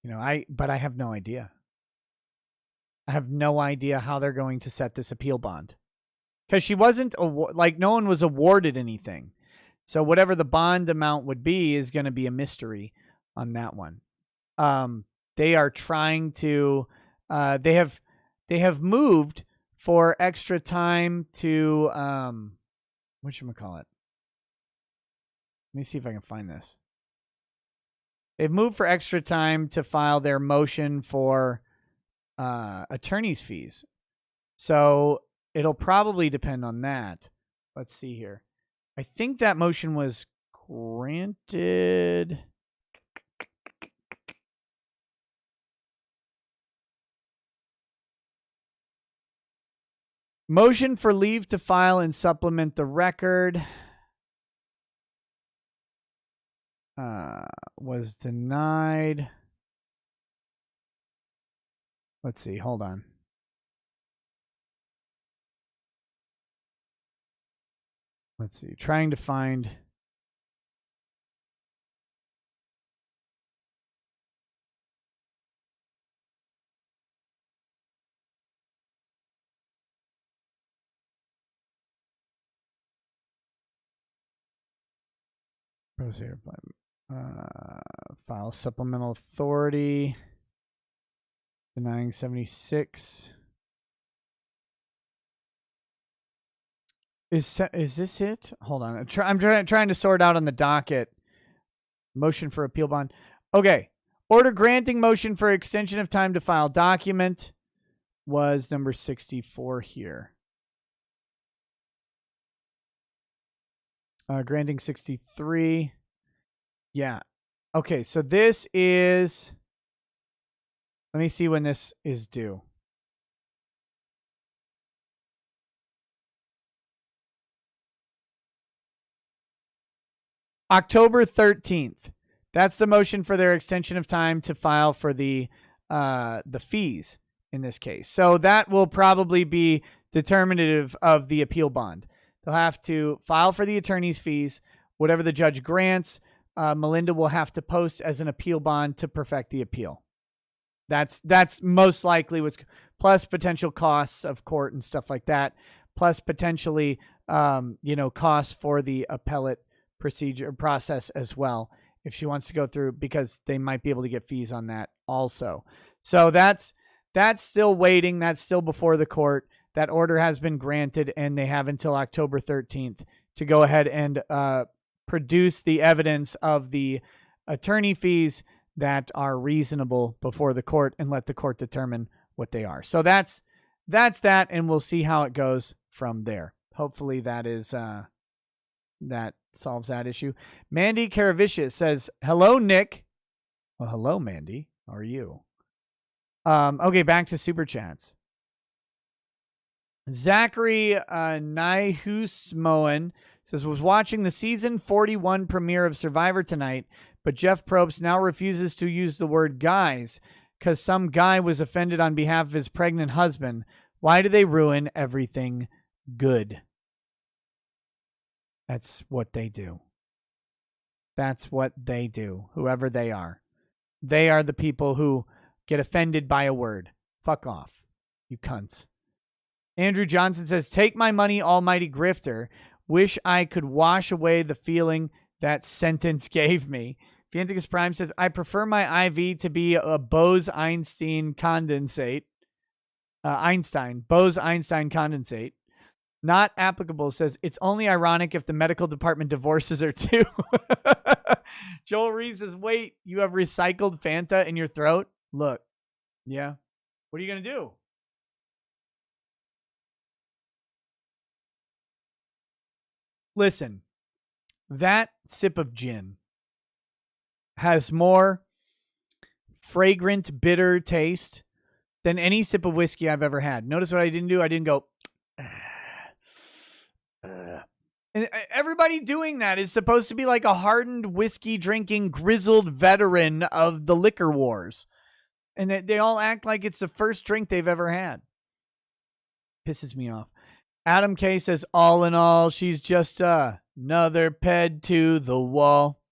I have no idea. I have no idea how they're going to set this appeal bond, because she wasn't no one was awarded anything. So whatever the bond amount would be is going to be a mystery on that one. They are trying to. They have moved for extra time to whatchamacallit. Let me see if I can find this. They've moved for extra time to file their motion for attorney's fees. So it'll probably depend on that. Let's see here. I think that motion was granted. Motion for leave to file and supplement the record was denied. Let's see. Hold on. Let's see. Trying to find. File supplemental authority. Denying 76. Is this it? Hold on. I'm trying to sort out on the docket. Motion for appeal bond. Okay. Order granting motion for extension of time to file document was number 64 here. Granting 63. Yeah. Okay. So this is. Let me see when this is due. October 13th. That's the motion for their extension of time to file for the fees in this case. So that will probably be determinative of the appeal bond. They'll have to file for the attorney's fees. Whatever the judge grants, Melinda will have to post as an appeal bond to perfect the appeal. That's most likely what's, plus potential costs of court and stuff like that, plus potentially costs for the appellate process as well, if she wants to go through, because they might be able to get fees on that also. So that's still waiting. That's still before the court. That order has been granted, and they have until October 13th to go ahead and produce the evidence of the attorney fees that are reasonable before the court and let the court determine what they are. So that's that, and we'll see how it goes from there. Hopefully that is that solves that issue. Mandy Karavicius says, hello, Nick. Well, hello, Mandy. How are you? Okay, back to Super Chats. Zachary Nyhusmoen says, was watching the season 41 premiere of Survivor tonight, but Jeff Probst now refuses to use the word guys because some guy was offended on behalf of his pregnant husband. Why do they ruin everything good? That's what they do. That's what they do, whoever they are. They are the people who get offended by a word. Fuck off, you cunts. Andrew Johnson says, take my money, almighty grifter. Wish I could wash away the feeling that sentence gave me. Fienticus Prime says, I prefer my IV to be a Bose-Einstein condensate. Bose-Einstein condensate. Not applicable says it's only ironic if the medical department divorces her too. Joel Reese says, wait, you have recycled Fanta in your throat? Look, yeah. What are you going to do? Listen, that sip of gin has more fragrant, bitter taste than any sip of whiskey I've ever had. Notice what I didn't do? I didn't go, and everybody doing that is supposed to be like a hardened whiskey drinking grizzled veteran of the liquor wars. And they all act like it's the first drink they've ever had. Pisses me off. Adam K says, all in all, she's just another ped to the wall.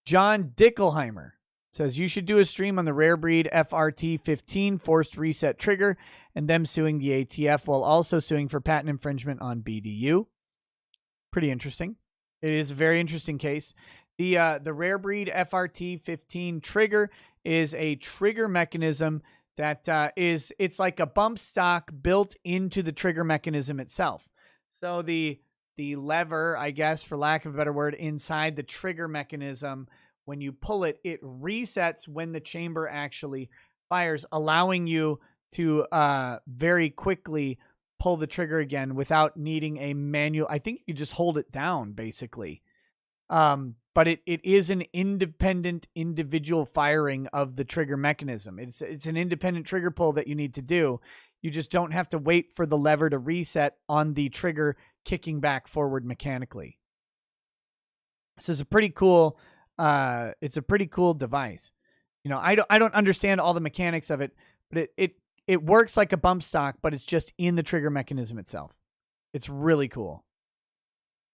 John Dickelheimer says, you should do a stream on the rare breed FRT 15 forced reset trigger and them suing the ATF while also suing for patent infringement on BDU. Pretty interesting. It is a very interesting case. The rare breed FRT 15 trigger is a trigger mechanism that it's like a bump stock built into the trigger mechanism itself. So the lever, I guess, for lack of a better word, inside the trigger mechanism, when you pull it, it resets when the chamber actually fires, allowing you to very quickly pull the trigger again without needing a manual. I think you just hold it down, basically. But it is an independent individual firing of the trigger mechanism. It's an independent trigger pull that you need to do. You just don't have to wait for the lever to reset on the trigger kicking back forward mechanically. This is a pretty cool it's a pretty cool device. You know, I don't understand all the mechanics of it, but it works like a bump stock, but it's just in the trigger mechanism itself. It's really cool.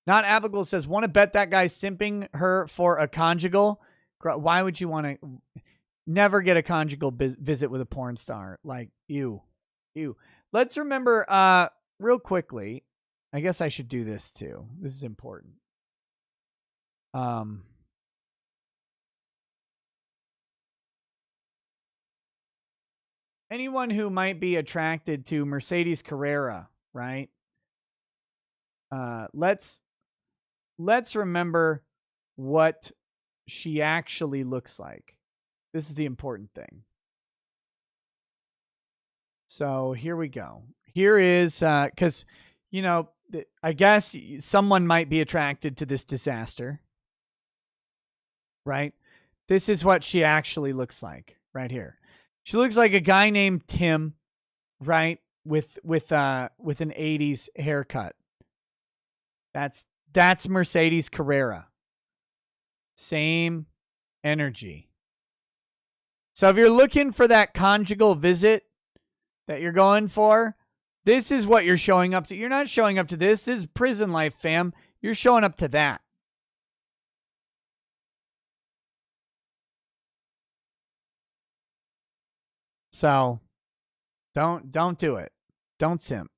Not applicable says, want to bet that guy's simping her for a conjugal? Why would you want to never get a conjugal visit with a porn star? Like, ew. Let's remember, real quickly, I guess I should do this too. This is important. Anyone who might be attracted to Mercedes Carrera, right? Let's remember what she actually looks like. This is the important thing. So here we go. Here is, because, you know, I guess someone might be attracted to this disaster, right? This is what she actually looks like right here. She looks like a guy named Tim, right? With an 80s haircut. That's Mercedes Carrera. Same energy. So if you're looking for that conjugal visit that you're going for, this is what you're showing up to. You're not showing up to this. This is prison life, fam. You're showing up to that. So don't do it. Don't simp.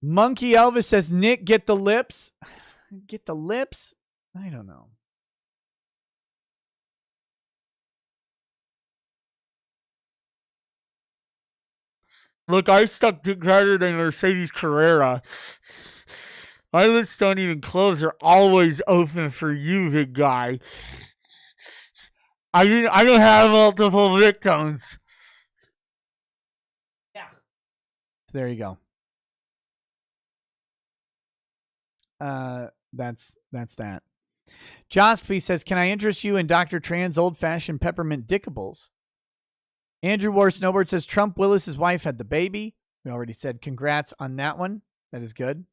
Monkey Elvis says, Nick, get the lips. Get the lips? I don't know. Look, I stuck harder than Mercedes Carrera. My lips don't even close. They're always open for you, big guy. I don't have multiple victims. Yeah. So there you go. That's that. Jospy says, can I interest you in Dr. Tran's old-fashioned peppermint dickables? Andrew War Snowbird says, Trump Willis's wife had the baby. We already said congrats on that one. That is good.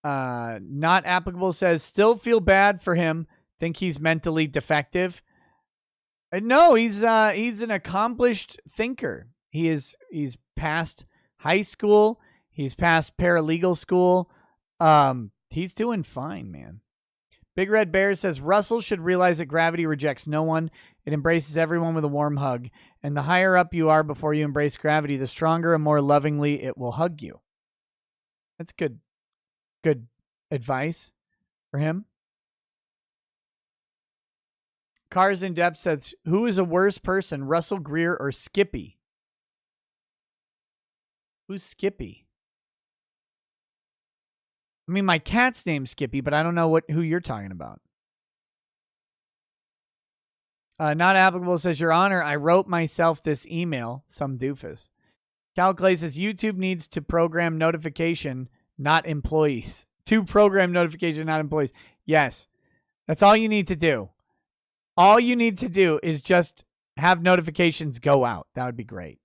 Not applicable says, still feel bad for him. Think he's mentally defective. No, he's an accomplished thinker. He's passed high school. He's passed paralegal school. He's doing fine, man. Big Red Bear says, Russell should realize that gravity rejects no one. It embraces everyone with a warm hug. And the higher up you are before you embrace gravity, the stronger and more lovingly it will hug you. That's good advice for him. Cars in Depth says, who is a worse person, Russell Greer or Skippy? Who's Skippy? I mean, my cat's name's Skippy, but I don't know who you're talking about. Not applicable says, Your Honor, I wrote myself this email, some doofus. Cal Clay says, YouTube needs to program notification, not employees. To program notification, not employees. Yes, that's all you need to do. All you need to do is just have notifications go out. That would be great.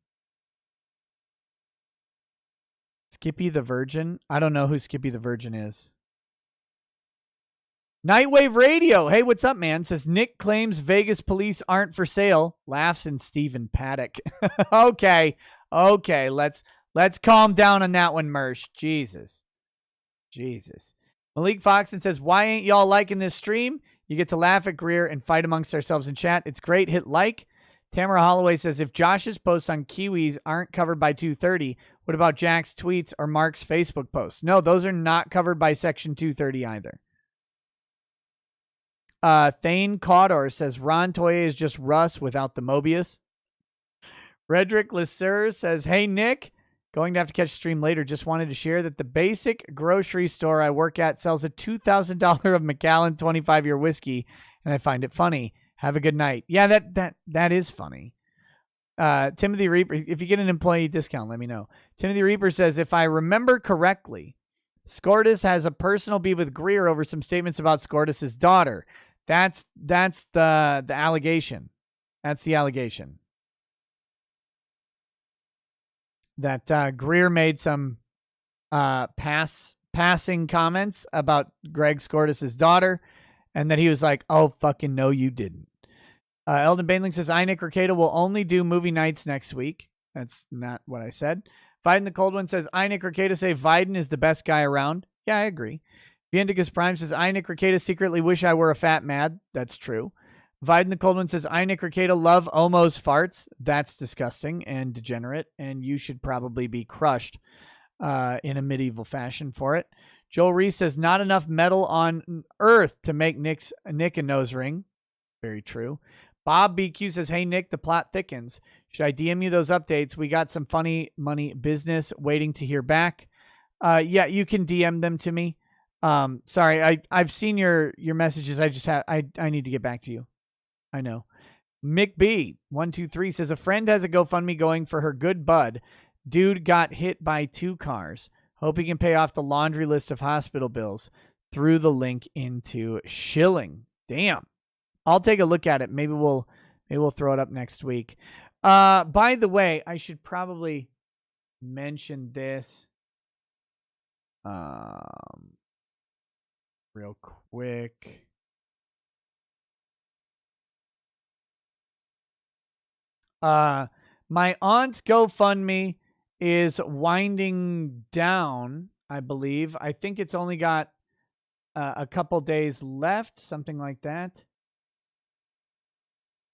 Skippy the Virgin? I don't know who Skippy the Virgin is. Nightwave Radio. Hey, what's up, man? Says Nick claims Vegas police aren't for sale. Laughs in Stephen Paddock. Okay. Let's calm down on that one, Mersh. Jesus. Malik Foxon says, why ain't y'all liking this stream? You get to laugh at Greer and fight amongst ourselves in chat. It's great. Hit like. Tamara Holloway says, if Josh's posts on Kiwis aren't covered by 230, what about Jack's tweets or Mark's Facebook posts? No, those are not covered by Section 230 either. Thane Cawdor says, Ron Toye is just Russ without the Mobius. Redrick Lesser says, hey, Nick, going to have to catch stream later. Just wanted to share that the basic grocery store I work at sells a $2,000 of Macallan 25-year whiskey, and I find it funny. Have a good night. Yeah, that is funny. Timothy Reaper, if you get an employee discount, let me know. Timothy Reaper says, if I remember correctly, Scortis has a personal beef with Greer over some statements about Scortis' daughter. That's the allegation. That's the allegation. That Greer made some passing comments about Greg Scortis' daughter, and that he was like, oh, fucking no, you didn't. Eldon Bainling says, I, Nick Recato, will only do movie nights next week. That's not what I said. Viden the Cold One says, I, Nick Recato, say Viden is the best guy around. Yeah, I agree. Viendicus Prime says, I, Nick Recato, secretly wish I were a fat mad. That's true. Viden the Cold One says, I, Nick Recato, love Omo's farts. That's disgusting and degenerate, and you should probably be crushed in a medieval fashion for it. Joel Reese says, not enough metal on Earth to make Nick a nose ring. Very true. Bob BQ says, hey, Nick, the plot thickens. Should I DM you those updates? We got some funny money business waiting to hear back. Yeah, you can DM them to me. Sorry, I've seen your messages. I need to get back to you. I know. Mick B 123 says, a friend has a GoFundMe going for her good bud. Dude got hit by 2 cars. Hope he can pay off the laundry list of hospital bills through the link into Shilling. Damn. I'll take a look at it. Maybe we'll throw it up next week. By the way, I should probably mention this real quick. My aunt's GoFundMe is winding down, I believe. I think it's only got a couple days left, something like that.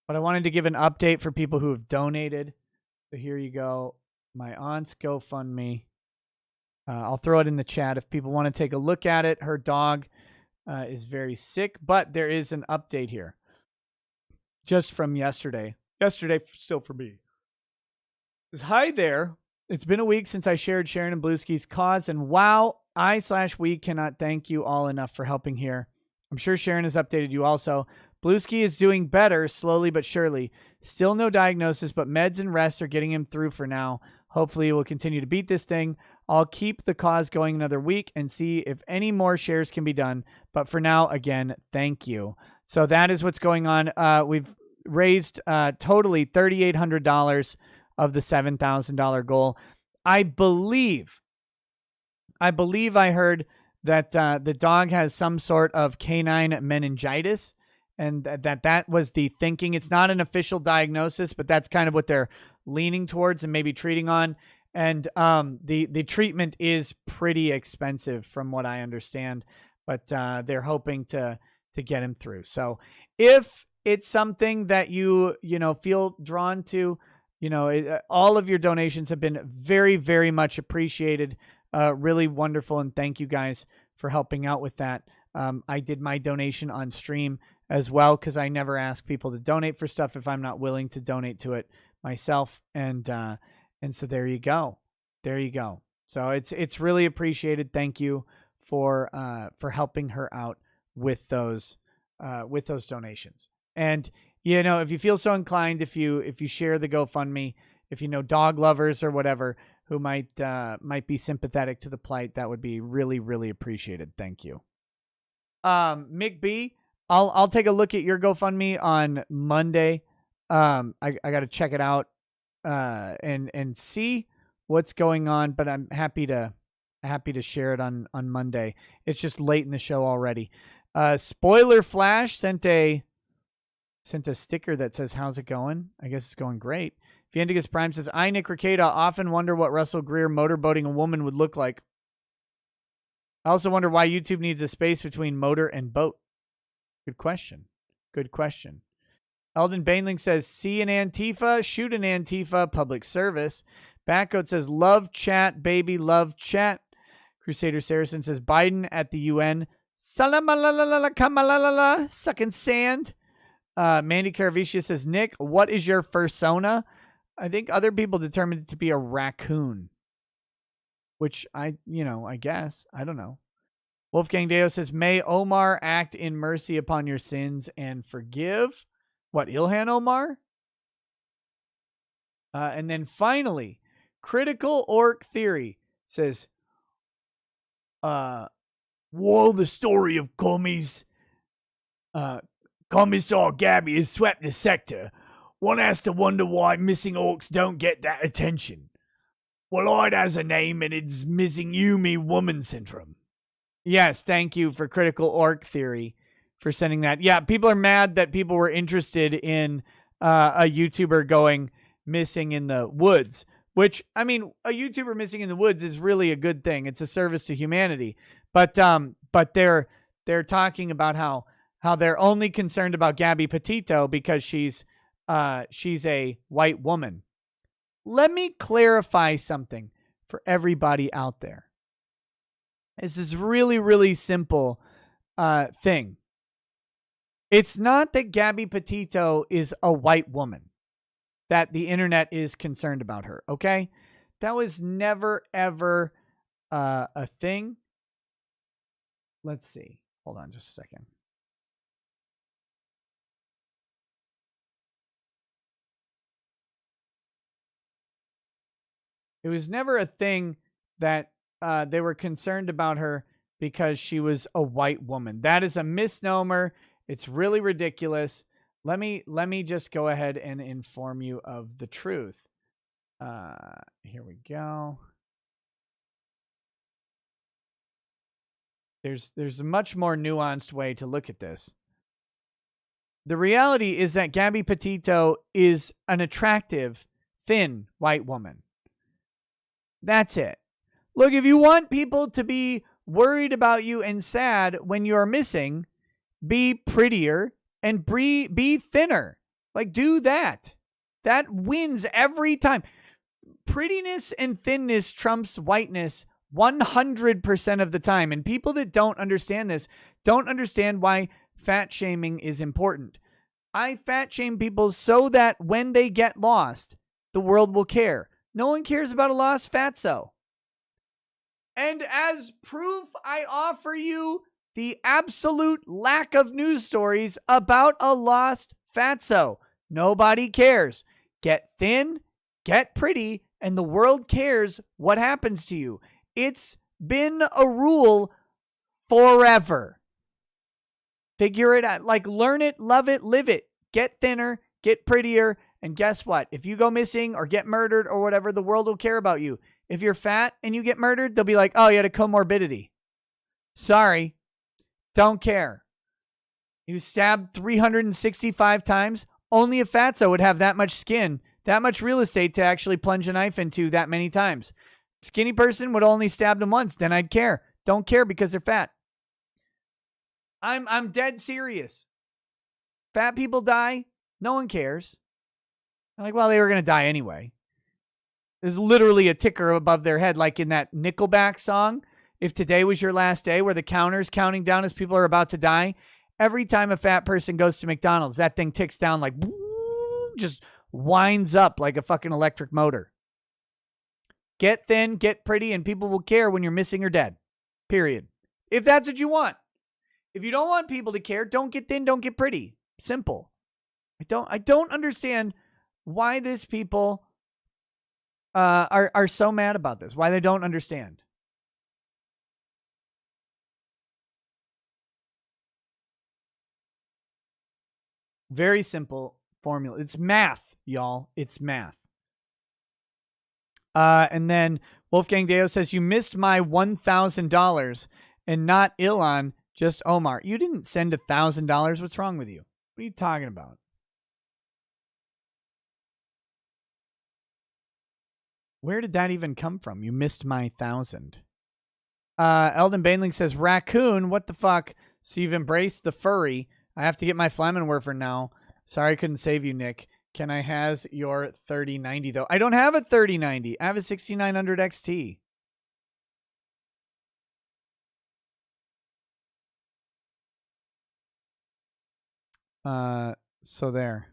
But I wanted to give an update for people who have donated. So here you go. My aunt's GoFundMe. I'll throw it in the chat if people want to take a look at it. Her dog is very sick, but there is an update here. Just from yesterday. Yesterday, still for me. Hi there. It's been a week since I shared Sharon and Blueski's cause, and wow, I/we cannot thank you all enough for helping here. I'm sure Sharon has updated you also. Blueski is doing better, slowly but surely. Still no diagnosis, but meds and rest are getting him through for now. Hopefully he will continue to beat this thing. I'll keep the cause going another week and see if any more shares can be done. But for now, again, thank you. So that is what's going on. We've raised totally $3,800 of the $7,000 goal. I believe I heard that the dog has some sort of canine meningitis, and that was the thinking. It's not an official diagnosis, but that's kind of what they're leaning towards and maybe treating on. And the treatment is pretty expensive from what I understand, but they're hoping to get him through. So if it's something that you feel drawn to, all of your donations have been very, very much appreciated. Really wonderful. And thank you guys for helping out with that. I did my donation on stream as well, because I never ask people to donate for stuff if I'm not willing to donate to it myself. And so there you go. There you go. So it's really appreciated. Thank you for helping her out with those donations. And if you feel so inclined, if you share the GoFundMe, if you know dog lovers or whatever who might be sympathetic to the plight, that would be really, really appreciated. Thank you. Mick B, I'll take a look at your GoFundMe on Monday. I got to check it out and see what's going on, but I'm happy to share it on Monday. It's just late in the show already. Spoiler Flash sent a sticker that says, "How's it going?" I guess it's going great. Fiendigus Prime says, "I, Nick Ricada, often wonder what Russell Greer motorboating a woman would look like. I also wonder why YouTube needs a space between motor and boat." Good question. Good question. Eldon Bainling says, "See an Antifa, shoot an Antifa, public service." Backcoat says, "Love chat, baby, love chat." Crusader Saracen says, "Biden at the UN. Salamalalala, kamalalala, sucking sand." Mandy Caraviccia says, "Nick, what is your fursona?" I think other people determined it to be a raccoon. Which I guess. I don't know. Wolfgang Deo says, "May Omar act in mercy upon your sins and forgive." What, Ilhan Omar? And then finally, Critical Orc Theory says, while the story of Commissar Gabby has swept the sector, one has to wonder why missing orcs don't get that attention. Well, it has a name, and it's Missing Yumi Woman Syndrome. Yes, thank you for Critical Orc Theory for sending that. Yeah, people are mad that people were interested in a YouTuber going missing in the woods, which, I mean, a YouTuber missing in the woods is really a good thing. It's a service to humanity. But they're talking about how they're only concerned about Gabby Petito because she's a white woman. Let me clarify something for everybody out there. This is really, really simple thing. It's not that Gabby Petito is a white woman, that the internet is concerned about her, okay? That was never, ever a thing. Let's see. Hold on just a second. It was never a thing that they were concerned about her because she was a white woman. That is a misnomer. It's really ridiculous. Let me just go ahead and inform you of the truth. Here we go. There's a much more nuanced way to look at this. The reality is that Gabby Petito is an attractive, thin white woman. That's it. Look, if you want people to be worried about you and sad when you're missing, be prettier and be thinner. Like, do that. That wins every time. Prettiness and thinness trumps whiteness 100% of the time. And people that don't understand this don't understand why fat shaming is important. I fat shame people so that when they get lost, the world will care. No one cares about a lost fatso. And as proof, I offer you the absolute lack of news stories about a lost fatso. Nobody cares. Get thin, get pretty, and the world cares what happens to you. It's been a rule forever. Figure it out. Like, learn it, love it, live it. Get thinner, get prettier, and guess what? If you go missing or get murdered or whatever, the world will care about you. If you're fat and you get murdered, they'll be like, "Oh, you had a comorbidity. Sorry. Don't care." He was stabbed 365 times. Only a fatso would have that much skin, that much real estate to actually plunge a knife into that many times. Skinny person would only stab them once. Then I'd care. Don't care because they're fat. I'm dead serious. Fat people die. No one cares. I'm like, well, they were going to die anyway. There's literally a ticker above their head, like in that Nickelback song, "If Today Was Your Last Day," where the counter's counting down as people are about to die. Every time a fat person goes to McDonald's, that thing ticks down like, just winds up like a fucking electric motor. Get thin, get pretty, and people will care when you're missing or dead. Period. If that's what you want. If you don't want people to care, don't get thin, don't get pretty. Simple. I don't understand why these people are so mad about this. Why they don't understand. Very simple formula. It's math, y'all. It's math. And then Wolfgang Deo says, you missed my $1,000 and not Ilan, just Omar. You didn't send $1,000. What's wrong with you? What are you talking about? Where did that even come from? You missed my 1,000. Eldon Bainling says, raccoon, what the fuck? So you've embraced the furry. I have to get my Flammenwerfer now. Sorry I couldn't save you, Nick. Can I has your 3090, though? I don't have a 3090. I have a 6900 XT. So there.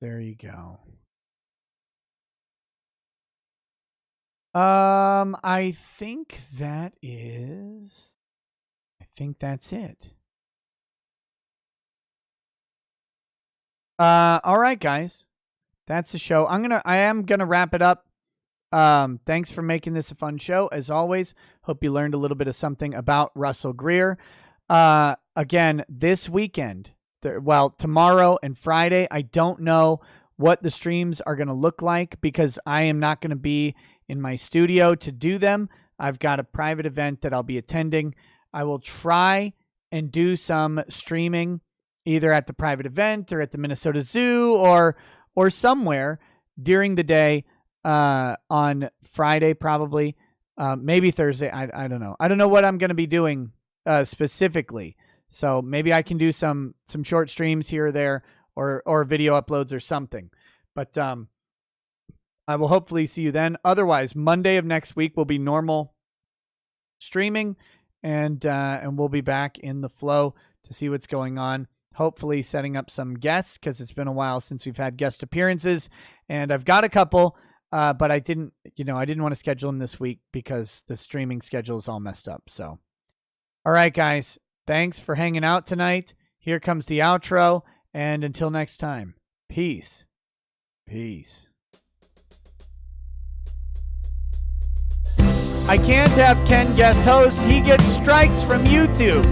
There you go. I think that is... I think that's it. All right, guys. That's the show. I am gonna wrap it up. Thanks for making this a fun show. As always, hope you learned a little bit of something about Russell Greer. Again, this weekend, tomorrow and Friday, I don't know what the streams are going to look like because I am not going to be in my studio to do them. I've got a private event that I'll be attending. I will try and do some streaming either at the private event or at the Minnesota Zoo or somewhere during the day on Friday, probably. Maybe Thursday. I don't know. I don't know what I'm going to be doing specifically. So maybe I can do some short streams here or there or video uploads or something. But I will hopefully see you then. Otherwise, Monday of next week will be normal streaming, and we'll be back in the flow to see what's going on. Hopefully setting up some guests because it's been a while since we've had guest appearances, and I've got a couple, but I didn't want to schedule them this week because the streaming schedule is all messed up. So, all right, guys, thanks for hanging out tonight. Here comes the outro, and until next time, peace. Peace. I can't have Ken guest host. He gets strikes from YouTube.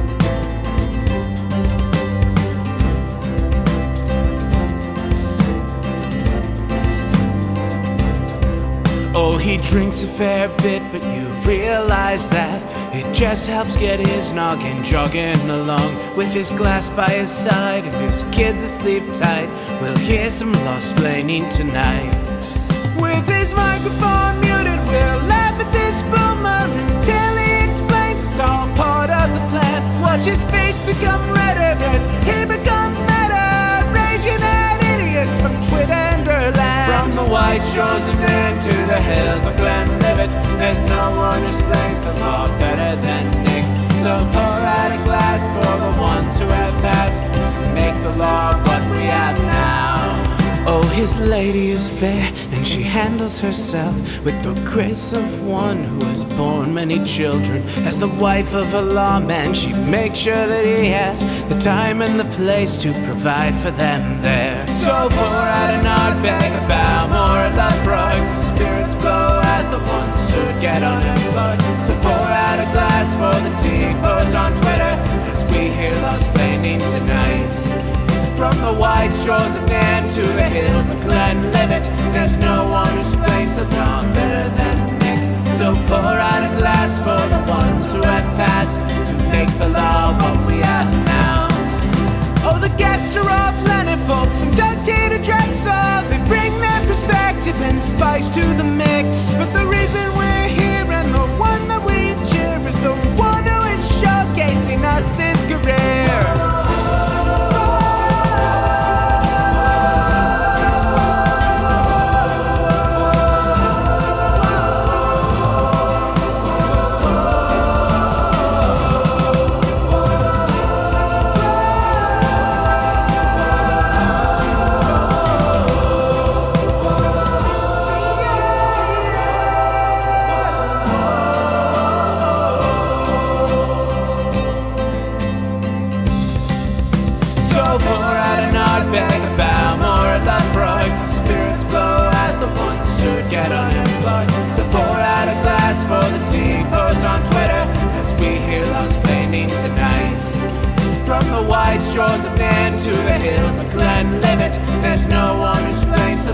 Oh, he drinks a fair bit, but you realize that it just helps get his noggin jogging along. With his glass by his side and his kids asleep tight, we'll hear some lost-plaining tonight. With his microphone muted, we'll laugh at this boomer until he explains it's all part of the plan. Watch his face become redder as he becomes meta, raging at idiots from Twitterland. From the white shores of Maine to the hills of Glenlivet, there's no one who explains the law better than Nick. So pour out a glass for the ones who have passed to make the law what we have now. Oh, his lady is fair, and she handles herself with the grace of one who has borne many children. As the wife of a lawman, she makes sure that he has the time and the place to provide for them there. So pour out an Ardbeg, a Balmore, a Lafroig. The spirits flow as the ones who get unemployed. So pour out a glass for the tea post on Twitter as we hear lost-plaining tonight. From the white shores of Nairn to the hills of Glenlivet, there's no one who explains the law better than Nick. So pour out a glass for the ones who have passed to make the law what we have now. Oh, the guests are all plentiful, from Doug T to Drexel. They bring their perspective and spice to the mix. But the reason we're here and the one that we cheer is the one who is showcasing us his career. get unemployed. So pour out a glass for the tea, post on Twitter as we hear Lost Blaming tonight. From the wide shores of Nan to the hills of Glenlivet, there's no one who explains the